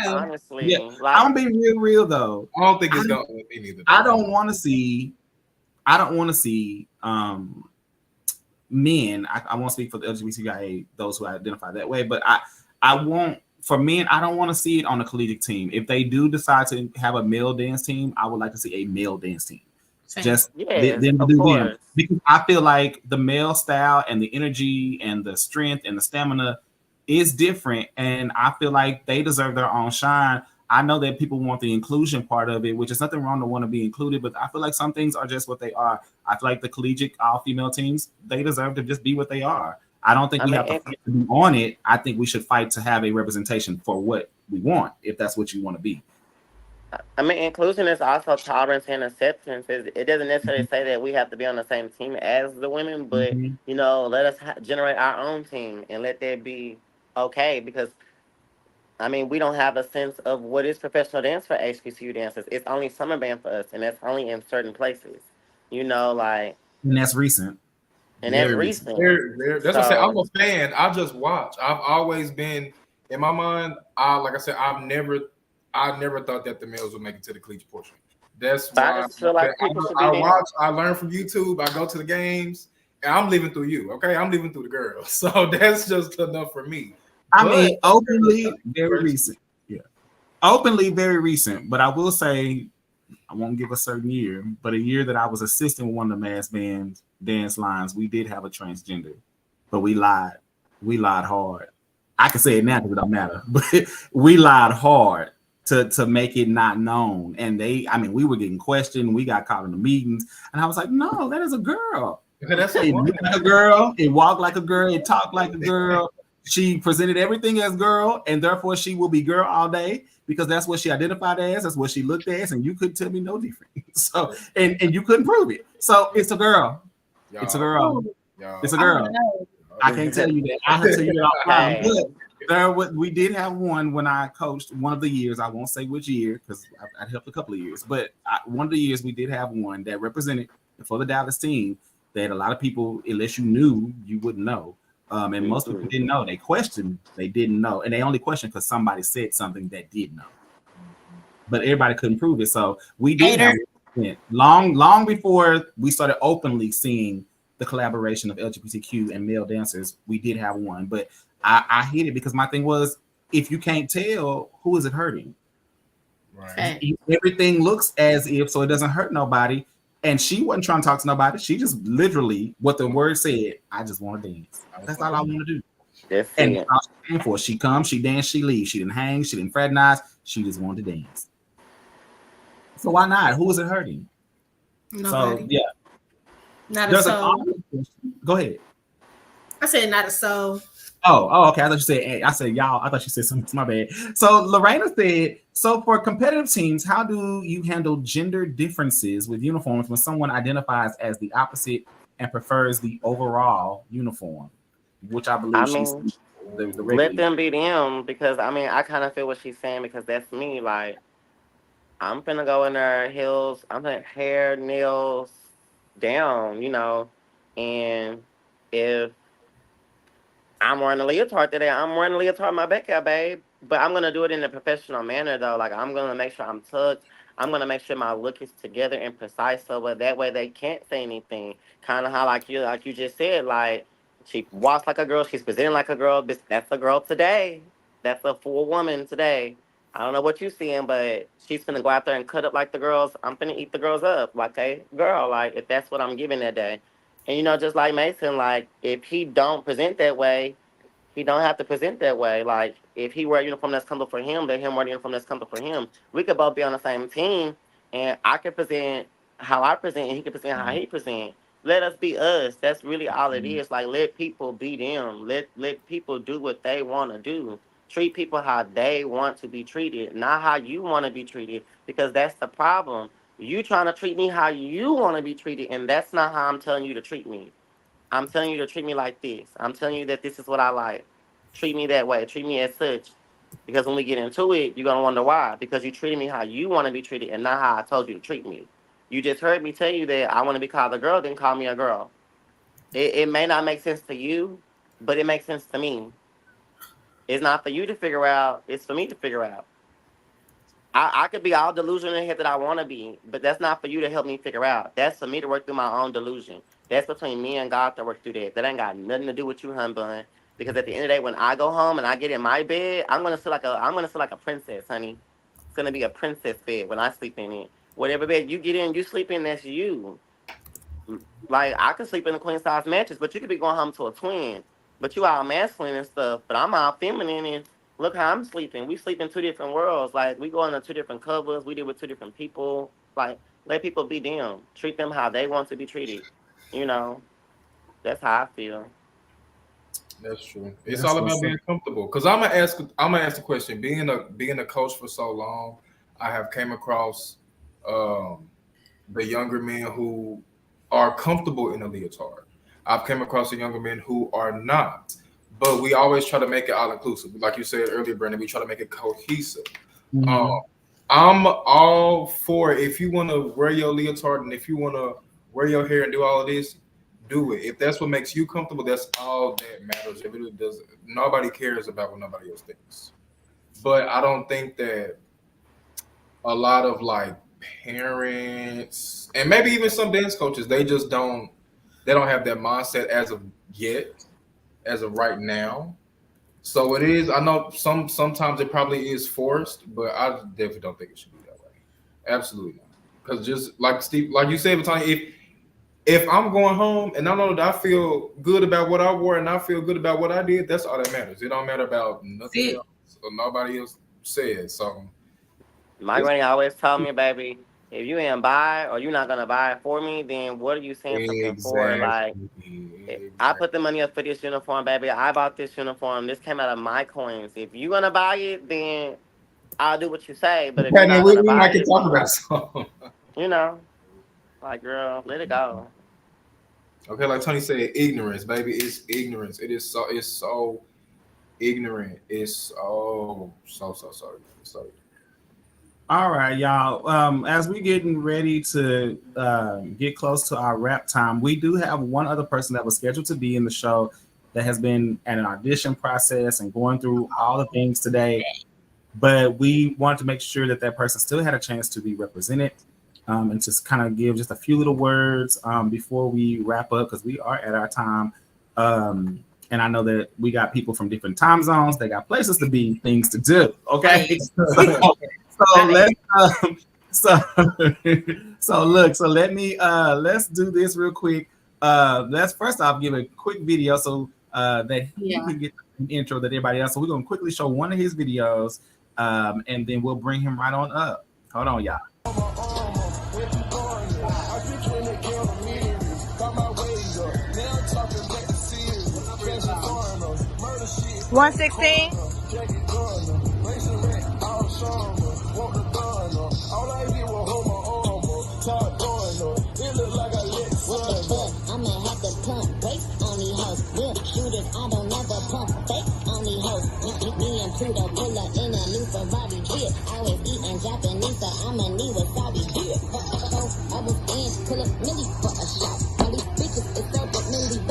honestly. Yeah, I'm gonna be real though. I don't think it's gonna be neither. I don't want to see men. I won't speak for the LGBTQIA, those who identify that way, but I won't. For men, I don't want to see it on a collegiate team. If they do decide to have a male dance team, I would like to see a male dance team. Just them to do them, because I feel like the male style and the energy and the strength and the stamina is different, and I feel like they deserve their own shine. I know that people want the inclusion part of it, which is nothing wrong to want to be included, but I feel like some things are just what they are. I feel like the collegiate all-female teams, they deserve to just be what they are. I don't think we have to fight to be on it. I think we should fight to have a representation for what we want, if that's what you want to be. I mean, inclusion is also tolerance and acceptance. It doesn't necessarily say that we have to be on the same team as the women, but Mm-hmm. let us generate our own team and let that be okay. Because I mean, we don't have a sense of what is professional dance for HBCU dancers. It's only summer band for us, and that's only in certain places. Like, And that's recent. and that's Very recent. recent. That's what I say. I'm So, a fan. I just watch. I've always been in my mind. Like I said, I never thought that the males would make it to the collegiate portion. That's but I why just feel like people should be I there. watch. I learn from YouTube. I go to the games, and I'm leaving through you. Okay, I'm leaving through the girls. So that's just enough for me. I mean, openly, very recent. Yeah, openly, very recent. But I will say, I won't give a certain year, but a year that I was assisting with one of the mass band dance lines, we did have a transgender, but we lied. We lied hard. I can say it now because it don't matter, but we lied hard to make it not known. And we were getting questioned. We got caught in the meetings, and I was like, no, that is a girl. That's It looked like a girl. It walked like a girl. It talked like a girl. She presented everything as girl, and therefore she will be girl all day because that's what she identified as. That's what she looked as, and you couldn't tell me no different. So, and you couldn't prove it. So it's a girl. It's a girl. It's a girl. I can't tell you that. I can tell you that all the time. But we did have one when I coached one of the years. I won't say which year because I helped a couple of years. But one of the years we did have one that represented for the Dallas team that a lot of people, unless you knew, you wouldn't know. And most people didn't know. They questioned, they didn't know. And they only questioned because somebody said something that did know. But everybody couldn't prove it. So we did have long before we started openly seeing the collaboration of LGBTQ and male dancers, we did have one. But I hate it because my thing was, if you can't tell, who is it hurting? Right. Everything looks as if, so it doesn't hurt nobody. And she wasn't trying to talk to nobody. She just literally, what the word said, I just want to dance. That's all I want to do. That's and all she came for. She comes, she danced, she leaves. She didn't hang, she didn't fraternize. She just wanted to dance. So why not? Who is it hurting? Nobody. So yeah. Not a soul. Go ahead. I said not a soul. Oh, okay. I thought you said, I said y'all. I thought you said something. My bad. So Lorena said, so for competitive teams, how do you handle gender differences with uniforms when someone identifies as the opposite and prefers the overall uniform, which I believe she's the let them be them, because I kind of feel what she's saying, because that's me. Like, I'm finna go in there, heels, I'm gonna hair, nails down, and if I'm wearing a leotard today, I'm wearing a leotard my back out, babe. But I'm gonna do it in a professional manner though. Like, I'm gonna make sure I'm tucked. I'm gonna make sure my look is together and precise, so that way they can't say anything. Kind of how like you just said, like, she walks like a girl, she's presenting like a girl. That's a girl today. That's a full woman today. I don't know what you're seeing, but she's finna go out there and cut up like the girls. I'm finna eat the girls up. Like, hey, girl, like, if that's what I'm giving that day. And just like Mason, like, if he don't present that way, he don't have to present that way. Like, if he wear a uniform that's comfortable for him, let him wear a uniform that's comfortable for him. We could both be on the same team, and I can present how I present, and he can present how he present. Let us be us. That's really all it is. Like, let people be them. Let people do what they want to do. Treat people how they want to be treated, not how you want to be treated, because that's the problem. You trying to treat me how you want to be treated, and that's not how I'm telling you to treat me. I'm telling you to treat me like this. I'm telling you that this is what I like. Treat me that way. Treat me as such. Because when we get into it, you're going to wonder why. Because you treated me how you want to be treated and not how I told you to treat me. You just heard me tell you that I want to be called a girl, then call me a girl. It may not make sense to you, but it makes sense to me. It's not for you to figure out. It's for me to figure out. I could be all delusional in the head that I want to be, but that's not for you to help me figure out. That's for me to work through my own delusion. That's between me and God to work through that. That ain't got nothing to do with you, hun bun. Because at the end of the day, when I go home and I get in my bed, I'm gonna feel like a princess, honey. It's gonna be a princess bed when I sleep in it. Whatever bed you get in, you sleep in, that's you. Like, I could sleep in a queen size mattress, but you could be going home to a twin. But you all masculine and stuff, but I'm all feminine, and look how I'm sleeping. We sleep in two different worlds. Like, we go into two different covers. We deal with two different people. Like, let people be them. Treat them how they want to be treated. That's how I feel. That's true. It's all about being comfortable. Because I'm gonna ask the question. Being a coach for so long, I have came across the younger men who are comfortable in a leotard. I've come across the younger men who are not. But we always try to make it all inclusive. Like you said earlier, Brandon, we try to make it cohesive. I'm all for if you want to wear your leotard and if you want to wear your hair and do all of this, do it. If that's what makes you comfortable, that's all that matters. It really does. Nobody cares about what nobody else thinks. But I don't think that a lot of like parents and maybe even some dance coaches, they don't have that mindset as of yet, as of right now. So it is. I know sometimes it probably is forced, but I definitely don't think it should be that way. Absolutely not. Because just like Steve, like you said, Tony, if I'm going home and I know that I feel good about what I wore and I feel good about what I did, that's all that matters. It don't matter about nothing else or nobody else said. So My granny always told me, baby, if you ain't buy or you're not gonna buy it for me, then what are you saying something for? Like, I put the money up for this uniform, baby. I bought this uniform. This came out of my coins. If you're gonna buy it, then I'll do what you say. But if you're not gonna buy it, talk about something. You know, like, girl, let it go. Okay, like Tony said, ignorance, baby. It's ignorance. It's so ignorant. It's so. All right, y'all. As we getting ready to get close to our wrap time, we do have one other person that was scheduled to be in the show that has been at an audition process and going through all the things today. But we wanted to make sure that that person still had a chance to be represented and just kind of give just a few little words before we wrap up because we are at our time. And I know that we got people from different time zones. They got places to be, things to do. Okay. So let me let's do this real quick. Let's first off give a quick video so that he can get an intro that everybody else. So we're gonna quickly show one of his videos, and then we'll bring him right on up. Hold on, y'all. 116. I don't never pump fake on these hoes. Me and Pluto pull up in a new Ferrari beer. Always eating Japanese, so I'ma need wasabi beer. I was in, pull up Millie for a shot. All these bitches is so but Millie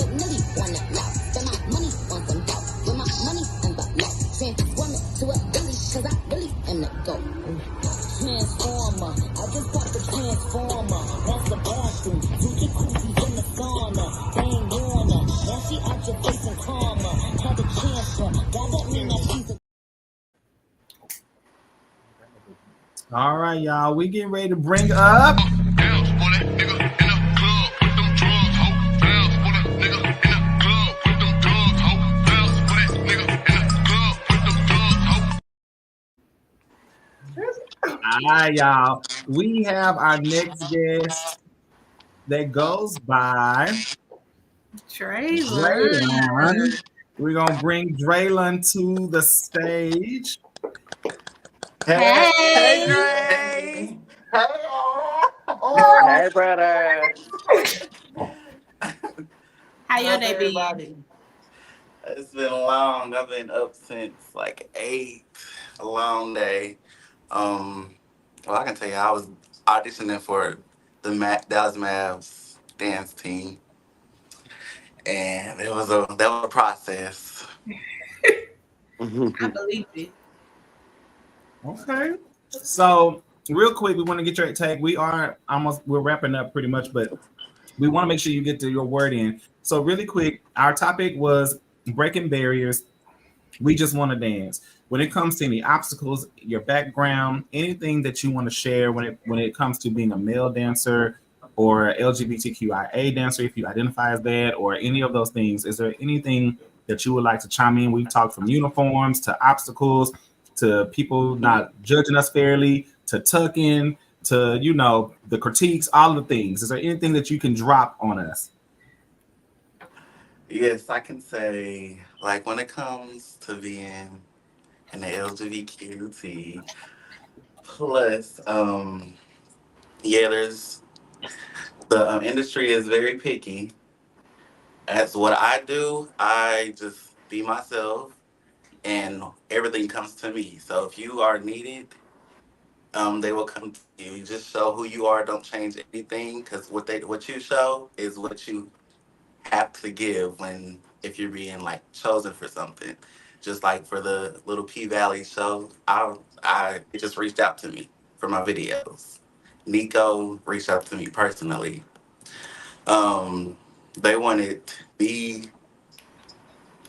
wanna laugh. Spend my money on some dough. With my money in the low. Transform it to a Billy, cause I really am the GOAT. Transformer, I just bought the Transformer. That's the bathroom. Two jacuzzis in the sauna. Dang Warner, now she out your face and karma. Had a chance for, God that mean that she's a. All right, y'all. We getting ready to bring up. All right, y'all. We have our next guest that goes by Draylon. We're gonna bring Draylon to the stage. Hey, Dre. Hey, brother. How your day been? It's been long. I've been up since like 8. A long day. Well, I can tell you, I was auditioning for the Dallas Mavs dance team, and that was a process. I believe it. Okay. So, real quick, we want to get your take. We're wrapping up pretty much, but we want to make sure you get to your word in. So, really quick, our topic was breaking barriers. We just want to dance. When it comes to any obstacles, your background, anything that you want to share when it comes to being a male dancer or LGBTQIA dancer, if you identify as that, or any of those things, is there anything that you would like to chime in? We've talked from uniforms to obstacles to people not judging us fairly to tucking to, the critiques, all the things. Is there anything that you can drop on us? Yes, I can say, like, when it comes to being in the LGBTQT, Plus, yeah, there's the industry is very picky. As what I do, I just be myself, and everything comes to me. So if you are needed, they will come to you. You just show who you are. Don't change anything, because what you show is what you have to give when if you're being like chosen for something. Just like for the little P Valley show, I it just reached out to me for my videos. Nico reached out to me personally. Um, they wanted me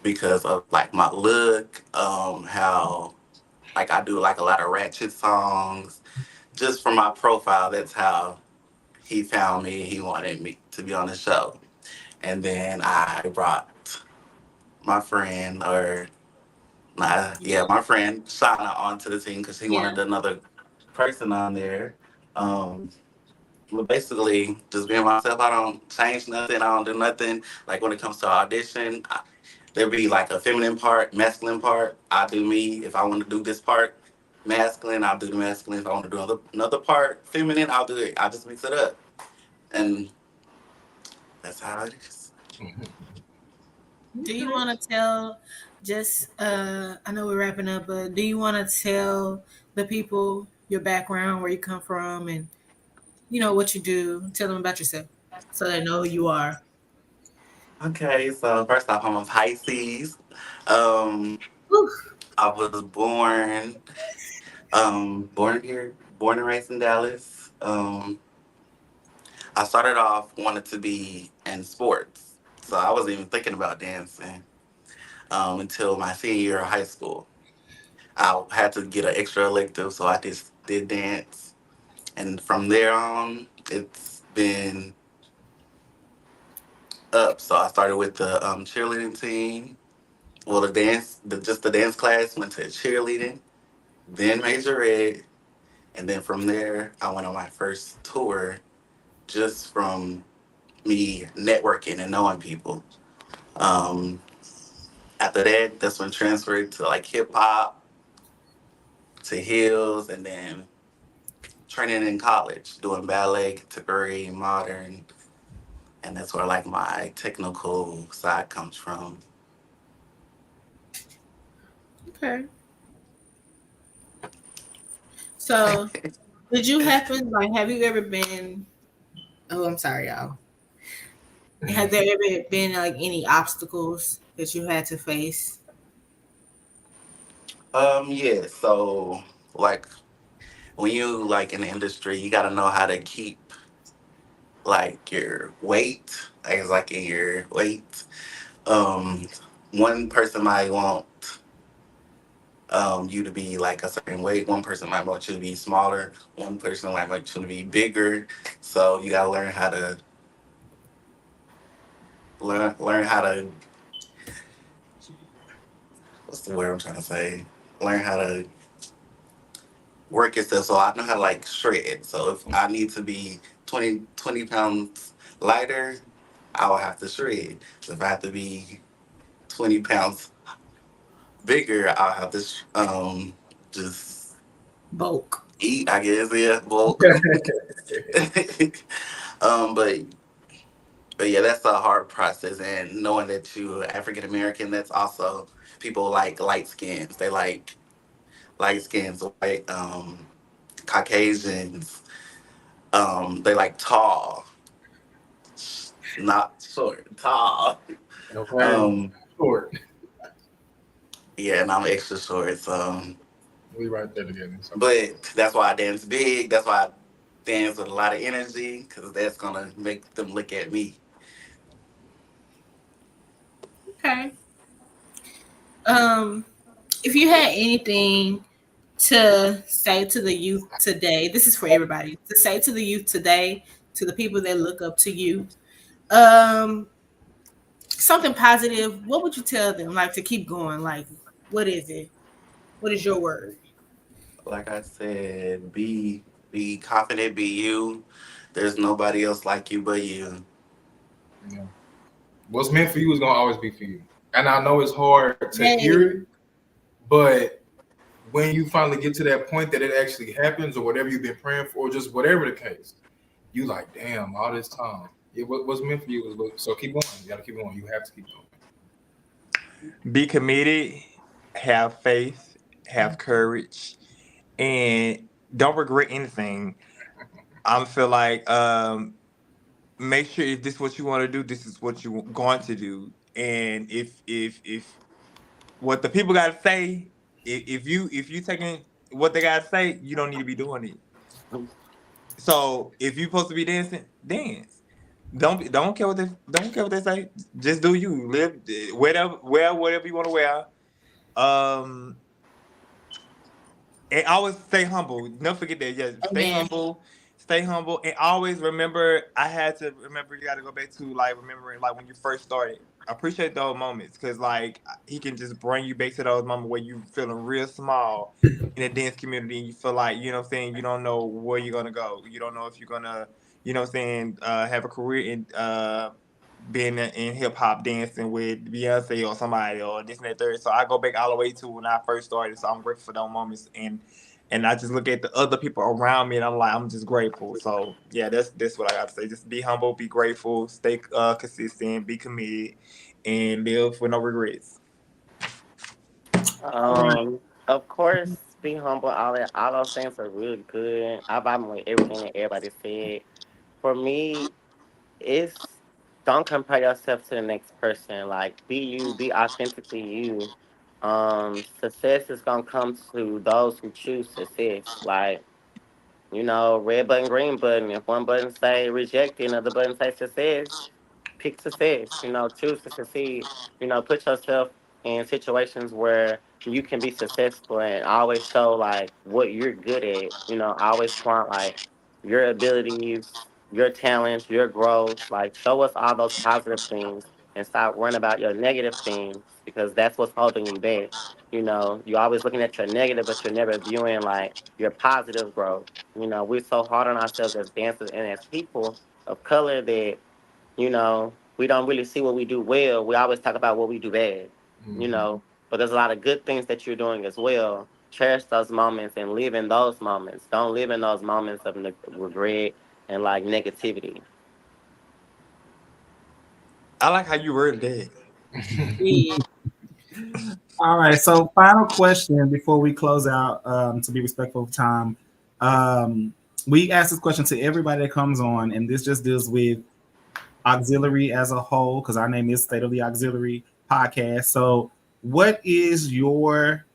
because of like my look, how like I do like a lot of ratchet songs. Just from my profile, that's how he found me. He wanted me to be on the show. And then I brought my friend, my friend Shauna onto the team because he Yeah. wanted another person on there. But basically, just being myself. I don't change nothing. I don't do nothing. Like when it comes to audition, there be like a feminine part, masculine part. I do me. If I want to do this part, masculine, I'll do the masculine. If I want to do another part, feminine, I'll do it. I just mix it up, and that's how it is. Do you want to tell I know we're wrapping up, but do you want to tell the people your background, where you come from, and what you do? Tell them about yourself so they know who you are. Okay, so first off, I'm a Pisces. Um, I was born here, born and raised in Dallas. I started off wanted to be in sports, so I wasn't even thinking about dancing until my senior year of high school. I had to get an extra elective, so I just did dance, and from there on, it's been up. So I started with the cheerleading team. Well, just the dance class, went to cheerleading, then major ed, and then from there, I went on my first tour just from me networking and knowing people. Um, After that, that's when transferred to like hip hop, to heels, and then training in college, doing ballet, contemporary, modern, and that's where like my technical side comes from. Okay. So, did you have you ever been? Oh, I'm sorry, y'all. Have there ever been like any obstacles that you had to face? Yeah, so like when you like in the industry, you gotta know how to keep like your weight, like in your weight. Um, One person might want you to be like a certain weight. One person might want you to be smaller. One person might want you to be bigger. So you gotta learn how to what's the word I'm trying to say? Learn how to work yourself. So I know how to like shred. So if I need to be 20 pounds lighter, I will have to shred. So if I have to be 20 pounds bigger, I'll have to just bulk eat. I guess bulk. um, but but yeah, that's a hard process. And knowing that you African American, that's also people like light skins. They like light skins, white, Caucasians. They like tall, not short, tall. Okay. Short. Yeah, and I'm extra short, so. We right there together. So. But that's why I dance big. That's why I dance with a lot of energy, because that's gonna make them look at me. Okay. If you had anything to say to the youth today, this is for everybody, to say to the youth today, to the people that look up to you, something positive, what would you tell them, like, to keep going? Like, what is it? What is your word? Like I said, be confident, be you. There's nobody else like you but you. Yeah. What's meant for you is gonna always be for you. And I know it's hard to hear it, but when you finally get to that point that it actually happens, or whatever you've been praying for, or just whatever the case, you like, damn, all this time. What's meant for you was so keep going. You gotta keep going. You have to keep going. Be committed, have faith, have courage, and don't regret anything. I feel like make sure if this is what you want to do, this is what you're going to do. And if what the people gotta say, if you taking what they gotta say, you don't need to be doing it. So if you're supposed to be dancing, dance. Don't care what they say. Just do you. Live whatever you want to wear. And always stay humble. Never forget that. Yeah, stay humble. Stay humble, and always remember. I had to remember. You got to go back to like remembering like when you first started. Appreciate those moments because like he can just bring you back to those moments where you feeling real small in the dance community, and you feel like you know what I'm saying. You don't know where you're gonna go. You don't know if you're gonna you know what I'm saying have a career in being in hip hop dancing with Beyonce or somebody or this and that third. So I go back all the way to when I first started. So I'm grateful for those moments and I just look at the other people around me and I'm like, I'm just grateful. So yeah, that's what I got to say. Just be humble, be grateful, stay consistent, be committed, and live with no regrets. Of course, be humble. All those things are really good. I vibe with everything that everybody said. For me, it's don't compare yourself to the next person. Like be you, be authentically you. Success is gonna come to those who choose success. Like, red button, green button. If one button say reject, another button say success. Pick success. Choose to succeed. Put yourself in situations where you can be successful and always show like what you're good at. Always flaunt like your abilities, your talents, your growth. Like show us all those positive things and stop worrying about your negative things because that's what's holding you back. You're always looking at your negative, but you're never viewing like your positive growth. We're so hard on ourselves as dancers and as people of color that we don't really see what we do well. We always talk about what we do bad, but there's a lot of good things that you're doing as well. Cherish those moments and live in those moments. Don't live in those moments of regret and like negativity. I like how you worded that. All right. So final question before we close out, to be respectful of time. We ask this question to everybody that comes on, and this just deals with auxiliary as a whole, because our name is State of the Auxiliary Podcast. So what is your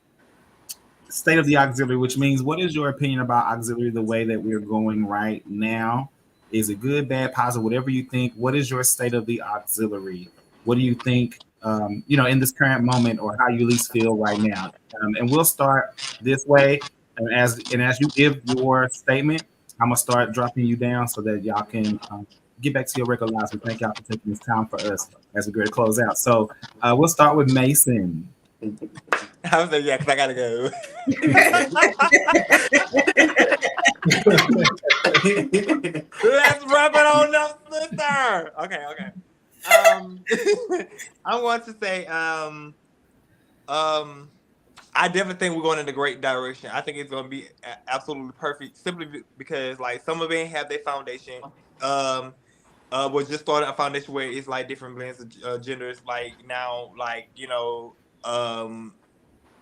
state of the auxiliary, which means what is your opinion about auxiliary the way that we're going right now? Is it good, bad, positive, whatever you think? What is your state of the auxiliary? What do you think, in this current moment, or how you at least feel right now? And we'll start this way. And as you give your statement, I'm gonna start dropping you down so that y'all can get back to your regular lives. And thank y'all for taking this time for us as we go to close out. So we'll start with Mason. I was like, yeah, because I gotta go. Let's wrap it on up, sister. Okay. I want to say, I definitely think we're going in a great direction. I think it's going to be absolutely perfect, simply because like some of it have their foundation. Was just started a foundation where it's like different blends of genders. Like now,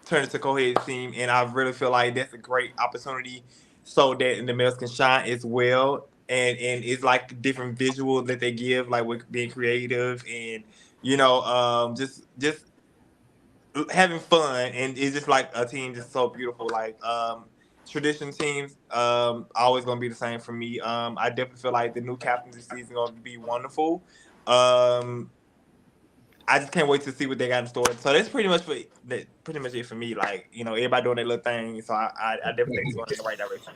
turn it to cohesive team, and I really feel like that's a great opportunity so that the males can shine as well. And it's like different visuals that they give, like with being creative and just having fun, and it's just like a team just so beautiful. Like tradition teams always gonna be the same for me. I definitely feel like the new captains this season gonna be wonderful. I just can't wait to see what they got in store. So that's pretty much it for me. Like, everybody doing their little thing. So I definitely think it's going in the right direction.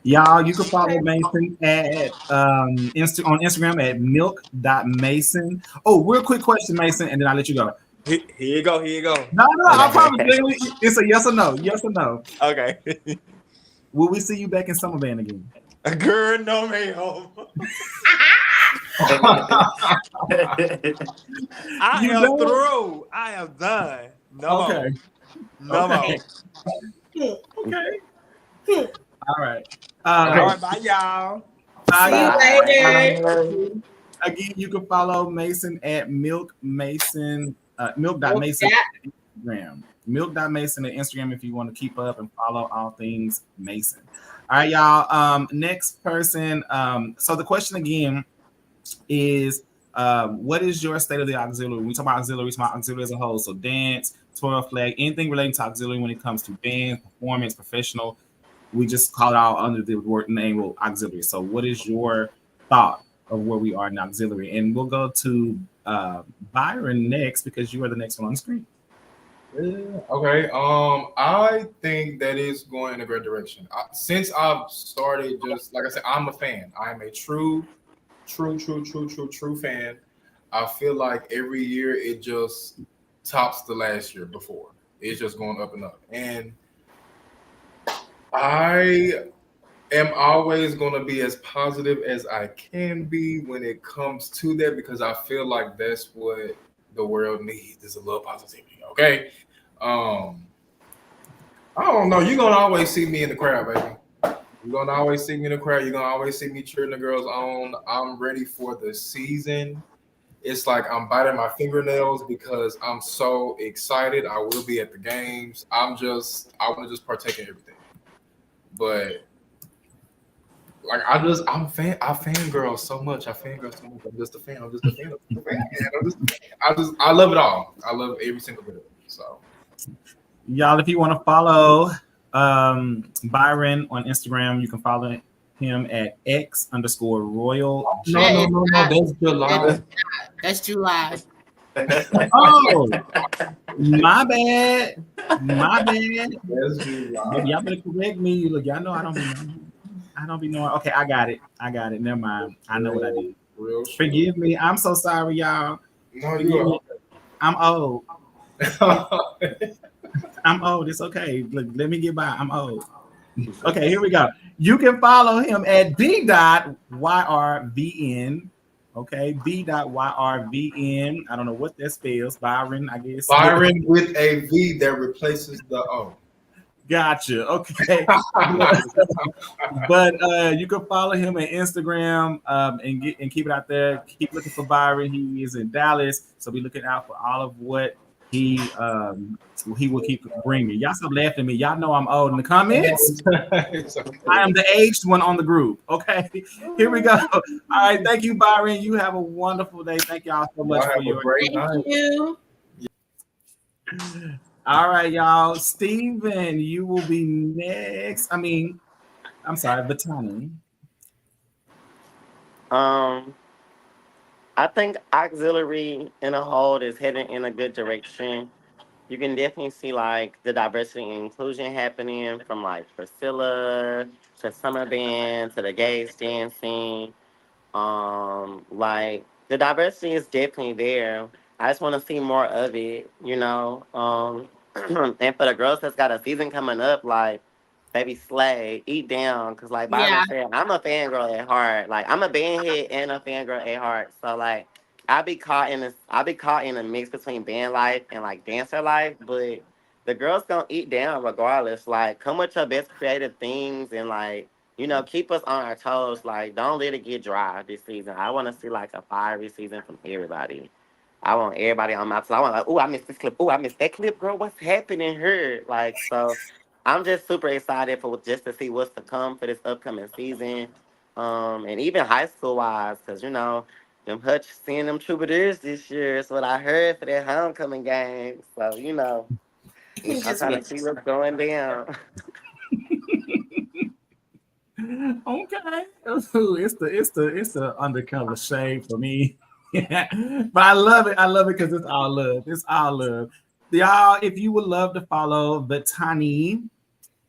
Y'all, you can follow Mason at on Instagram at milk.mason. Oh, real quick question, Mason, and then I'll let you go. Here you go. No, I promise. It's a yes or no. Yes or no. Okay. Will we see you back in Summer Band again? Girl, no, man. I am through. I am done. No. Okay. No Okay. more. Okay. All right. All right, bye, y'all. See you later. Again, you can follow Mason at milk.mason at Instagram. Milk.mason at Instagram if you want to keep up and follow all things Mason. All right, y'all. Next person. So the question again is what is your state of the auxiliary? When we talk about auxiliary as a whole. So dance, 12 flag, anything relating to auxiliary when it comes to band, performance, professional. We just call it out under the word name of auxiliary. So what is your thought of where we are in auxiliary? And we'll go to Byron next because you are the next one on the screen. Okay. I think that is going in a great direction. Since I've started, just like I said, I'm a fan. I'm a true fan. I feel like every year it just tops the last year before. It's just going up and up. And I am always going to be as positive as I can be when it comes to that because I feel like that's what the world needs is a little positivity. Okay. I don't know. You're going to always see me in the crowd, baby. You're going to always see me in the crowd. You're going to always see me cheering the girls on. I'm ready for the season. It's like I'm biting my fingernails because I'm so excited. I will be at the games. I want to just partake in everything. But like I fangirl so much. I'm just a fan. I love it all. I love every single bit of it. So y'all, if you want to follow Byron on Instagram, you can follow him at x_royal. No, that's July. That's July. Oh, my bad. That's July. Y'all better correct me. Look, y'all know I don't be knowing. Okay, I got it. Never mind. I know what I did. Forgive me. I'm so sorry, y'all. No, you're I'm old. I'm old. It's okay. Look, let me get by. I'm old. Okay, here we go. You can follow him at b.yrvn. Okay, b.yrvn. I don't know what that spells. Byron, I guess. Byron with a V that replaces the O. Gotcha. Okay. But you can follow him on Instagram and keep it out there. Keep looking for Byron. He is in Dallas, so be looking out for all of what he will keep bringing. Y'all stop laughing at me. Y'all know I'm old in the comments. Okay. I am the aged one on the group. Okay, here we go. All right, thank you, Byron. You have a wonderful day. Thank y'all so much for your great night. Thank you. All right, y'all. Steven, you will be next. I'm sorry, Batani. I think auxiliary in a whole is heading in a good direction. You can definitely see like the diversity and inclusion happening from like Priscilla to summer band to the gays dancing. Like the diversity is definitely there. I just want to see more of it, you know. And for the girls that's got a season coming up, like baby slay, eat down, cause like Byron said, I'm a fangirl at heart. Like I'm a bandhead and a fangirl at heart. So like I be caught in a mix between band life and like dancer life, but the girls gonna eat down regardless. Like come with your best creative things and like, you know, keep us on our toes. Like don't let it get dry this season. I wanna see like a fiery season from everybody. I want everybody on my toes. I want like, oh, I missed this clip. Oh, I missed that clip, girl. What's happening here? Like so I'm just super excited for just to see what's to come for this upcoming season. And even high school wise, because you know, them Hutch seeing them troubadours this year is what I heard for their homecoming game. So, you know, I'm trying to see what's going down. Okay. Ooh, it's the undercover shade for me. But I love it. I love it because it's all love. It's all love. Y'all, if you would love to follow Batani,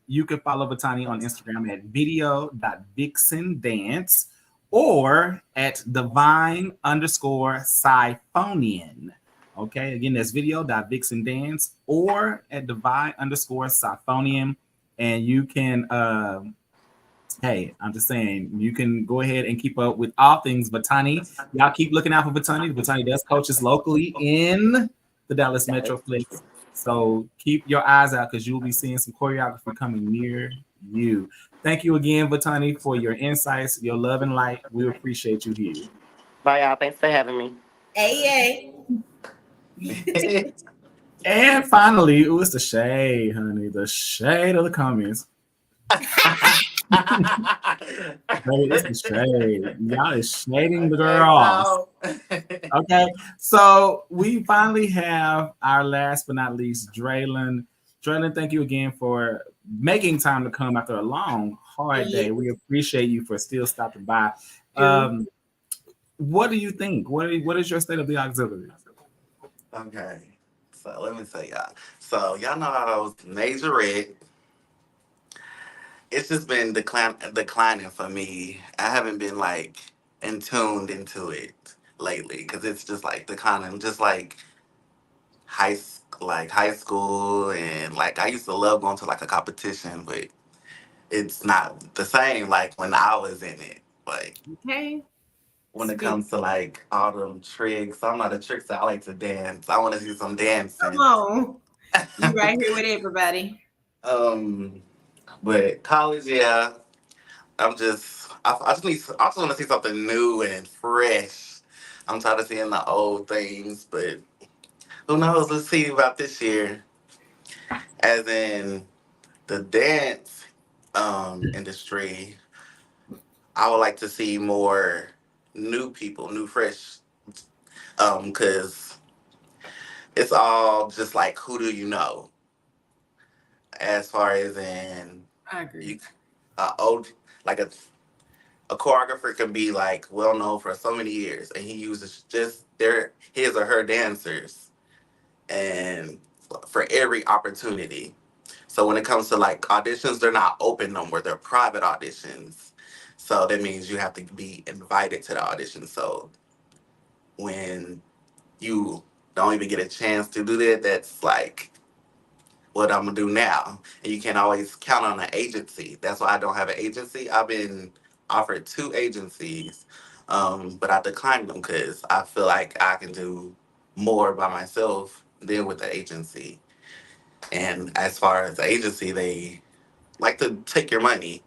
you can follow Batani on Instagram at video.vixendance or at divine_Siphonian. Okay, again, that's video.vixendance or at divine_Siphonian. And you can, hey, I'm just saying, you can go ahead and keep up with all things Batani. Y'all keep looking out for Batani. Batani does coaches locally in the Dallas Metroplex So keep your eyes out because you'll be seeing some choreography coming near you. Thank you again, Vatani, for your insights, your love and light. We appreciate you here. Bye, y'all. Thanks for having me. Hey. And finally, it's the shade, honey. The shade of the comments. It's the shade. Y'all is shading the girls. Okay, so we finally have our last but not least, Draylon. Draylon, thank you again for making time to come after a long, hard day. We appreciate you for still stopping by. What do you think? What is your state of the auxiliary? Okay, so let me tell y'all. So y'all know how I was majorette. It's just been declining for me. I haven't been like in tuned into it lately because it's just like declining, just like high school, and like I used to love going to like a competition, but it's not the same like when I was in it. Like when it comes to like all them tricks, I'm not a trickster. I like to dance. I want to see some dancing. Come on, you right here with everybody. But college, yeah. I just want to see something new and fresh. I'm tired of seeing the old things, but who knows? Let's see about this year. As in the dance industry, I would like to see more new people, new fresh, because it's all just like who do you know? As far as in, I agree. Like a choreographer can be like well known for so many years, and he uses just his or her dancers, and for every opportunity. So when it comes to like auditions, they're not open no more; they're private auditions. So that means you have to be invited to the audition. So when you don't even get a chance to do that, that's like what I'm gonna do now. And you can't always count on an agency. That's why I don't have an agency. I've been offered 2 agencies, but I declined them because I feel like I can do more by myself than with the agency. And as far as the agency, they like to take your money.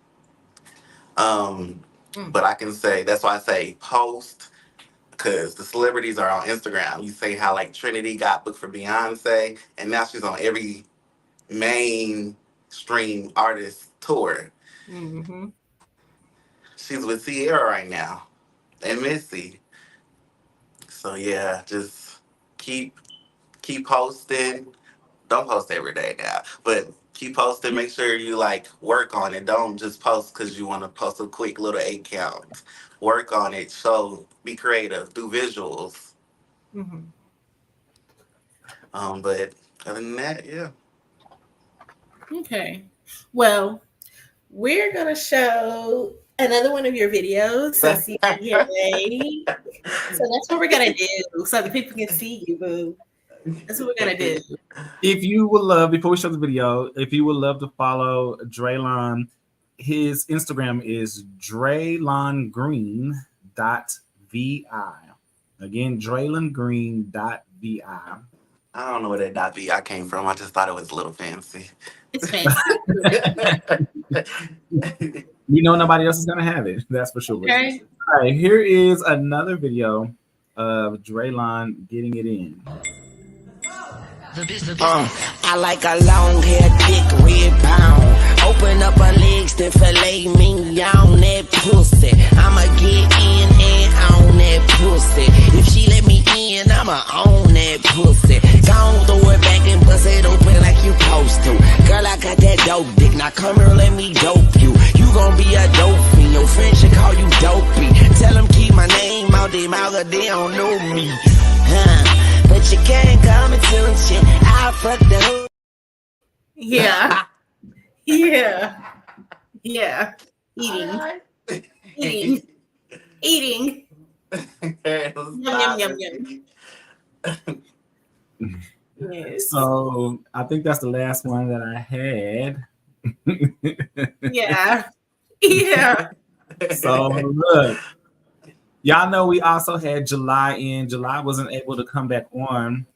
But I can say, that's why I say post, because the celebrities are on Instagram. You say how like Trinity got booked for Beyonce, and now she's on every mainstream artist tour. Mm-hmm. She's with Sierra right now and Missy. So yeah, just keep posting. Don't post every day now, but keep posting. Make sure you like work on it. Don't just post because you want to post a quick little 8 count. Work on it. Show. Be creative. Do visuals. Mm-hmm. But other than that, yeah. Okay. Well, we're gonna show another one of your videos. So see you. So that's what we're gonna do, so the people can see you, boo. That's what we're gonna do. If you would love, before we show the video, if you would love to follow Draylon, his Instagram is draylongreen.vi. Again, draylongreen.vi. I don't know where that .vi came from. I just thought it was a little fancy. It's fancy. You know nobody else is gonna have it. That's for sure. Okay. All right, here is another video of Draylon getting it in. I like a long hair, thick red pound. Open up her legs, then fillet me on that pussy. I'ma get in and on that pussy. If she let me in, I'ma own that pussy. Gon' throw it back and bust it open like you supposed to. Girl, I got that dope dick. Now come here, let me dope you. You gon' be a dope fiend. Your friend should call you dopey. Tell them keep my name out their mouth, they don't know me. But you can't come into shit. I fuck the hood. Yeah. Yeah. Yeah. Eating. Yum, yum, yum. Yes. So I think that's the last one that I had. Yeah. Yeah. So look, y'all know we also had July in. July wasn't able to come back on.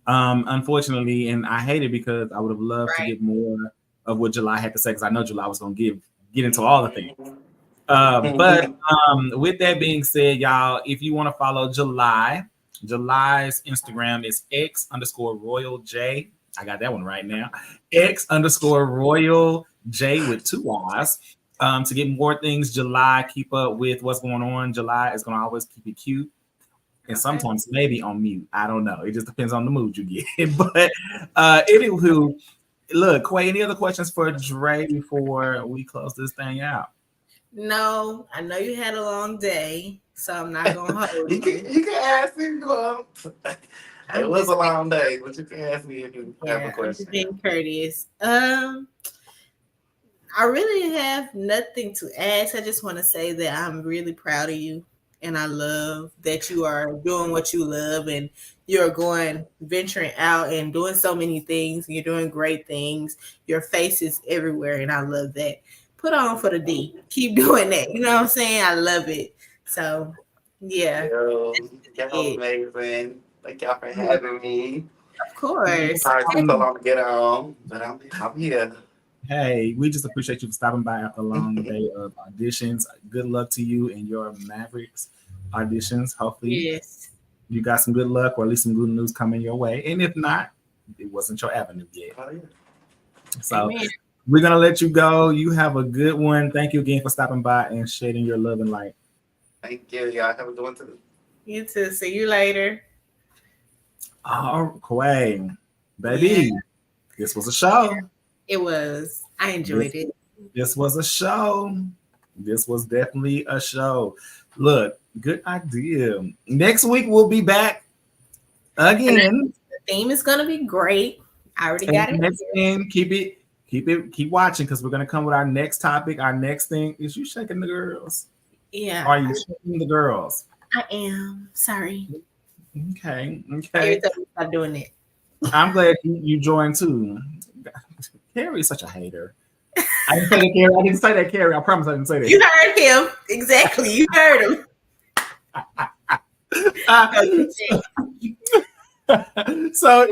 Unfortunately, and I hate it because I would have loved to get more of what July had to say because I know July was going to get into all the things. But with that being said, y'all, if you want to follow July's Instagram is X_RoyalJ. I got that one right now. X_RoyalJ with 2 Y's. To get more things, July, keep up with what's going on. July is going to always keep it cute. And sometimes maybe on mute. I don't know. It just depends on the mood you get. But anywho, look, Quay, any other questions for Dre before we close this thing out? No, I know you had a long day, so I'm not gonna hold you. You can ask me. It was a long day, but you can ask me if you have a question. I'm being courteous. I really have nothing to ask. I just want to say that I'm really proud of you, and I love that you are doing what you love, and you're venturing out and doing so many things. You're doing great things. Your face is everywhere, and I love that. Put on for the D. Keep doing that. You know what I'm saying? I love it. So, yeah. Y'all amazing. Thank y'all for having me. Of course. Sorry it took so long to get on, but I'm here. Hey, we just appreciate you for stopping by after a long day of auditions. Good luck to you in your Mavericks auditions. Hopefully, you got some good luck or at least some good news coming your way. And if not, it wasn't your avenue yet. So we're going to let you go. You have a good one. Thank you again for stopping by and shedding your love and light. Thank you. Y'all have a good one too. You too. See you later. Oh, Quay, baby, this was a show. It was. I enjoyed it. This was a show. This was definitely a show. Look, good idea. Next week we'll be back again. The theme is gonna be great. I already got it. And keep watching because we're gonna come with our next topic. Our next thing is you shaking the girls. Yeah. Are you shaking the girls? I am. Sorry. Okay. Every time I start doing it. I'm glad you joined too. Carrie is such a hater. I didn't say that, Carrie. I promise I didn't say that. You heard him. Exactly. You heard him. So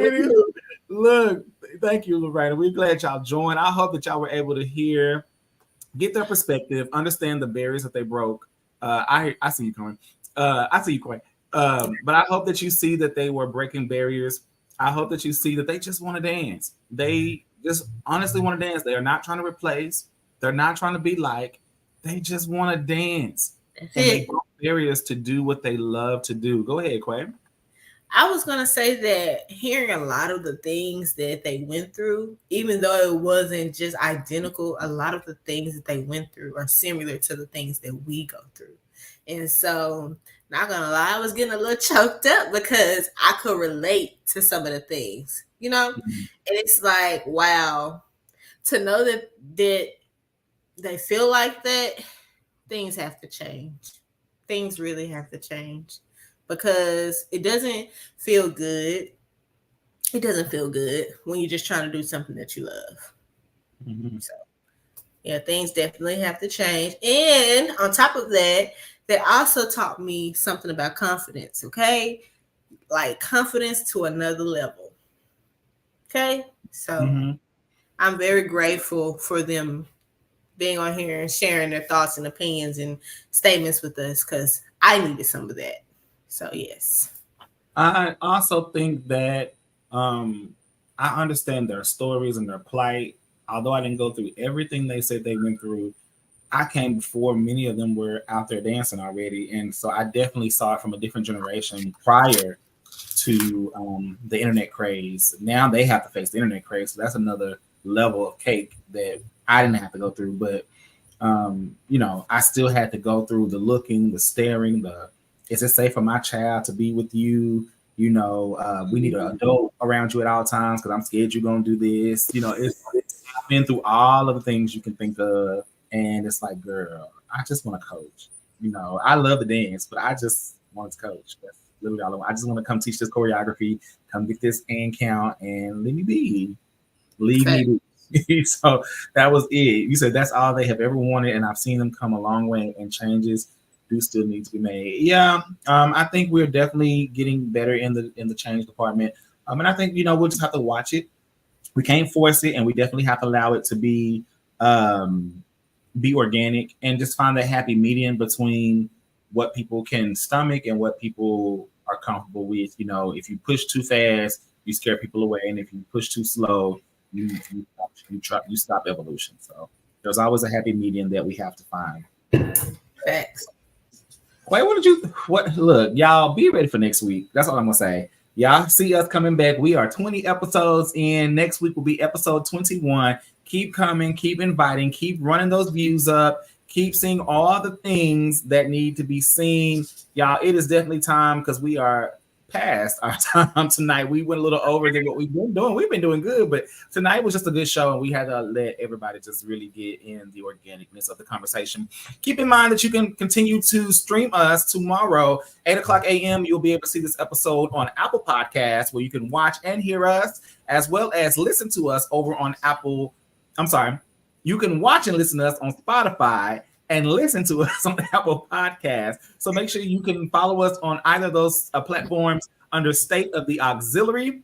look, thank you, Lorraine. We're glad y'all joined. I hope that y'all were able to get their perspective, understand the barriers that they broke. I see you coming. I see you going. But I hope that you see that they were breaking barriers. I hope that you see that they just want to dance. They just honestly want to dance. They are not trying to replace. They're not trying to be like. They just want to dance. And they broke barriers to do what they love to do. Go ahead, Quay. I was going to say that hearing a lot of the things that they went through, even though it wasn't just identical, a lot of the things that they went through are similar to the things that we go through. And so, not going to lie, I was getting a little choked up because I could relate to some of the things, you know? Mm-hmm. And it's like, wow, to know that they feel like that, things have to change. Things really have to change. Because it doesn't feel good. It doesn't feel good when you're just trying to do something that you love. Mm-hmm. So, yeah, things definitely have to change. And on top of that, they also taught me something about confidence, okay? Like confidence to another level. Okay? So I'm very grateful for them being on here and sharing their thoughts and opinions and statements with us because I needed some of that. So, yes. I also think that I understand their stories and their plight. Although I didn't go through everything they said they went through, I came before many of them were out there dancing already. And so I definitely saw it from a different generation prior to the internet craze. Now they have to face the internet craze. So that's another level of cake that I didn't have to go through. But, I still had to go through the looking, the staring, is it safe for my child to be with you? We need an adult around you at all times because I'm scared you're going to do this. It's been through all of the things you can think of. And it's like, girl, I just want to coach. I love the dance, but I just want to coach. That's literally all I want. I just want to come teach this choreography, come get this and count, and leave me be. Leave me be. So that was it. You said that's all they have ever wanted, and I've seen them come a long way, and changes do still need to be made. Yeah, I think we're definitely getting better in the change department. And I think, we'll just have to watch it. We can't force it, and we definitely have to allow it to be organic and just find that happy medium between what people can stomach and what people are comfortable with. If you push too fast, you scare people away, and if you push too slow, you stop evolution. So there's always a happy medium that we have to find. Facts. Wait, look, y'all be ready for next week. That's all I'm gonna say. Y'all see us coming back. We are 20 episodes in. Next week will be episode 21. Keep coming, keep inviting, keep running those views up, keep seeing all the things that need to be seen. Y'all, it is definitely time because we are past our time tonight. We went a little over than what we've been doing. We've been doing good, but tonight was just a good show, and we had to let everybody just really get in the organicness of the conversation. Keep in mind that you can continue to stream us tomorrow, 8:00 a.m. You'll be able to see this episode on Apple Podcasts, where you can watch and hear us, as well as listen to us over on Apple. I'm sorry. You can watch and listen to us on Spotify and listen to us on Apple Podcasts. So make sure you can follow us on either of those platforms under State of the Auxiliary.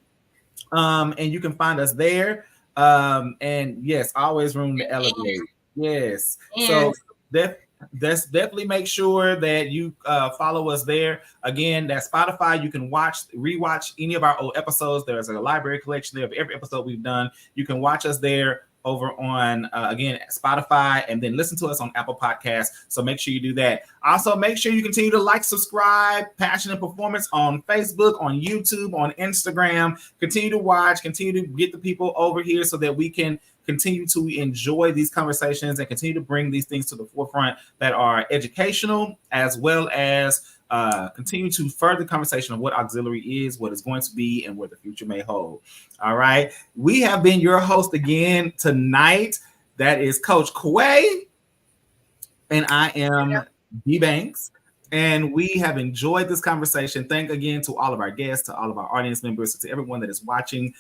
And you can find us there. And yes, always room to elevate. Yes. So that's definitely make sure that you follow us there. Again, that's Spotify. You can rewatch any of our old episodes. There's a library collection there of every episode we've done. You can watch us there over on again Spotify, and then listen to us on Apple Podcasts. So make sure you do that. Also, make sure you continue to like, subscribe, Passion and Performance on Facebook, on YouTube, on Instagram. Continue to watch, continue to get the people over here so that we can continue to enjoy these conversations and continue to bring these things to the forefront that are educational, as well as continue to further the conversation of what auxiliary is, what it's going to be, and what the future may hold. All right. We have been your host again tonight. That is Coach Quay, and I am D Banks. And we have enjoyed this conversation. Thank again to all of our guests, to all of our audience members, to everyone that is watching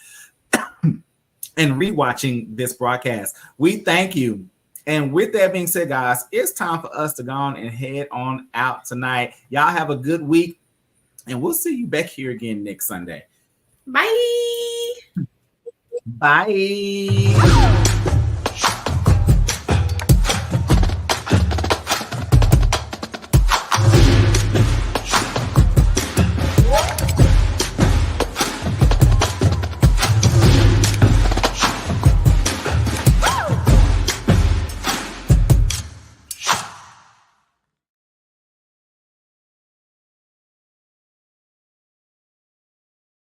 and rewatching this broadcast. We thank you. And with that being said, guys, it's time for us to go on and head on out tonight. Y'all have a good week, and we'll see you back here again next Sunday. Bye. Bye.